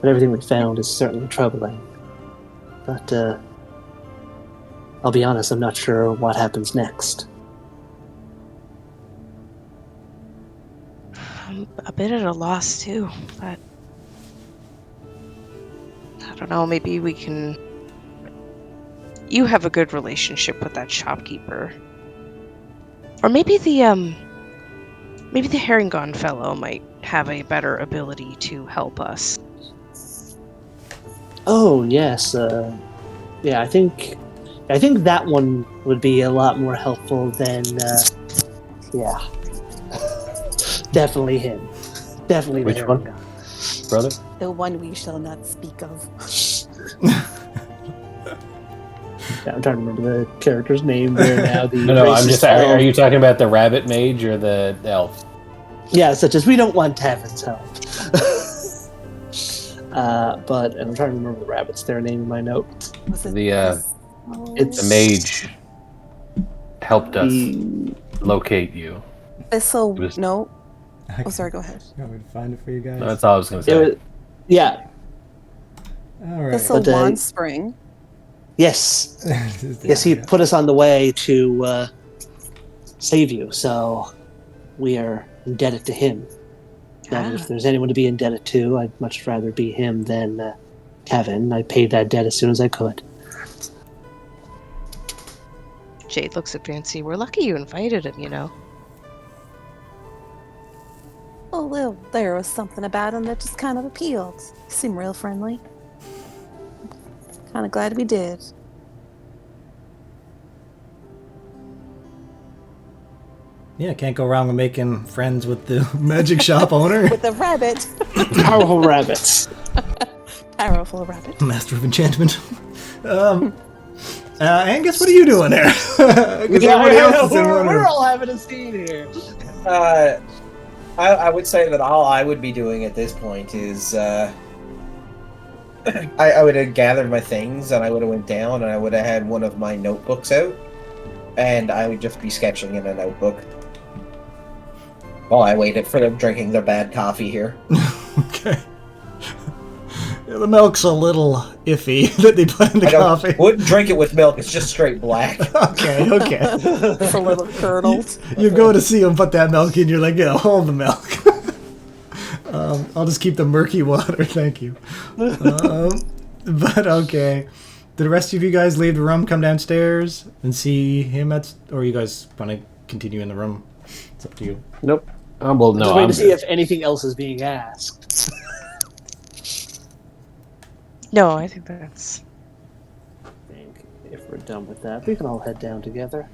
everything we found is certainly troubling. But I'll be honest, I'm not sure what happens next. I'm a bit at a loss too, but I don't know, maybe we can... You have a good relationship with that shopkeeper. Or maybe the Herringon fellow might have a better ability to help us. Oh yes, yeah. I think that one would be a lot more helpful than yeah. Definitely him. Definitely the Which harem one? guy. Brother? The one we shall not speak of. Yeah, I'm trying to remember the character's name there now. The No, I'm racist just. Are elf. you talking about the rabbit mage or the elf? Yeah, such as we don't want Tavin's help. But and I'm trying to remember the rabbits. Their name in my note. Was it The It's the mage helped us the locate you. Thistle? It was- No. I Oh, sorry. Go ahead. want me to find it for you guys? That's all I was going to it say. was, yeah. All right. Thistle But, Wand Spring. Yes. Yes, he put us on the way to save you, so we are indebted to him. Now, if there's anyone to be indebted to, I'd much rather be him than Kevin. I paid that debt as soon as I could. Jade looks at Fancy. We're lucky you invited him, you know. Oh, well, there was something about him that just kind of appealed. He seemed real friendly. Kind of glad we did. Yeah, can't go wrong with making friends with the magic shop owner. With the rabbit. Powerful rabbits. Powerful rabbit. Master of enchantment. Angus, what are you doing there? 'Cause everybody else is in one we're room. all having a scene here. I would say that all I would be doing at this point is I would have gathered my things and I would have went down and I would have had one of my notebooks out and I would just be sketching in a notebook while I waited for them drinking their bad coffee here. Okay. Yeah, the milk's a little iffy that they put in the coffee. Wouldn't drink it with milk. It's just straight black. Okay. For little curdles. You go to see them put that milk in, you're like, yeah, hold the milk. I'll just keep the murky water, thank you. But okay. Did the rest of you guys leave the room, come downstairs, and see him or you guys want to continue in the room? It's up to you. Nope. Well, no. Just waiting I'm to see if anything else is being asked. No, I think that's. I think if we're done with that, we can all head down together.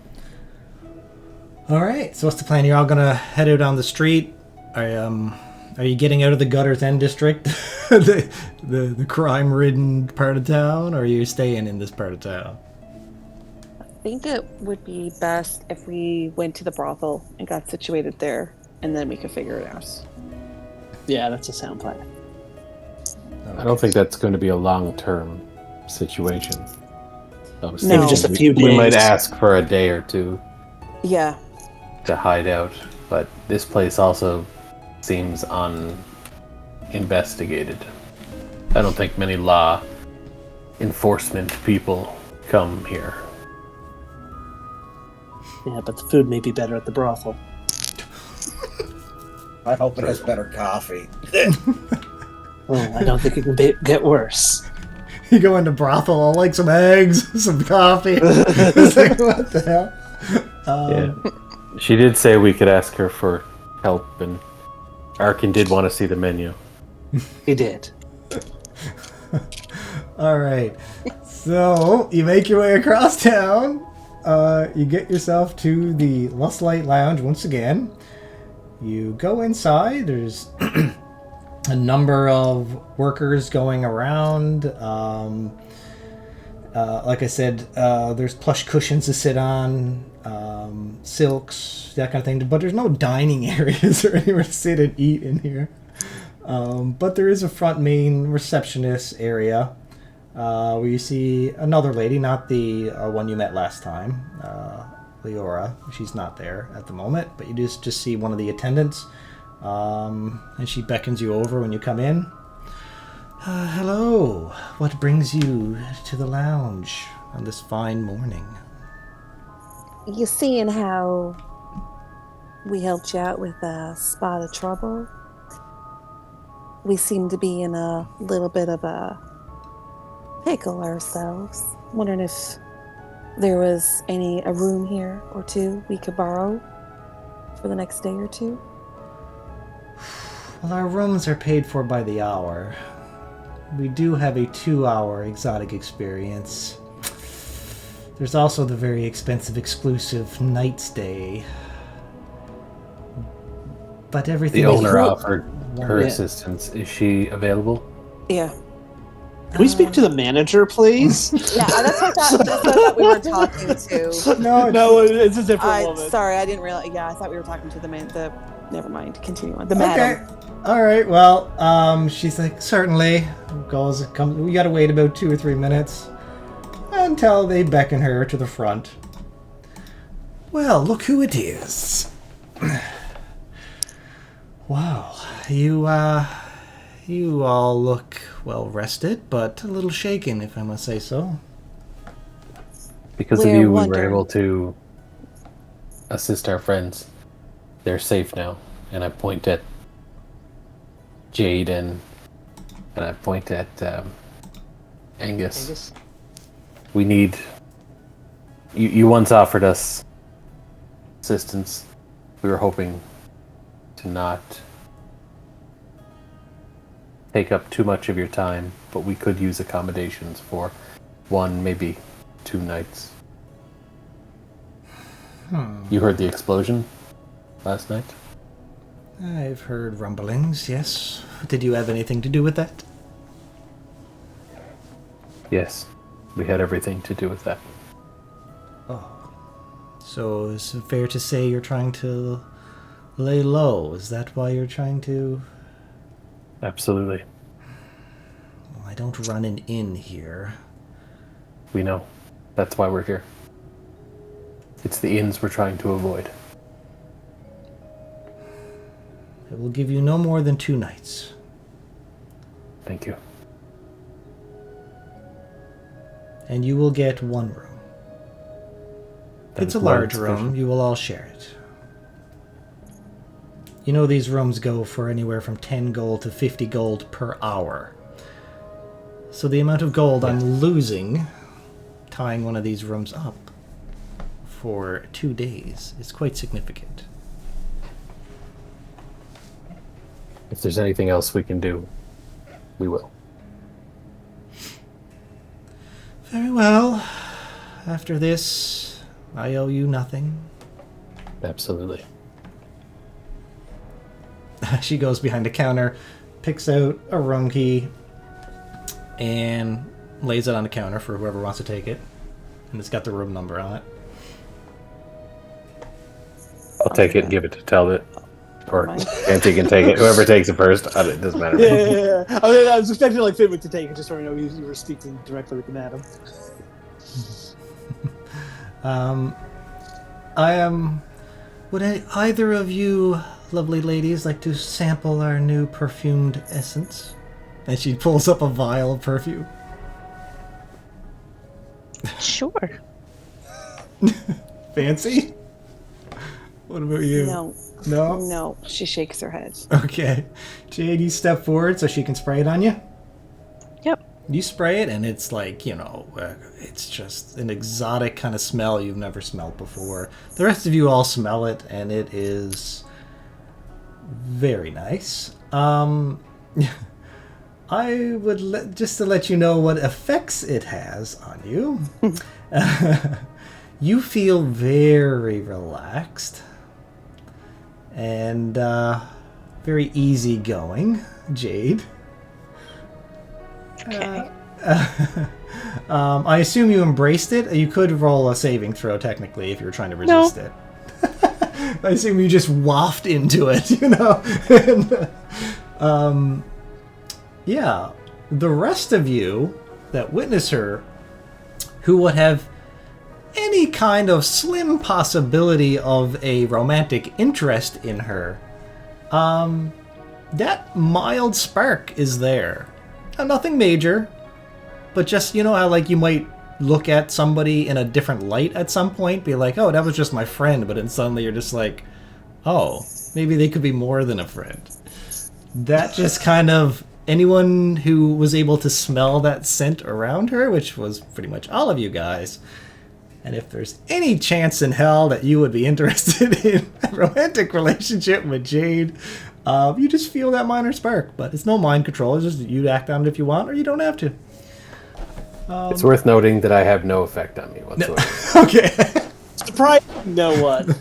Alright, so what's the plan? You're all gonna head out on the street. Are you getting out of the Gutters End district? the crime-ridden part of town, or are you staying in this part of town? I think it would be best if we went to the brothel and got situated there, and then we could figure it out. Yeah, that's a sound plan. I don't think that's going to be a long-term situation. So Maybe just a few We might days. ask for a day or two Yeah. to hide out, but this place also seems uninvestigated. I don't think many law enforcement people come here. Yeah, but the food may be better at the brothel. I hope it has better coffee. Oh, I don't think it can get worse. You go into brothel, I'll like some eggs, some coffee. It's like, what the hell? Yeah. She did say we could ask her for help, and Arkin did want to see the menu. He did. Alright. So, you make your way across town. You get yourself to the Lustlight Lounge once again. You go inside. There's a number of workers going around. Like I said, there's plush cushions to sit on, silks, that kind of thing. But there's no dining areas or anywhere to sit and eat in here. But there is a front main receptionist area where you see another lady, not the one you met last time, Leora. She's not there at the moment, but you just see one of the attendants. And she beckons you over when you come in. Hello. What brings you to the lounge on this fine morning? You seeing how we helped you out with a spot of trouble? We seem to be in a little bit of a pickle ourselves. Wondering if there was a room here or two we could borrow for the next day or two. Well, our rooms are paid for by the hour. we do have a 2-hour exotic experience. There's also the very expensive exclusive night stay. But everything The is owner offered her Yeah. assistance. Is she available? Yeah. Can we speak to the manager, please? Yeah, that's what I thought we were talking to. No, it's a different woman. Sorry, I didn't realize. Yeah, I thought we were talking to the man. Never mind. Continue on. The madam. Okay. All right. Well, she's like, certainly. Comes. We gotta wait about 2 or 3 minutes until they beckon her to the front. Well, look who it is. Wow, you all look well rested, but a little shaken, if I must say so. Because of We're you, we were wondering. able to assist our friends. They're safe now. And I point at Jade and I point at Angus. We need... You once offered us assistance. We were hoping to not take up too much of your time, but we could use accommodations for 1, maybe 2 nights. You heard the explosion last night? I've heard rumblings, yes. Did you have anything to do with that? Yes, we had everything to do with that. So is it fair to say you're trying to lay low? Is that why you're trying to... Absolutely. Well, I don't run an inn here. We know. That's why we're here. It's the inns we're trying to avoid. I will give you no more than 2 nights. Thank you. And you will get 1 room. That It's is a more large than room. sufficient. You will all share it. You know these rooms go for anywhere from 10 gold to 50 gold per hour. So the amount of gold I'm losing tying one of these rooms up for 2 days is quite significant. If there's anything else we can do, we will. Very well. After this, I owe you nothing. Absolutely. She goes behind a counter, picks out a room key, and lays it on the counter for whoever wants to take it. And it's got the room number on it. I'll take it and give it to Talbot. Or Mine. Auntie can take it. Whoever takes it first, it doesn't matter. Yeah. I was expecting like Fitwick to take it, just so you know you were speaking directly with the madam. Would either of you lovely ladies like to sample our new perfumed essence? And she pulls up a vial of perfume. Sure. Fancy? What about you? No. No? No. She shakes her head. Okay. Jade, you step forward so she can spray it on you. Yep. You spray it, and it's like, it's just an exotic kind of smell you've never smelled before. The rest of you all smell it, and it is very nice. I would just to let you know what effects it has on you. You feel very relaxed and very easygoing, Jade. Okay. I assume you embraced it. You could roll a saving throw, technically, if you were trying to resist it. I assume you just waft into it, And, yeah. The rest of you that witness her, who would have any kind of slim possibility of a romantic interest in her, that mild spark is there. Nothing major, but just, how, you might look at somebody in a different light at some point, be like, oh, that was just my friend, but then suddenly you're just like, oh, maybe they could be more than a friend. That just kind of, anyone who was able to smell that scent around her, which was pretty much all of you guys, And if there's any chance in hell that you would be interested in a romantic relationship with Jade, you just feel that minor spark. But it's no mind control. It's just you act on it if you want, or you don't have to. It's worth noting that I have no effect on me whatsoever. Okay. Surprise! No one.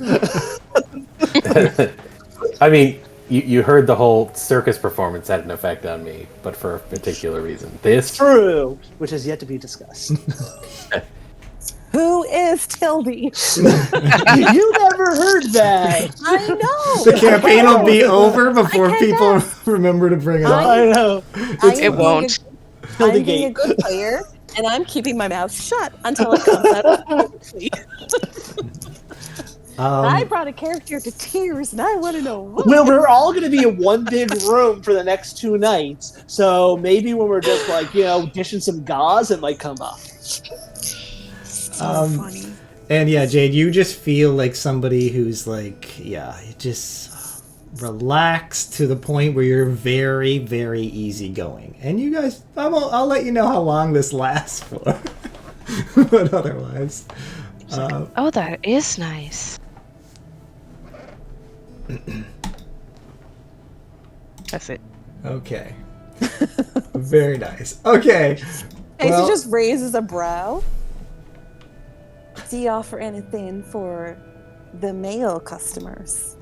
I mean, you heard the whole circus performance had an effect on me, but for a particular reason. This True, which has yet to be discussed. Who is Tildy? You never heard that. I know. The campaign will be over before people remember to bring it up. I know. It won't. I'm being a good player, and I'm keeping my mouth shut until it comes out. I brought a character to tears, and I want to know why. Well, we're all going to be in one big room for the next 2 nights, so maybe when we're just like, dishing some gauze, it might come up. So funny. And yeah, Jade, you just feel like somebody who's like, just relaxed to the point where you're very, very easygoing. And you guys, I'll let you know how long this lasts for. But otherwise. Oh, that is nice. That's it. Okay. Very nice. Okay. Casey just raises a brow. Do you offer anything for the male customers?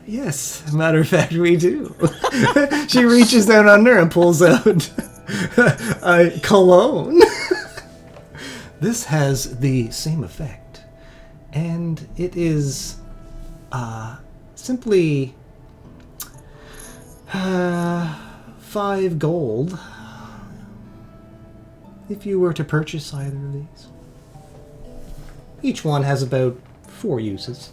Yes. Matter of fact, we do. She reaches down under and pulls out a cologne. This has the same effect, and it is simply 5 gold if you were to purchase either of these. Each one has about 4 uses.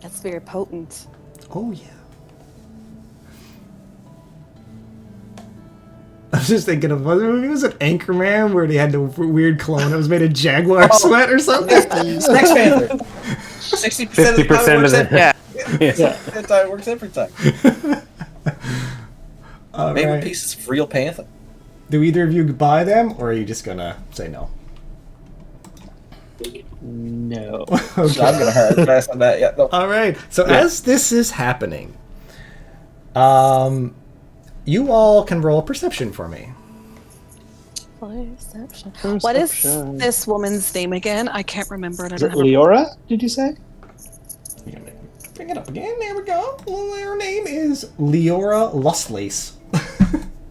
That's very potent. Oh, yeah. I was just thinking of, was it Anchorman where they had the weird clone that was made of jaguar sweat or something? Sex Panther. 60% 50% of it. Yeah. That's how it works every time. Maybe Right. pieces of real panther. Do either of you buy them, or are you just gonna say no? No. Okay. I'm gonna hard pass on that. Yeah. No. All right. So as this is happening, you all can roll perception for me. Perception. What is this woman's name again? I can't remember it. Is it Leora, did you say? Bring it up again. There we go. Well, her name is Leora Lustlace.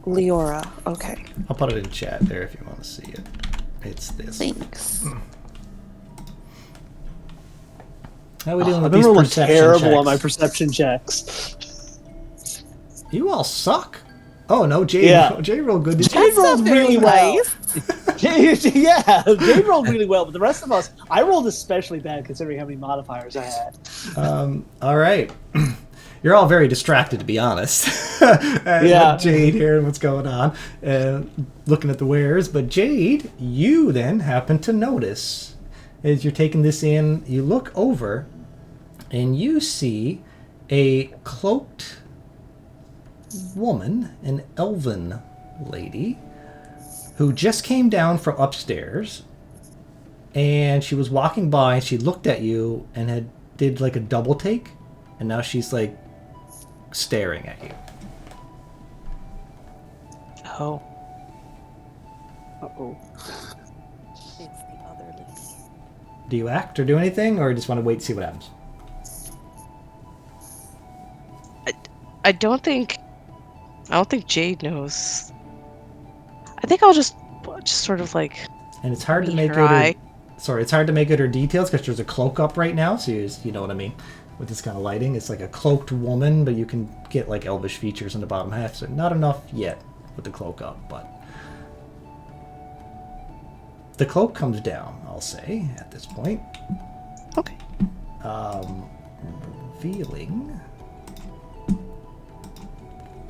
Leora. Okay. I'll put it in chat there if you want to see it. It's this. Thanks. How are we doing I've with been these rolling perception terrible checks? on my perception checks. You all suck. Oh no, Jade. Yeah. Jade rolled good. Did Jade you? rolled really well. nice. Jade rolled really well, but the rest of us, I rolled especially bad considering how many modifiers I had. All right. You're all very distracted, to be honest. Yeah. Jade here and what's going on, looking at the wares. But Jade, you then happen to notice as you're taking this in, you look over and you see a cloaked woman, an elven lady, who just came down from upstairs, and she was walking by and she looked at you and did like a double take, and now she's like staring at you. Oh. Uh-oh. It's the other lady. Do you act or do anything, or just want to wait to see what happens? I don't think Jade knows. I think I'll just sort of like. And it's hard to meet make her out eye. it's hard to make out her details because there's a cloak up right now, so you know what I mean. With this kind of lighting, it's like a cloaked woman, but you can get like elvish features in the bottom half, so not enough yet with the cloak up, but the cloak comes down, I'll say, at this point. Okay. Revealing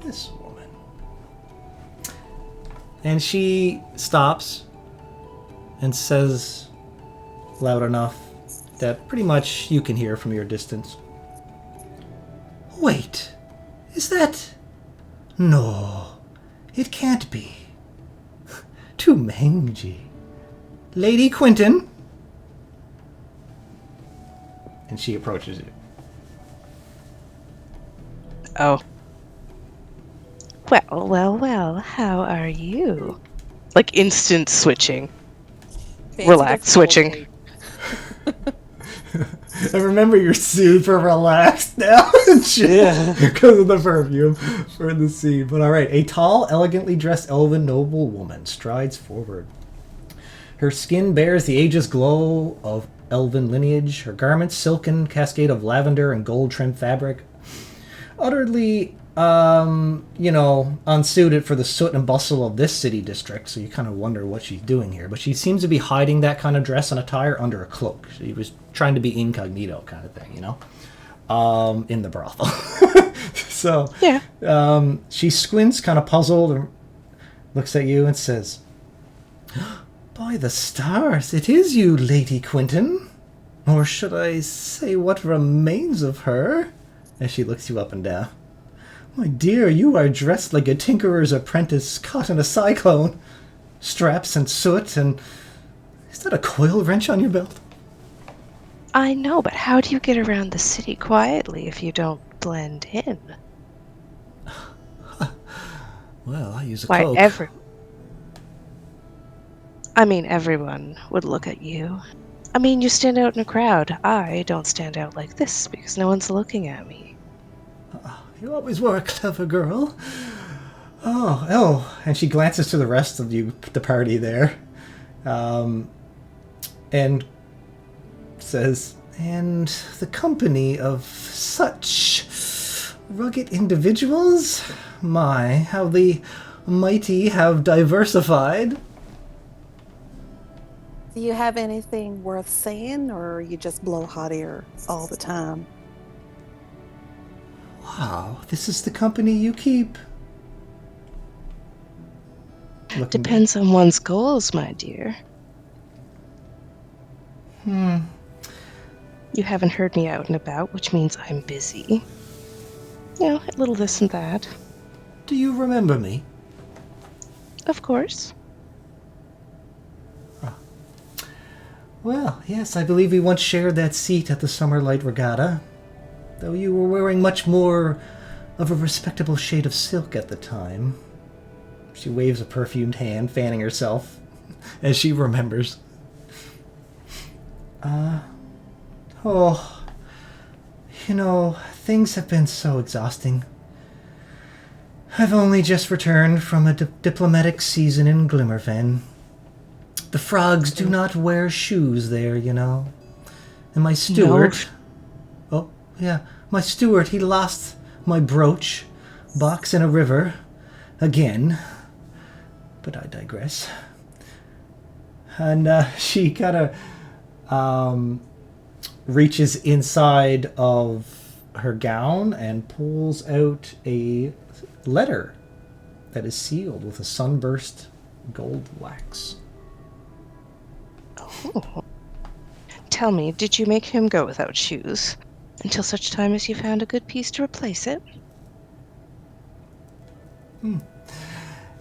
this woman. And she stops and says loud enough that pretty much you can hear from your distance. Wait, is that... No, it can't be. Too mangy. Lady Quinton? And she approaches you. Oh. Well, how are you? Like instant switching. Fancy Relaxed switching. difficulty. I remember you're super relaxed now and shit Yeah. because of the perfume for the scene. But alright, a tall, elegantly dressed elven noble woman strides forward. Her skin bears the ageless glow of elven lineage, her garments silken cascade of lavender and gold-trimmed fabric. Utterly, unsuited for the soot and bustle of this city district, so you kind of wonder what she's doing here. But she seems to be hiding that kind of dress and attire under a cloak. She was trying to be incognito kind of thing, in the brothel. So, Yeah. she squints, kind of puzzled, and looks at you and says, "By the stars, it is you, Lady Quinton. Or should I say what remains of her?" As she looks you up and down. "My dear, you are dressed like a tinkerer's apprentice caught in a cyclone. Straps and soot and... Is that a coil wrench on your belt?" I know, but how do you get around the city quietly if you don't blend in? Well, I use a Why, cloak. everyone would look at you. I mean, you stand out in a crowd. I don't stand out like this because no one's looking at me. You always were a clever girl. Oh, and she glances to the rest of you, the party there, and says, "And the company of such rugged individuals? My, how the mighty have diversified." Do you have anything worth saying, or you just blow hot air all the time? Wow, this is the company you keep. Looking- Depends on one's goals, my dear. You haven't heard me out and about, which means I'm busy. A little this and that. Do you remember me? Of course. Well, yes, I believe we once shared that seat at the Summer Light Regatta, though you were wearing much more of a respectable shade of silk at the time. She waves a perfumed hand, fanning herself, as she remembers. Things have been so exhausting. I've only just returned from a diplomatic season in Glimmerfen. The frogs do not wear shoes there, And my steward... Oh, yeah. My steward, he lost my brooch box in a river. Again. But I digress. And she kind of reaches inside of her gown and pulls out a letter that is sealed with a sunburst gold wax. Oh. Tell me, did you make him go without shoes until such time as you found a good piece to replace it?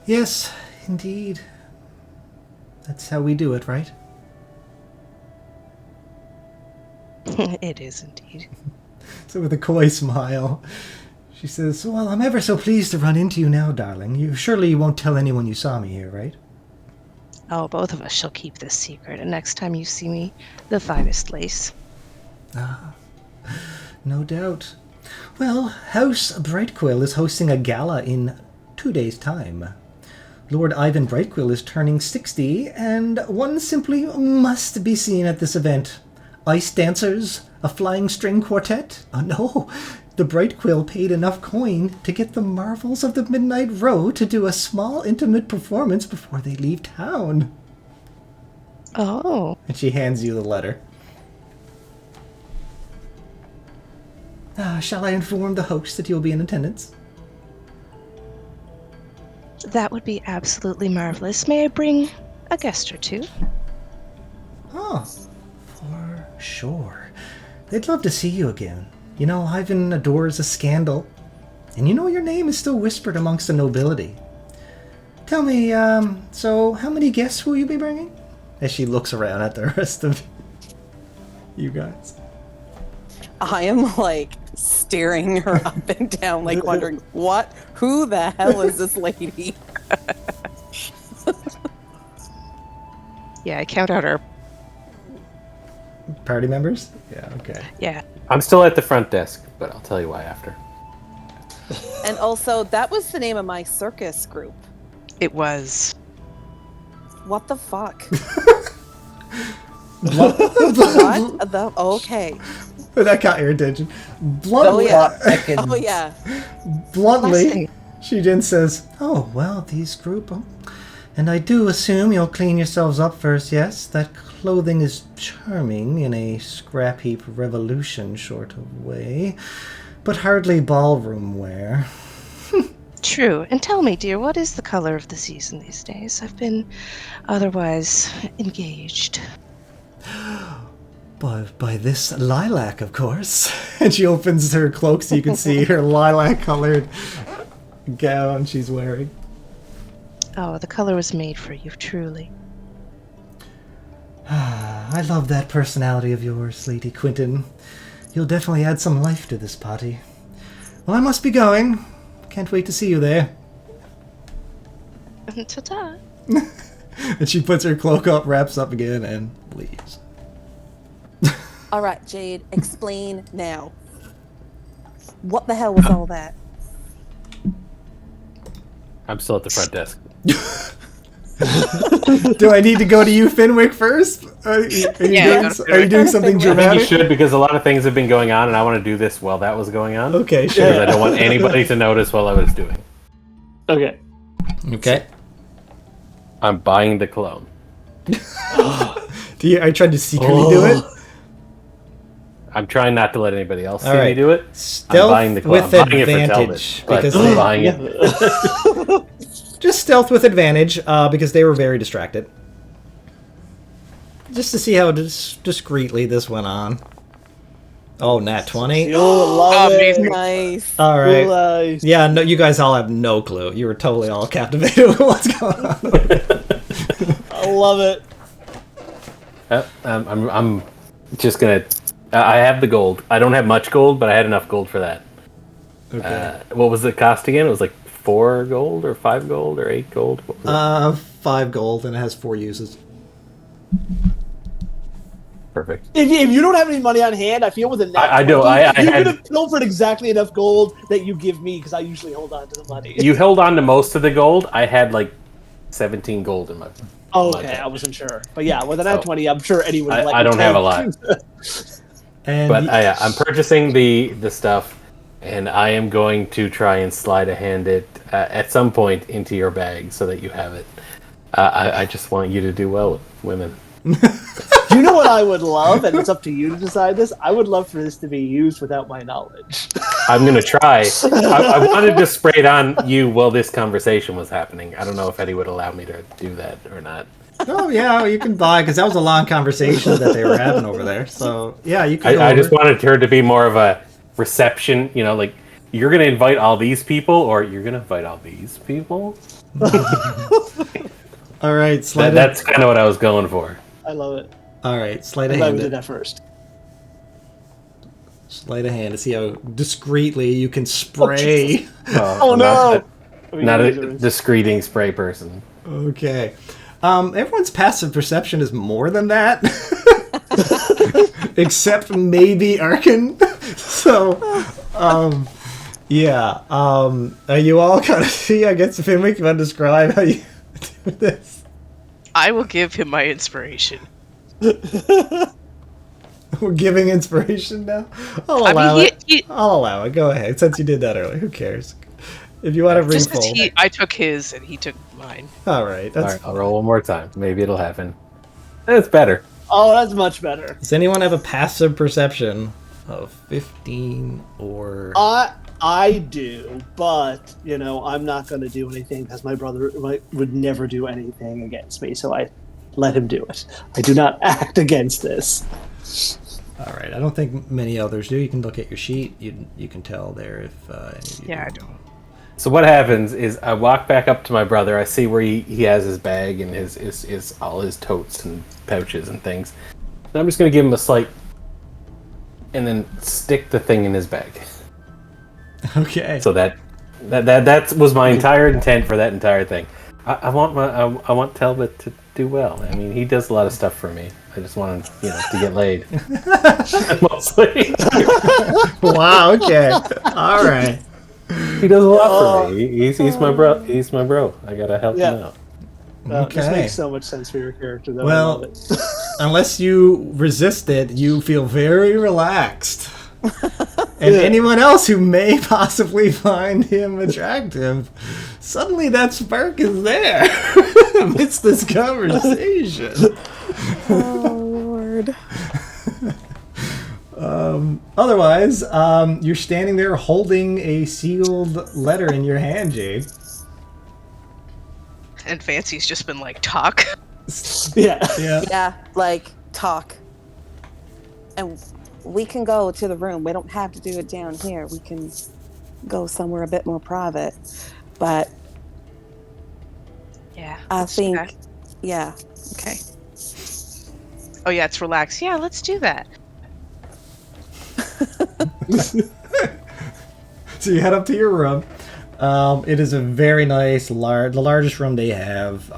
Yes, indeed. That's how we do it, right? It is indeed. So with a coy smile, she says, "Well, I'm ever so pleased to run into you now, darling. Surely you won't tell anyone you saw me here, right?" Oh, both of us shall keep this secret, and next time you see me, the finest lace. No doubt. Well, House Brightquill is hosting a gala in 2 days' time. Lord Ivan Brightquill is turning 60, and one simply must be seen at this event. Ice dancers, a flying string quartet. Oh no, the Brightquill paid enough coin to get the Marvels of the Midnight Row to do a small intimate performance before they leave town. Oh. And she hands you the letter. Shall I inform the host that you'll be in attendance? That would be absolutely marvelous. May I bring a guest or two? Oh, for sure. They'd love to see you again. You know, Ivan adores a scandal. And you know your name is still whispered amongst the nobility. Tell me, so how many guests will you be bringing? As she looks around at the rest of you guys. I am like staring her up and down, like wondering, who the hell is this lady? Yeah, I count out our. Party members? Yeah, okay. Yeah. I'm still at the front desk, but I'll tell you why after. And also, that was the name of my circus group. It was. What the fuck? What? Okay. That caught your attention. Bluntly, Oh yeah. Bluntly, Shijin says, "Oh well, these group, and I do assume you'll clean yourselves up first. Yes, that clothing is charming in a scrap heap revolution sort of way, but hardly ballroom wear." True. And tell me, dear, what is the color of the season these days? I've been otherwise engaged. By this lilac, of course. And she opens her cloak so you can see her lilac-colored gown she's wearing. Oh, the color was made for you, truly. I love that personality of yours, Lady Quinton. You'll definitely add some life to this party. Well, I must be going. Can't wait to see you there. Ta-ta. And she puts her cloak up, wraps up again, and leaves. All right, Jade, explain now. What the hell was all that? I'm still at the front desk. Do I need to go to you, Finwick, first? Are you doing something I think dramatic? you should, because a lot of things have been going on, and I want to do this while that was going on. Okay, sure. Because I don't want anybody to notice while I was doing it. Okay. Okay. I'm buying the cologne. Are you trying to secretly do it? I'm trying not to let anybody else see All right. me do it. Stealth I'm buying the cologne. with I'm buying it for advantage, television, but because I'm they- buying it. Just stealth with advantage, because they were very distracted. Just to see how discreetly this went on. Oh, nat 20. You'll love it. Nice. All right. Nice. Yeah, no, you guys all have no clue. You were totally all captivated with what's going on. I love it. I'm just gonna. I have the gold. I don't have much gold, but I had enough gold for that. Okay. What was the cost again? It was like 4 gold or 5 gold or 8 gold. What was it? 5 gold, and it has 4 uses. Perfect. If you don't have any money on hand, I feel with a net I don't. 20, I you had. could have pilfered exactly enough gold that you give me, because I usually hold on to the money. You held on to most of the gold. I had like 17 gold in my. Okay, I wasn't sure. But yeah, with a net 20, I'm sure anyone would let I me don't have a take. lot. And But I'm purchasing the stuff, and I am going to try and slide a hand it at some point into your bag so that you have it. I just want you to do well with women. Do you know what I would love? And it's up to you to decide this. I would love for this to be used without my knowledge. I'm going to try. I wanted to spray it on you while this conversation was happening. I don't know if Eddie would allow me to do that or not. oh yeah, you can buy, because that was a long conversation that they were having over there. So yeah, you can. I just wanted her to be more of a reception. You know, like you're going to invite all these people, or you're going to invite all these people. All right, That's kind of what I was going for. I love it. All right, sleight I'm of glad hand. we did that first. Sleight of hand to see how discreetly you can spray. Oh I'm no! Not a discreeting spray person. Okay. Everyone's passive perception is more than that. Except maybe Arkin. So, yeah. Are you all kind of see? I guess Finwick, you want to describe how you do this? I will give him my inspiration. We're giving inspiration now? I'll I allow mean, it. I'll allow it. Go ahead. Since you did that earlier, who cares? If you want to bring just 'cause full. I took his and he took mine. All right. All That's. right, I'll roll one more time. Maybe it'll happen. It's better. Oh, that's much better. Does anyone have a passive perception of 15 or? I do, but I'm not going to do anything because my brother would never do anything against me, so I let him do it. I do not act against this. All right. I don't think many others do. You can look at your sheet. You can tell there if any of you Yeah, I do. don't. So what happens is I walk back up to my brother. I see where he has his bag and his all his totes and pouches and things. And I'm just gonna give him a slight, and then stick the thing in his bag. Okay. So that was my entire intent for that entire thing. I want Talbot to do well. I mean, he does a lot of stuff for me. I just want him, to get laid. Mostly. Wow. Okay. All right. He does a lot for me. He's my bro. He's my bro. I gotta help him Yeah. out. This Okay. makes so much sense for your character, though. Well- I love it. Unless you resist it, you feel very relaxed. And anyone else who may possibly find him attractive, suddenly that spark is there amidst this conversation. Oh Lord. Otherwise, you're standing there holding a sealed letter in your hand, Jade. And Fancy's just been like, talk. Yeah. Yeah. Yeah, like talk. And we can go to the room. We don't have to do it down here. We can go somewhere a bit more private. But Yeah. I let's do think, that. yeah, okay. Oh, yeah, it's relaxed. Yeah, let's do that. So you head up to your room. It is a very nice, the largest room they have.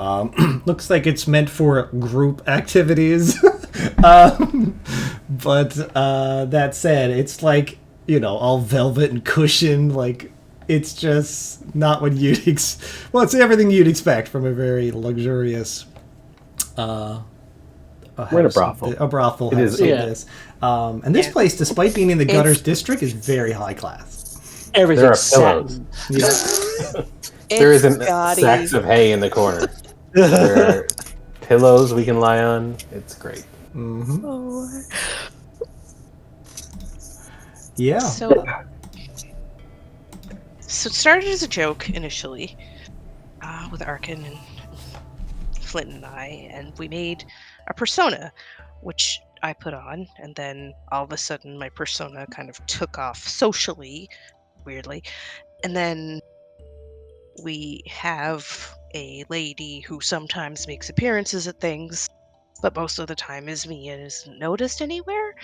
Looks like it's meant for group activities. But that said, it's like, all velvet and cushion. Like, it's just not what you'd well, it's everything you'd expect from a very luxurious We're in a brothel. A brothel It house is, like yeah. this. And this place, despite being in the gutters district, is very high class. Everything's There are pillows. satin. There It's isn't gaudy. sacks of hay in the corner. There are pillows we can lie on. It's great. Mm-hmm. Oh, Yeah. So it started as a joke initially with Arkin and Flint and I, and we made a persona, which I put on, and then all of a sudden my persona kind of took off socially, weirdly, and then we have a lady who sometimes makes appearances at things, but most of the time is me and isn't noticed anywhere,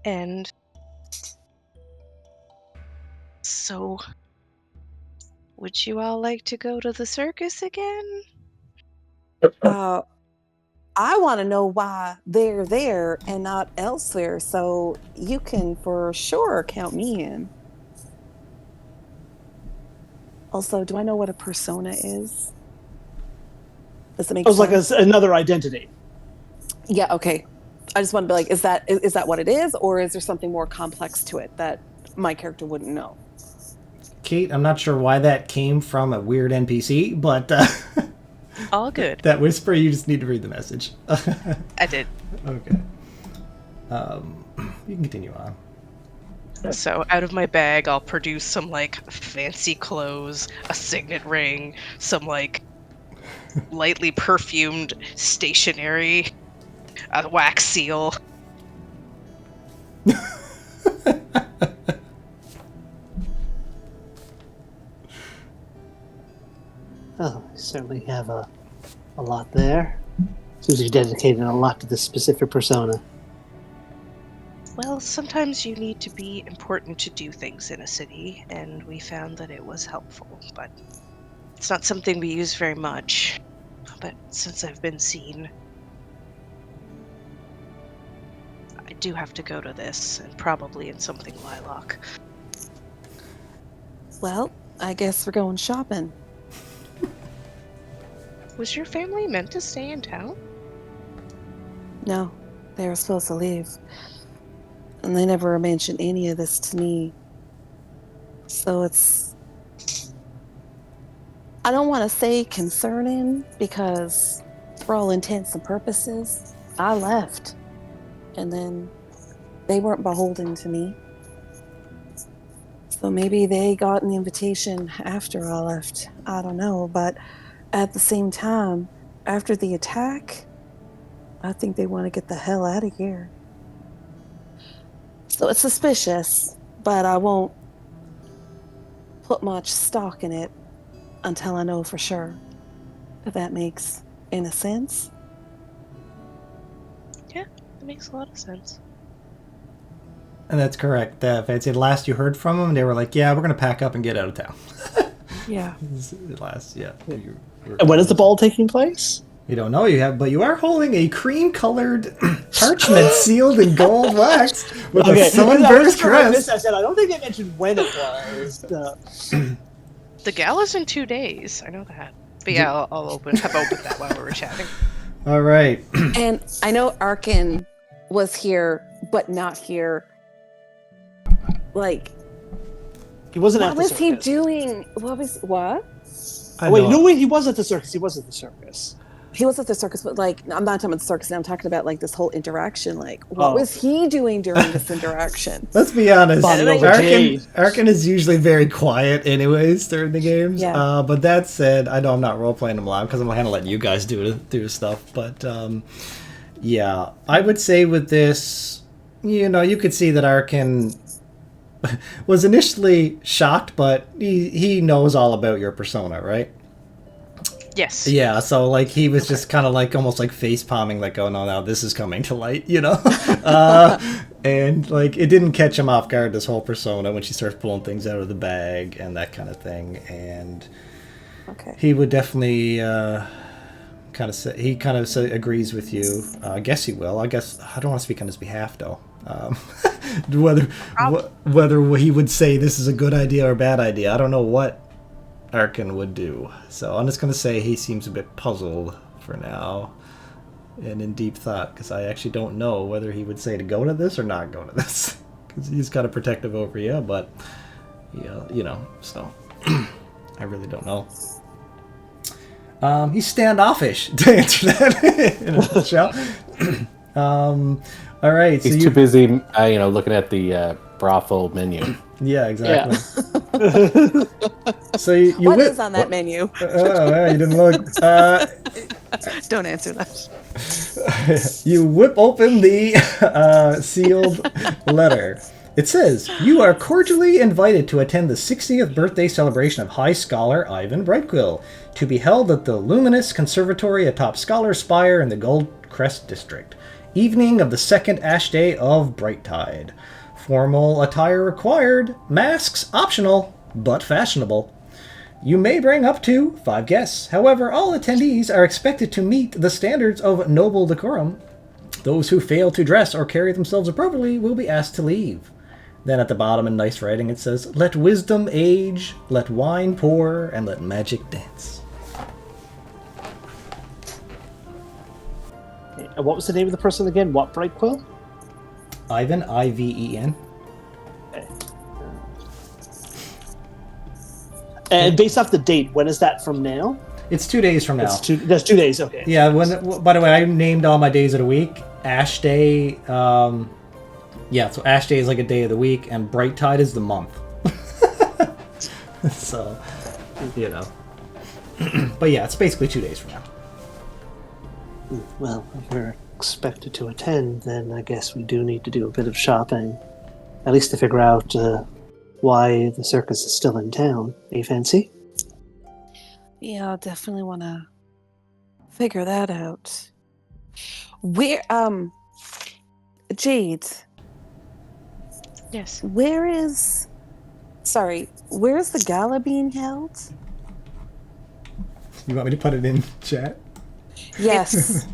and so would you all like to go to the circus again? I want to know why they're there and not elsewhere, so you can for sure count me in. Also, do I know what a persona is? Does it make It was like sense? another identity. Yeah, okay. I just want to be like, is that what it is, or is there something more complex to it that my character wouldn't know? Kate, I'm not sure why that came from a weird NPC, but All good. that whisper, you just need to read the message. I did. Okay. You can continue on. So out of my bag, I'll produce some like fancy clothes, a signet ring, some like lightly perfumed stationery, a wax seal. Oh, you certainly have a lot there. Seems you dedicated a lot to this specific persona. Well, sometimes you need to be important to do things in a city, and we found that it was helpful, but it's not something we use very much. But since I've been seen, I do have to go to this, and probably in something lilac. Well, I guess we're going shopping. Was your family meant to stay in town? No, they were supposed to leave. And they never mentioned any of this to me. So it's... I don't want to say concerning, because for all intents and purposes, I left. And then they weren't beholden to me. So maybe they got an invitation after I left. I don't know, but at the same time, after the attack, I think they want to get the hell out of here. So it's suspicious, but I won't put much stock in it until I know for sure. If that makes any sense. Yeah, that makes a lot of sense. And that's correct. Fancy, the last you heard from them, they were like, "Yeah, we're gonna pack up and get out of town." Yeah. The last, yeah. And when is the ball taking place? You don't know but you are holding a cream-colored parchment sealed in gold wax with a sunburst crest. I said I don't think they mentioned when it was. The gala's in 2 days. I know that. But yeah, I'll have opened that while we were chatting. All right. And I know Arkin was here, but not here. Like, He wasn't what at the was circus. he doing? What? Wait, he was at the circus. He was at the circus. He was at the circus, but like, I'm not talking about the circus. I'm talking about like this whole interaction. Like, what Oh. was he doing during this interaction? Let's be honest. Bonding over Jade. Arkin is usually very quiet anyways during the games. Yeah. But that said, I know I'm not role-playing them live because I'm kind of letting you guys do stuff. But yeah, I would say with this, you could see that Arkin was initially shocked, but he knows all about your persona, right? Yes. Yeah, so like he was just kind of like almost like face palming, like, "Oh no, now this is coming to light," and like it didn't catch him off guard. This whole persona when she starts pulling things out of the bag and that kind of thing, and Okay. he would definitely agrees with you. I guess he will. I guess I don't want to speak on his behalf though. Whether he would say this is a good idea or a bad idea, I don't know what Arkin would do. So I'm just going to say he seems a bit puzzled for now and in deep thought because I actually don't know whether he would say to go to this or not go to this because he's kind of protective over you, but so I really don't know. He's standoffish to answer that in a nutshell. All right. He's too busy, looking at the brothel menu. Yeah, exactly. Yeah. So you What whip, is on that menu? Oh, you didn't look. Don't answer that. You whip open the sealed letter. It says, "You are cordially invited to attend the 60th birthday celebration of High Scholar Ivan Brightquill, to be held at the Luminous Conservatory atop Scholar Spire in the Gold Crest District. Evening of the second ash day of Brighttide. Formal attire required, masks optional, but fashionable. You may bring up to 5 guests. However, all attendees are expected to meet the standards of noble decorum. Those who fail to dress or carry themselves appropriately will be asked to leave." Then at the bottom in nice writing it says, "Let wisdom age, let wine pour, and let magic dance." And what was the name of the person again? What Brightquill? Ivan, I-V-E-N. And based off the date, when is that from now? It's 2 days from now. That's 2 days, okay. Yeah, by the way, I named all my days of the week. Ash Day, so Ash Day is like a day of the week, and Bright Tide is the month. So, But yeah, it's basically 2 days from now. Well, if we're expected to attend, then I guess we do need to do a bit of shopping. At least to figure out why the circus is still in town. Eh, Fancy? Yeah, I'll definitely want to figure that out. Where, Jade, Yes. where's the gala being held? You want me to put it in chat? Yes.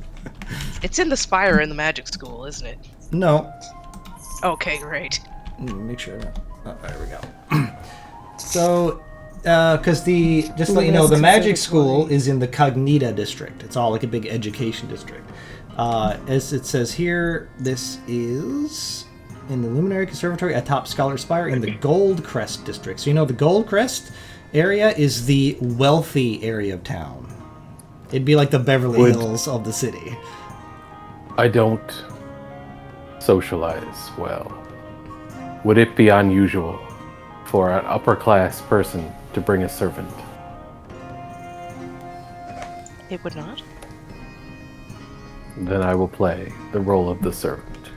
It's in the spire in the magic school, isn't it? No. Okay, great. Make sure. Oh, there we go. So, because just to let you know, the magic school is in the Cognita district. It's all like a big education district. As it says here, this is in the Luminary Conservatory atop Scholar Spire in the Gold Crest district. So the Gold Crest area is the wealthy area of town. It'd be like the Beverly Hills of the city. I don't socialize well. Would it be unusual for an upper-class person to bring a servant? It would not? Then I will play the role of the servant.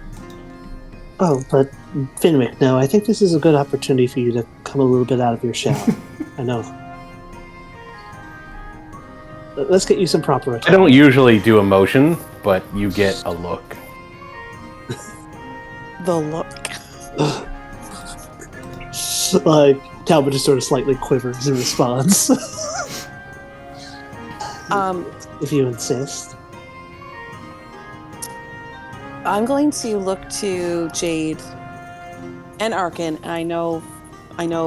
Oh, but Finwick, no, I think this is a good opportunity for you to come a little bit out of your shell. I know. Let's get you some proper I attention. don't usually do emotion, but you get a look. The look. Like, Talbot just sort of slightly quivers in response. If you insist. I'm going to look to Jade and Arkin. And I know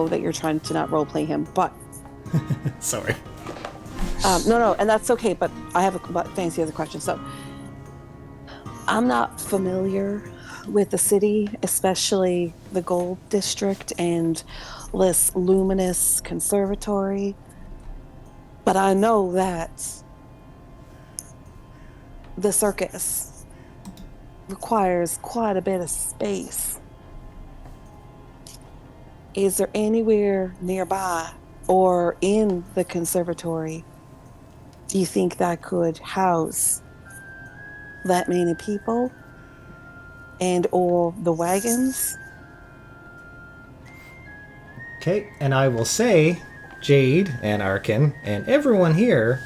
that you're trying to not roleplay him, but Sorry. no, and that's okay. But I have fancy other question. So I'm not familiar with the city, especially the Gold District and this luminous conservatory. But I know that the circus requires quite a bit of space. Is there anywhere nearby or in the conservatory do you think that could house that many people and or the wagons? Okay, and I will say, Jade and Arkin and everyone here,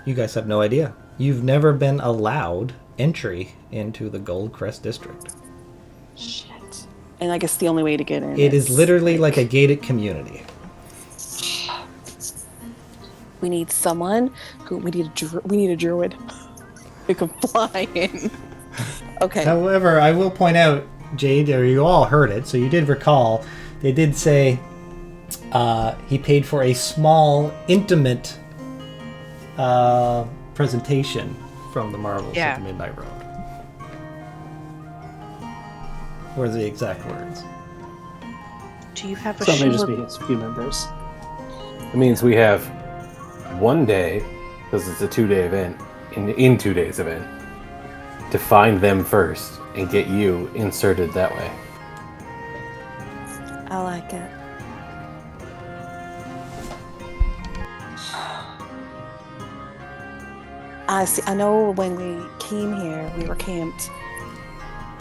you guys have no idea. You've never been allowed entry into the Goldcrest District. Shit. And I guess the only way to get in It is literally like a gated community. we need someone who we need a druid who can fly in. Okay. However, I will point out, Jade, or you all heard it, so you did recall, they did say he paid for a small, intimate presentation from the Marvels of the Midnight Road. Were the exact words. Do you have a So it may just show? be a few members. It means we have one day, because it's a 2-day event, in 2 days event, to find them first and get you inserted that way. I like it. I know when we came here, we were camped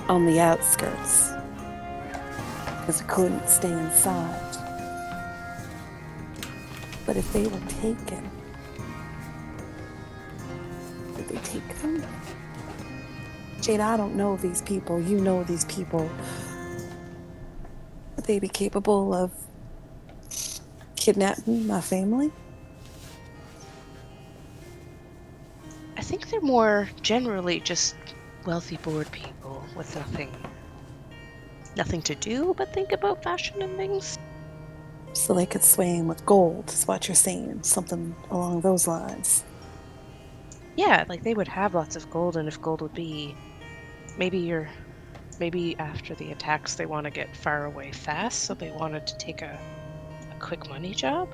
on the outskirts because we couldn't stay inside. But if they were taken, did they take them? Jade, I don't know these people. You know these people. Would they be capable of kidnapping my family? I think they're more generally just wealthy bored people with nothing to do but think about fashion and things. So they could sway him with gold, is what you're saying. Something along those lines. Yeah, like they would have lots of gold, and if gold would be, maybe after the attacks they want to get far away fast, so they wanted to take a quick money job.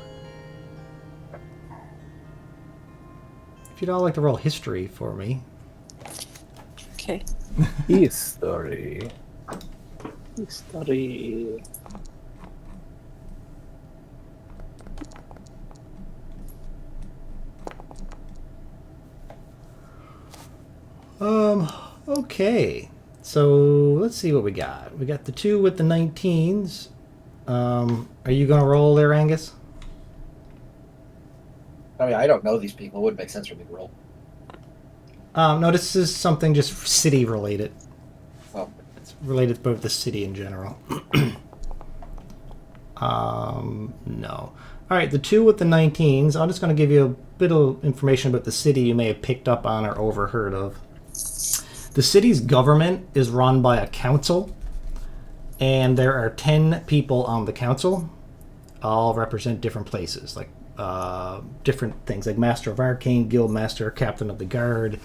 If you'd all like to roll history for me. Okay. History. Study. Okay. So, let's see what we got. We got the 2 with the 19s. Are you going to roll there, Angus? I mean, I don't know these people. It would make sense for me to roll. No, this is something just city related. Oh. It's related to both the city in general. No. Alright, the 2 with the 19s. I'm just going to give you a bit of information about the city you may have picked up on or overheard of. The city's government is run by a council, and there are 10 people on the council. All represent different places, like different things, like Master of Arcane, Guild Master, Captain of the Guard,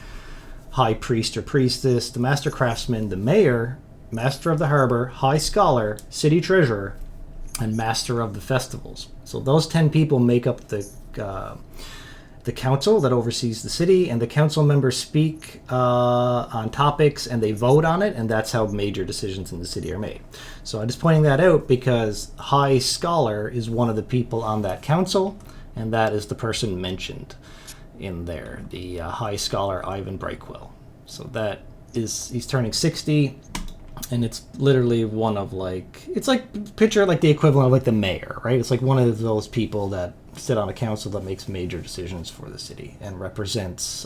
High Priest or Priestess, the Master Craftsman, the Mayor, Master of the Harbor, High Scholar, City Treasurer, and Master of the Festivals. So those 10 people make up the council that oversees the city, and the council members speak on topics and they vote on it, and that's how major decisions in the city are made. So I'm just pointing that out because High Scholar is one of the people on that council, and that is the person mentioned in there, the High Scholar Ivan Brightquill. So that is, he's turning 60. And it's literally one of it's like, picture like the equivalent of like the mayor, right? It's like one of those people that sit on a council that makes major decisions for the city and represents,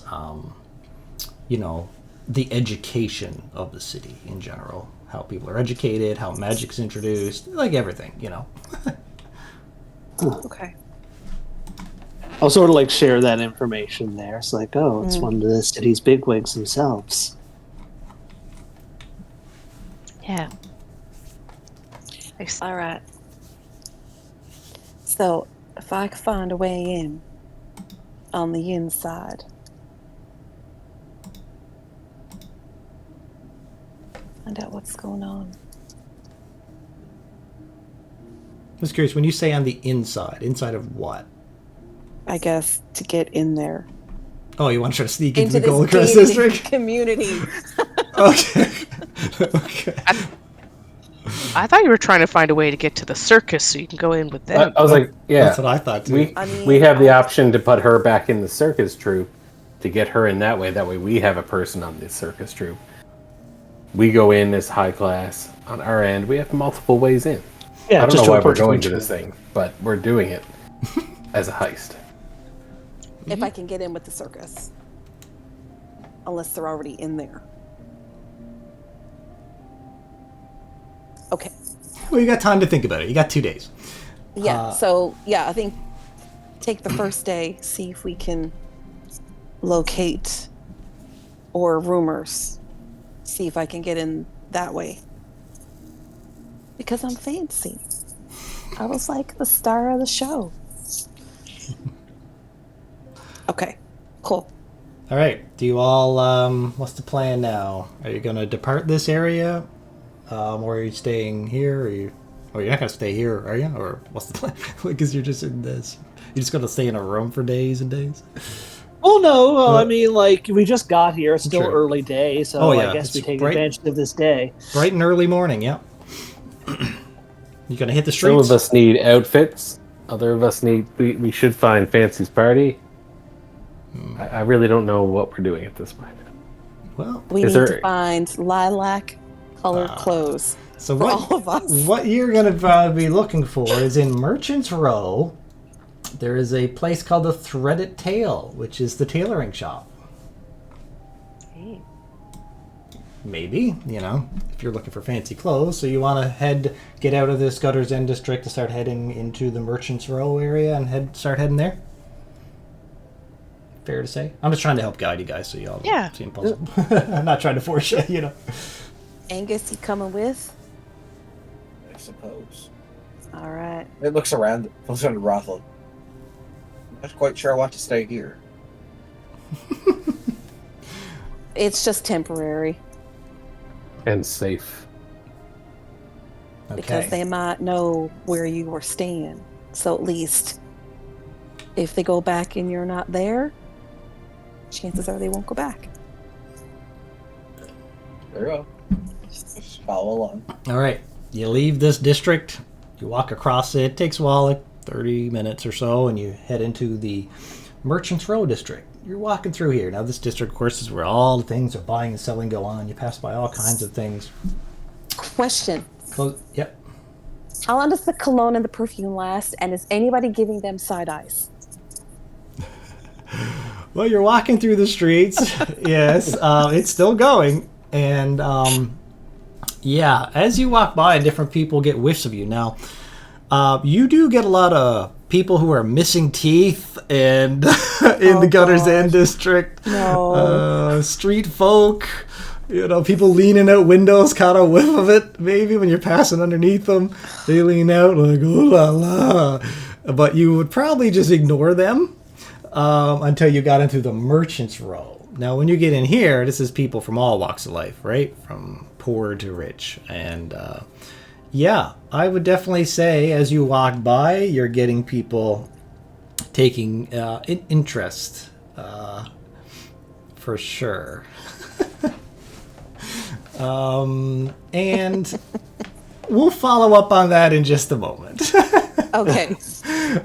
the education of the city in general. How people are educated, how magic's introduced, like everything, Okay. I'll sort of like share that information there. It's like, oh, it's one of the city's bigwigs themselves. Yeah. All right. So, if I could find a way in on the inside, find out what's going on. I was curious, when you say on the inside of what? I guess to get in there Oh, you want to try to sneak into the this Gold Crest gated District? community. Okay. Okay. I thought you were trying to find a way to get to the circus so you can go in with them. I was like, yeah, That's what I thought too. we have the option to put her back in the circus troupe to get her in that way. That way we have a person on the circus troupe. We go in as high class. On our end, we have multiple ways in. Yeah, I don't just know why we're approach going each to this thing, but we're doing it as a heist. If I can get in with the circus. Unless they're already in there. Okay. Well, you got time to think about it. You got 2 days. Yeah, I think take the first day, see if we can locate or rumors. See if I can get in that way. Because I'm fancy. I was like the star of the show. Okay, cool. All right. Do you all, what's the plan now? Are you going to depart this area? Or are you staying here? You're not going to stay here, are you? Or what's the plan? Because you're just in this. You're just going to stay in a room for days and days? Oh no, I mean, like, we just got here. It's still Sure. early day, so I guess it's we take bright- advantage of this day. Bright and early morning, yeah. You going to hit the Some streets? of us need outfits. Other of us need. We should find Fancy's party. I really don't know what we're doing at this point. Well, We Is need there- to find lilac colored clothes so for all of us. what you're going to probably be looking for is in Merchant's Row, there is a place called the Threaded Tail, which is the tailoring shop. Hey. Maybe, if you're looking for fancy clothes. So you want to get out of this Gutter's End district to start heading into the Merchant's Row area and start heading there? Fair to say? I'm just trying to help guide you guys so you all seem puzzled. I'm not trying to force you, Angus, you coming with? I suppose. All right. It looks around Rothel. Not quite sure I want to stay here. It's just temporary And safe. because they might know where you were staying. So at least if they go back and you're not there, chances are they won't go back. There you go. Just follow along. All right. You leave this district. You walk across it. It takes a while, like 30 minutes or so, and you head into the Merchant's Row district. You're walking through here. Now, this district, of course, is where all the things of buying and selling go on. You pass by all kinds of things. Question. Yep. How long does the cologne and the perfume last? And is anybody giving them side eyes? Well, you're walking through the streets. Yes, it's still going. And, as you walk by, different people get whiffs of you. Now, you do get a lot of people who are missing teeth and in the Gutter's End district. No. Street folk. People leaning out windows, caught a whiff of it, maybe, when you're passing underneath them. They lean out like, ooh la la. But you would probably just ignore them until you got into the Merchant's Row. Now, when you get in here, this is people from all walks of life, right? From poor to rich. And, I would definitely say as you walk by, you're getting people taking interest, for sure. And we'll follow up on that in just a moment. Okay.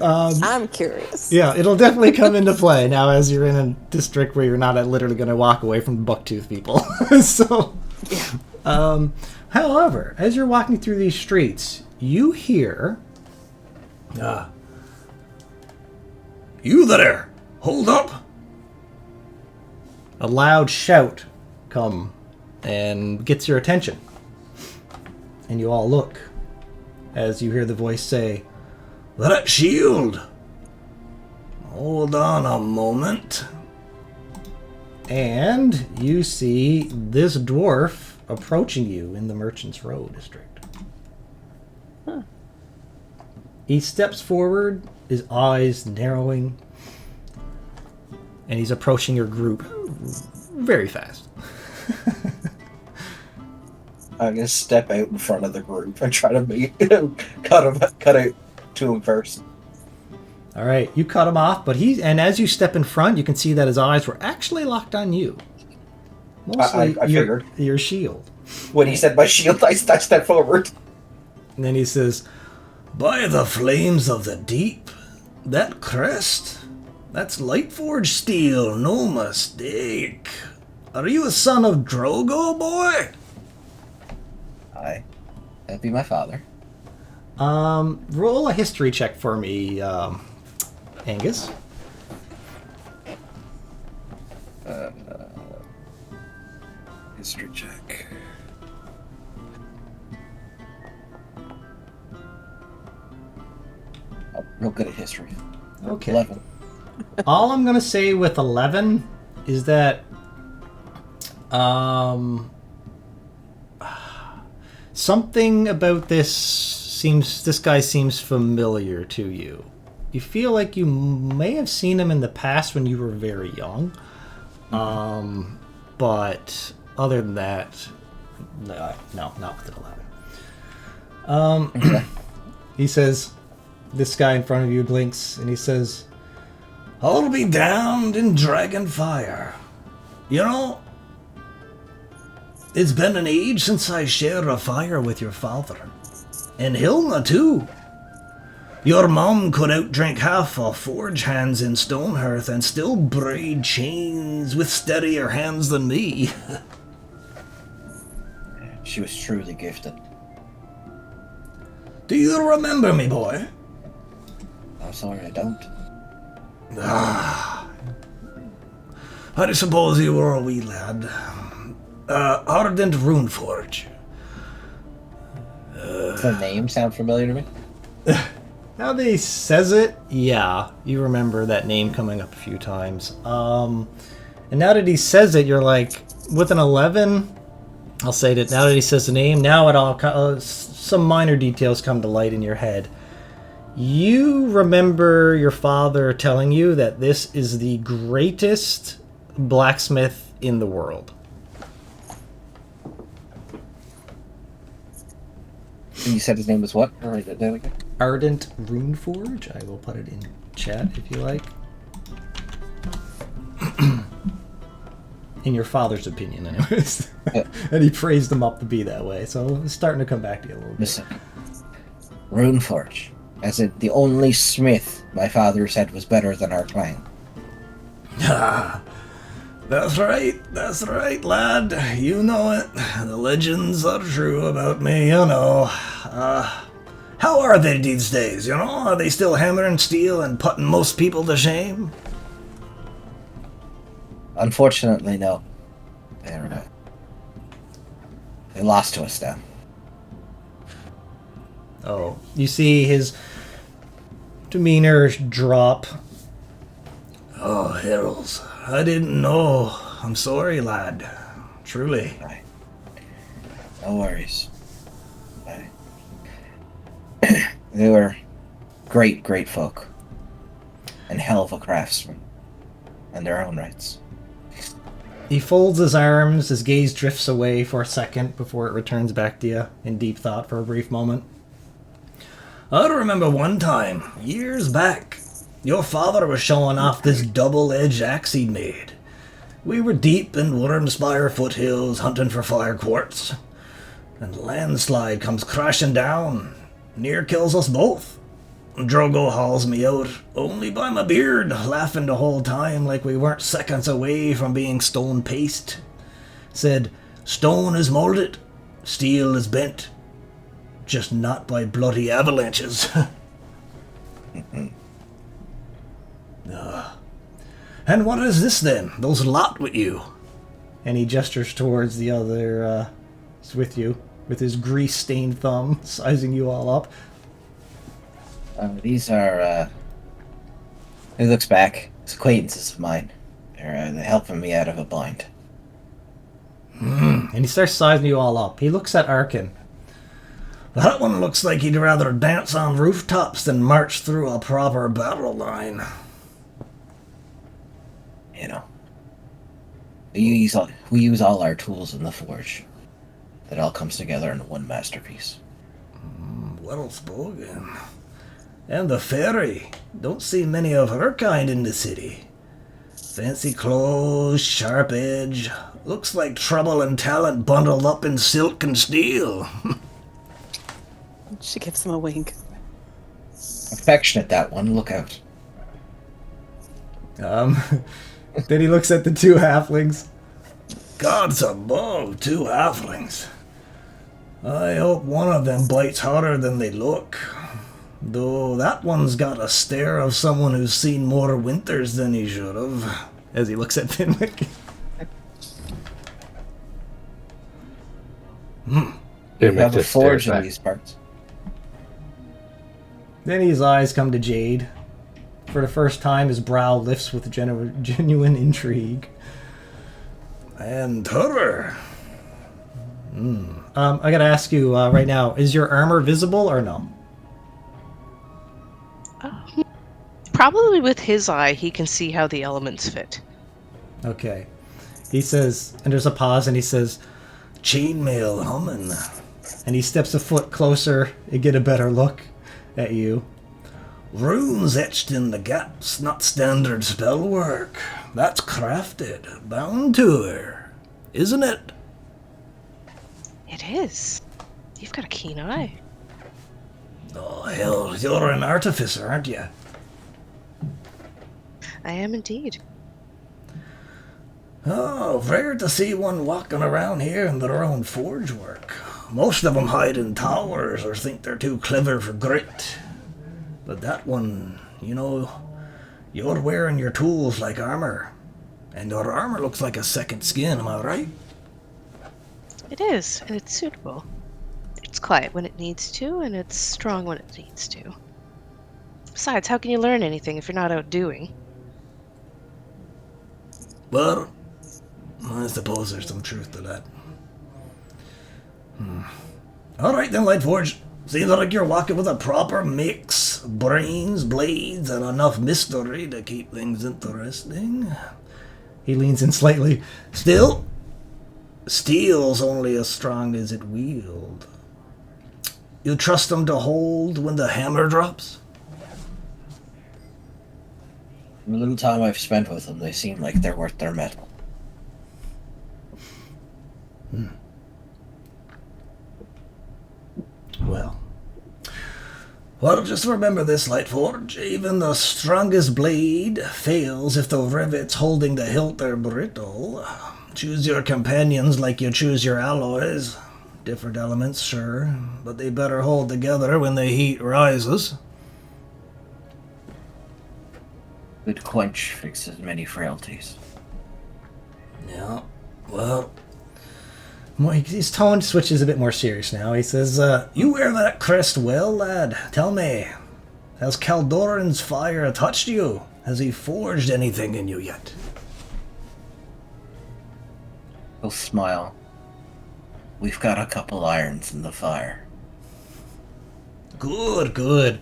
I'm curious. Yeah, it'll definitely come into play now as you're in a district where you're not literally going to walk away from the bucktooth people. So, However, as you're walking through these streets, you hear... You there! Hold up! A loud shout come and gets your attention. And you all look as you hear the voice say, That shield! Hold on a moment. And you see this dwarf approaching you in the Merchant's Row district. Huh. He steps forward, his eyes narrowing, and he's approaching your group very fast. I'm gonna step out in front of the group and try to make cut out to him first. All right, you cut him off, but and as you step in front, you can see that his eyes were actually locked on you. Mostly I figured. Your shield. When he said my shield, I stepped forward. And then he says, By the flames of the deep, that crest, that's Lightforged steel, no mistake. Are you a son of Drogo, boy? Aye. That'd be my father. Roll a history check for me, Angus. History check. I'm real good at history. Okay. 11. All I'm gonna say with 11 is that something about this guy seems familiar to you. You feel like you may have seen him in the past when you were very young. But other than that, no, not with an 11. He says, this guy in front of you blinks, and he says, I'll be damned in dragon fire. You know, it's been an age since I shared a fire with your father. And Hilna, too. Your mom could outdrink half a forge hands in Stonehearth and still braid chains with steadier hands than me. She was truly gifted. Do you remember me, boy? I'm sorry, I don't. I suppose you were a wee lad. Ardent Runeforge. Does the name sound familiar to me? Now that he says it, yeah, you remember that name coming up a few times. And now that he says it, you're like, with an 11, I'll say that now that he says the name, now it all some minor details come to light in your head. You remember your father telling you that this is the greatest blacksmith in the world. And you said his name was what? I'll write that down again. Ardent Runeforge. I will put it in chat if you like. In your father's opinion, anyways. And he praised him up to be that way, so it's starting to come back to you a little bit. Listen. Runeforge. As in, the only smith my father said was better than our clan. Ah, that's right, lad. You know it. The legends are true about me, you know. How are they these days, you know? Are they still hammering steel and putting most people to shame? Unfortunately, no. They lost to us now. Oh, you see his demeanor drop. Oh, Heralds, I didn't know. I'm sorry, lad. Truly. Right. No worries. Right. They were great folk. And hell of a craftsman. In their own rights. He folds his arms, his gaze drifts away for a second before it returns back to you in deep thought for a brief moment. I remember one time, years back, your father was showing off this double-edged axe he'd made. We were deep in Wormspire foothills hunting for fire quartz, and landslide comes crashing down, near kills us both. Drogo hauls me out, only by my beard, laughing the whole time like we weren't seconds away from being stone paste. Said, stone is molded, Steel is bent, just not by bloody avalanches. And what is this then? Those lot with you? And he gestures towards the other, with you, with his grease-stained thumb, sizing you all up. These are, he looks back. It's acquaintances of mine. They're helping me out of a bind. And he starts sizing you all up. He looks at Arkin. That one looks like he'd rather dance on rooftops than march through a proper battle line. You know, we use all our tools in the forge. That all comes together in one masterpiece. Well spoken. And the fairy. Don't see many of her kind in the city. Fancy clothes, sharp edge. Looks like trouble and talent bundled up in silk and steel. She gives him a wink. Affectionate, that one. Look out. Then he looks at the two halflings. Gods above, two halflings. I hope one of them bites harder than they look. Though that one's got a stare of someone who's seen more winters than he should have. As he looks at Finwick. We have a forge in these parts. Then his eyes come to Jade. For the first time, his brow lifts with genuine intrigue. And her. I gotta ask you right now, is your armor visible or no? Probably with his eye, he can see how the elements fit. Okay. He says, and there's a pause, and he says, chainmail humming. And he steps a foot closer and get a better look at you. Runes etched in the gaps, not standard spell work. That's crafted, bound to her, isn't it? It is. You've got a keen eye. Oh, hell, you're an artificer, aren't you? I am indeed. Oh, rare to see one walking around here in their own forge work. Most of them hide in towers or think they're too clever for grit. But that one, you know, you're wearing your tools like armor. And your armor looks like a second skin, am I right? It is, and it's suitable. It's quiet when it needs to, and it's strong when it needs to. Besides, how can you learn anything if you're not out doing? Well, I suppose there's some truth to that. Alright then, Lightforge. Seems like you're walking with a proper mix. Brains, blades, and enough mystery to keep things interesting. He leans in slightly. Still, steel's only as strong as it wield. You trust them to hold when the hammer drops? The little time I've spent with them, they seem like they're worth their metal. Well, just remember this, Lightforge. Even the strongest blade fails if the rivets holding the hilt are brittle. Choose your companions like you choose your alloys. Different elements, sure, but they better hold together when the heat rises. Good quench fixes many frailties. Yeah, well... His tone switches a bit more serious now. He says, you wear that crest well, lad. Tell me, has Caldoran's fire touched you? Has he forged anything in you yet? He'll smile. We've got a couple irons in the fire. Good, good.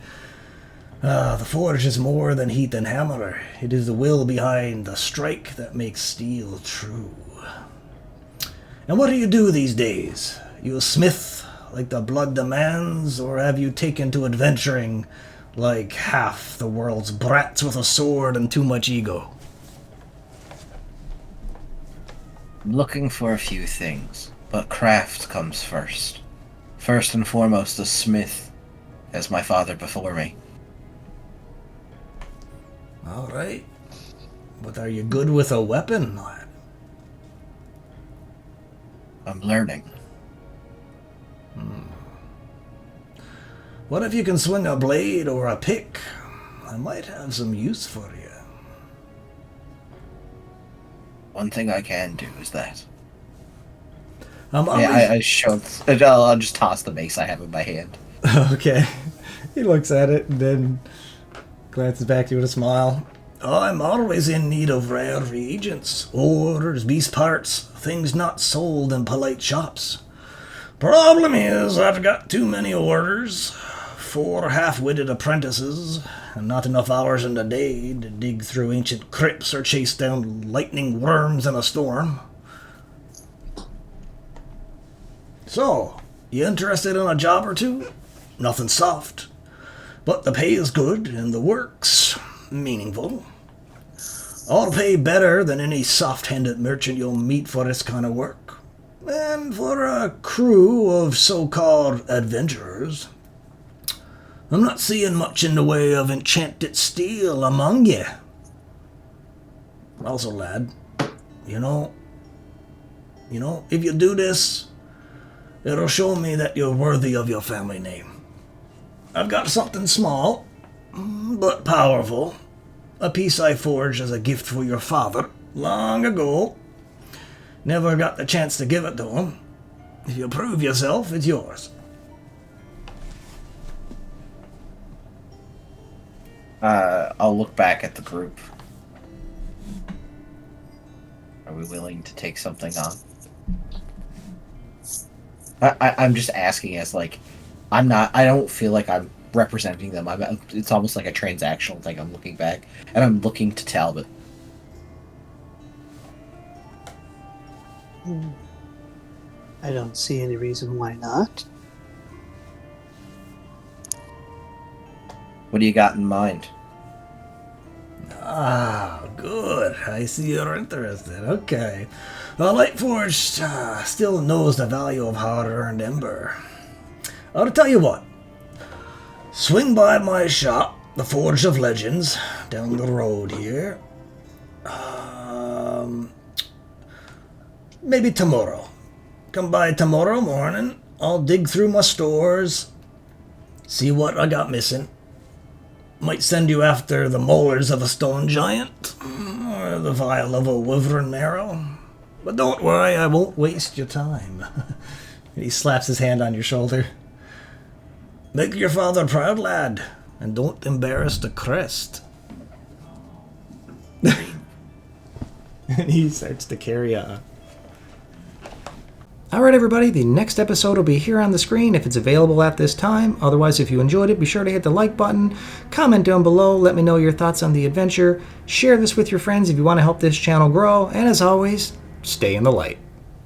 The forge is more than heat and hammer. It is the will behind the strike that makes steel true. And what do you do these days? You a smith, like the blood demands, or have you taken to adventuring like half the world's brats with a sword and too much ego? I'm looking for a few things, but craft comes first. First and foremost, a smith, as my father before me. All right. But are you good with a weapon, lad? I'm learning. What if you can swing a blade or a pick? I might have some use for you. One thing I can do is that. I'm always... Yeah, I showed. I'll just toss the mace I have in my hand. Okay. He looks at it and then glances back to you with a smile. I'm always in need of rare reagents, ores, beast parts, things not sold in polite shops. Problem is, I've got too many orders, 4 half-witted apprentices, and not enough hours in the day to dig through ancient crypts or chase down lightning worms in a storm. So, you interested in a job or two? Nothing soft. But the pay is good, and the work's meaningful. I'll pay better than any soft-handed merchant you'll meet for this kind of work. And for a crew of so-called adventurers, I'm not seeing much in the way of enchanted steel among ye. Also, lad, you know, if you do this, it'll show me that you're worthy of your family name. I've got something small, but powerful. A piece I forged as a gift for your father long ago. Never got the chance to give it to him. If you prove yourself, it's yours. I'll look back at the group. Are we willing to take something on? I'm just asking as like, I don't feel like I'm representing them. It's almost like a transactional thing. I'm looking back, and I'm looking to Talbot. I don't see any reason why not. What do you got in mind? Ah, good. I see you're interested. Okay. Well, Lightforged still knows the value of hard-earned ember. I'll tell you what. Swing by my shop, the Forge of Legends, down the road here. Maybe tomorrow. Come by tomorrow morning. I'll dig through my stores, see what I got missing. Might send you after the molars of a stone giant, or the vial of a wyvern marrow. But don't worry, I won't waste your time. He slaps his hand on your shoulder. Make your father proud, lad, and don't embarrass the crest. And he starts to carry on. Alright everybody, the next episode will be here on the screen if it's available at this time. Otherwise, if you enjoyed it, be sure to hit the like button, comment down below, let me know your thoughts on the adventure, share this with your friends if you want to help this channel grow, and as always, stay in the light.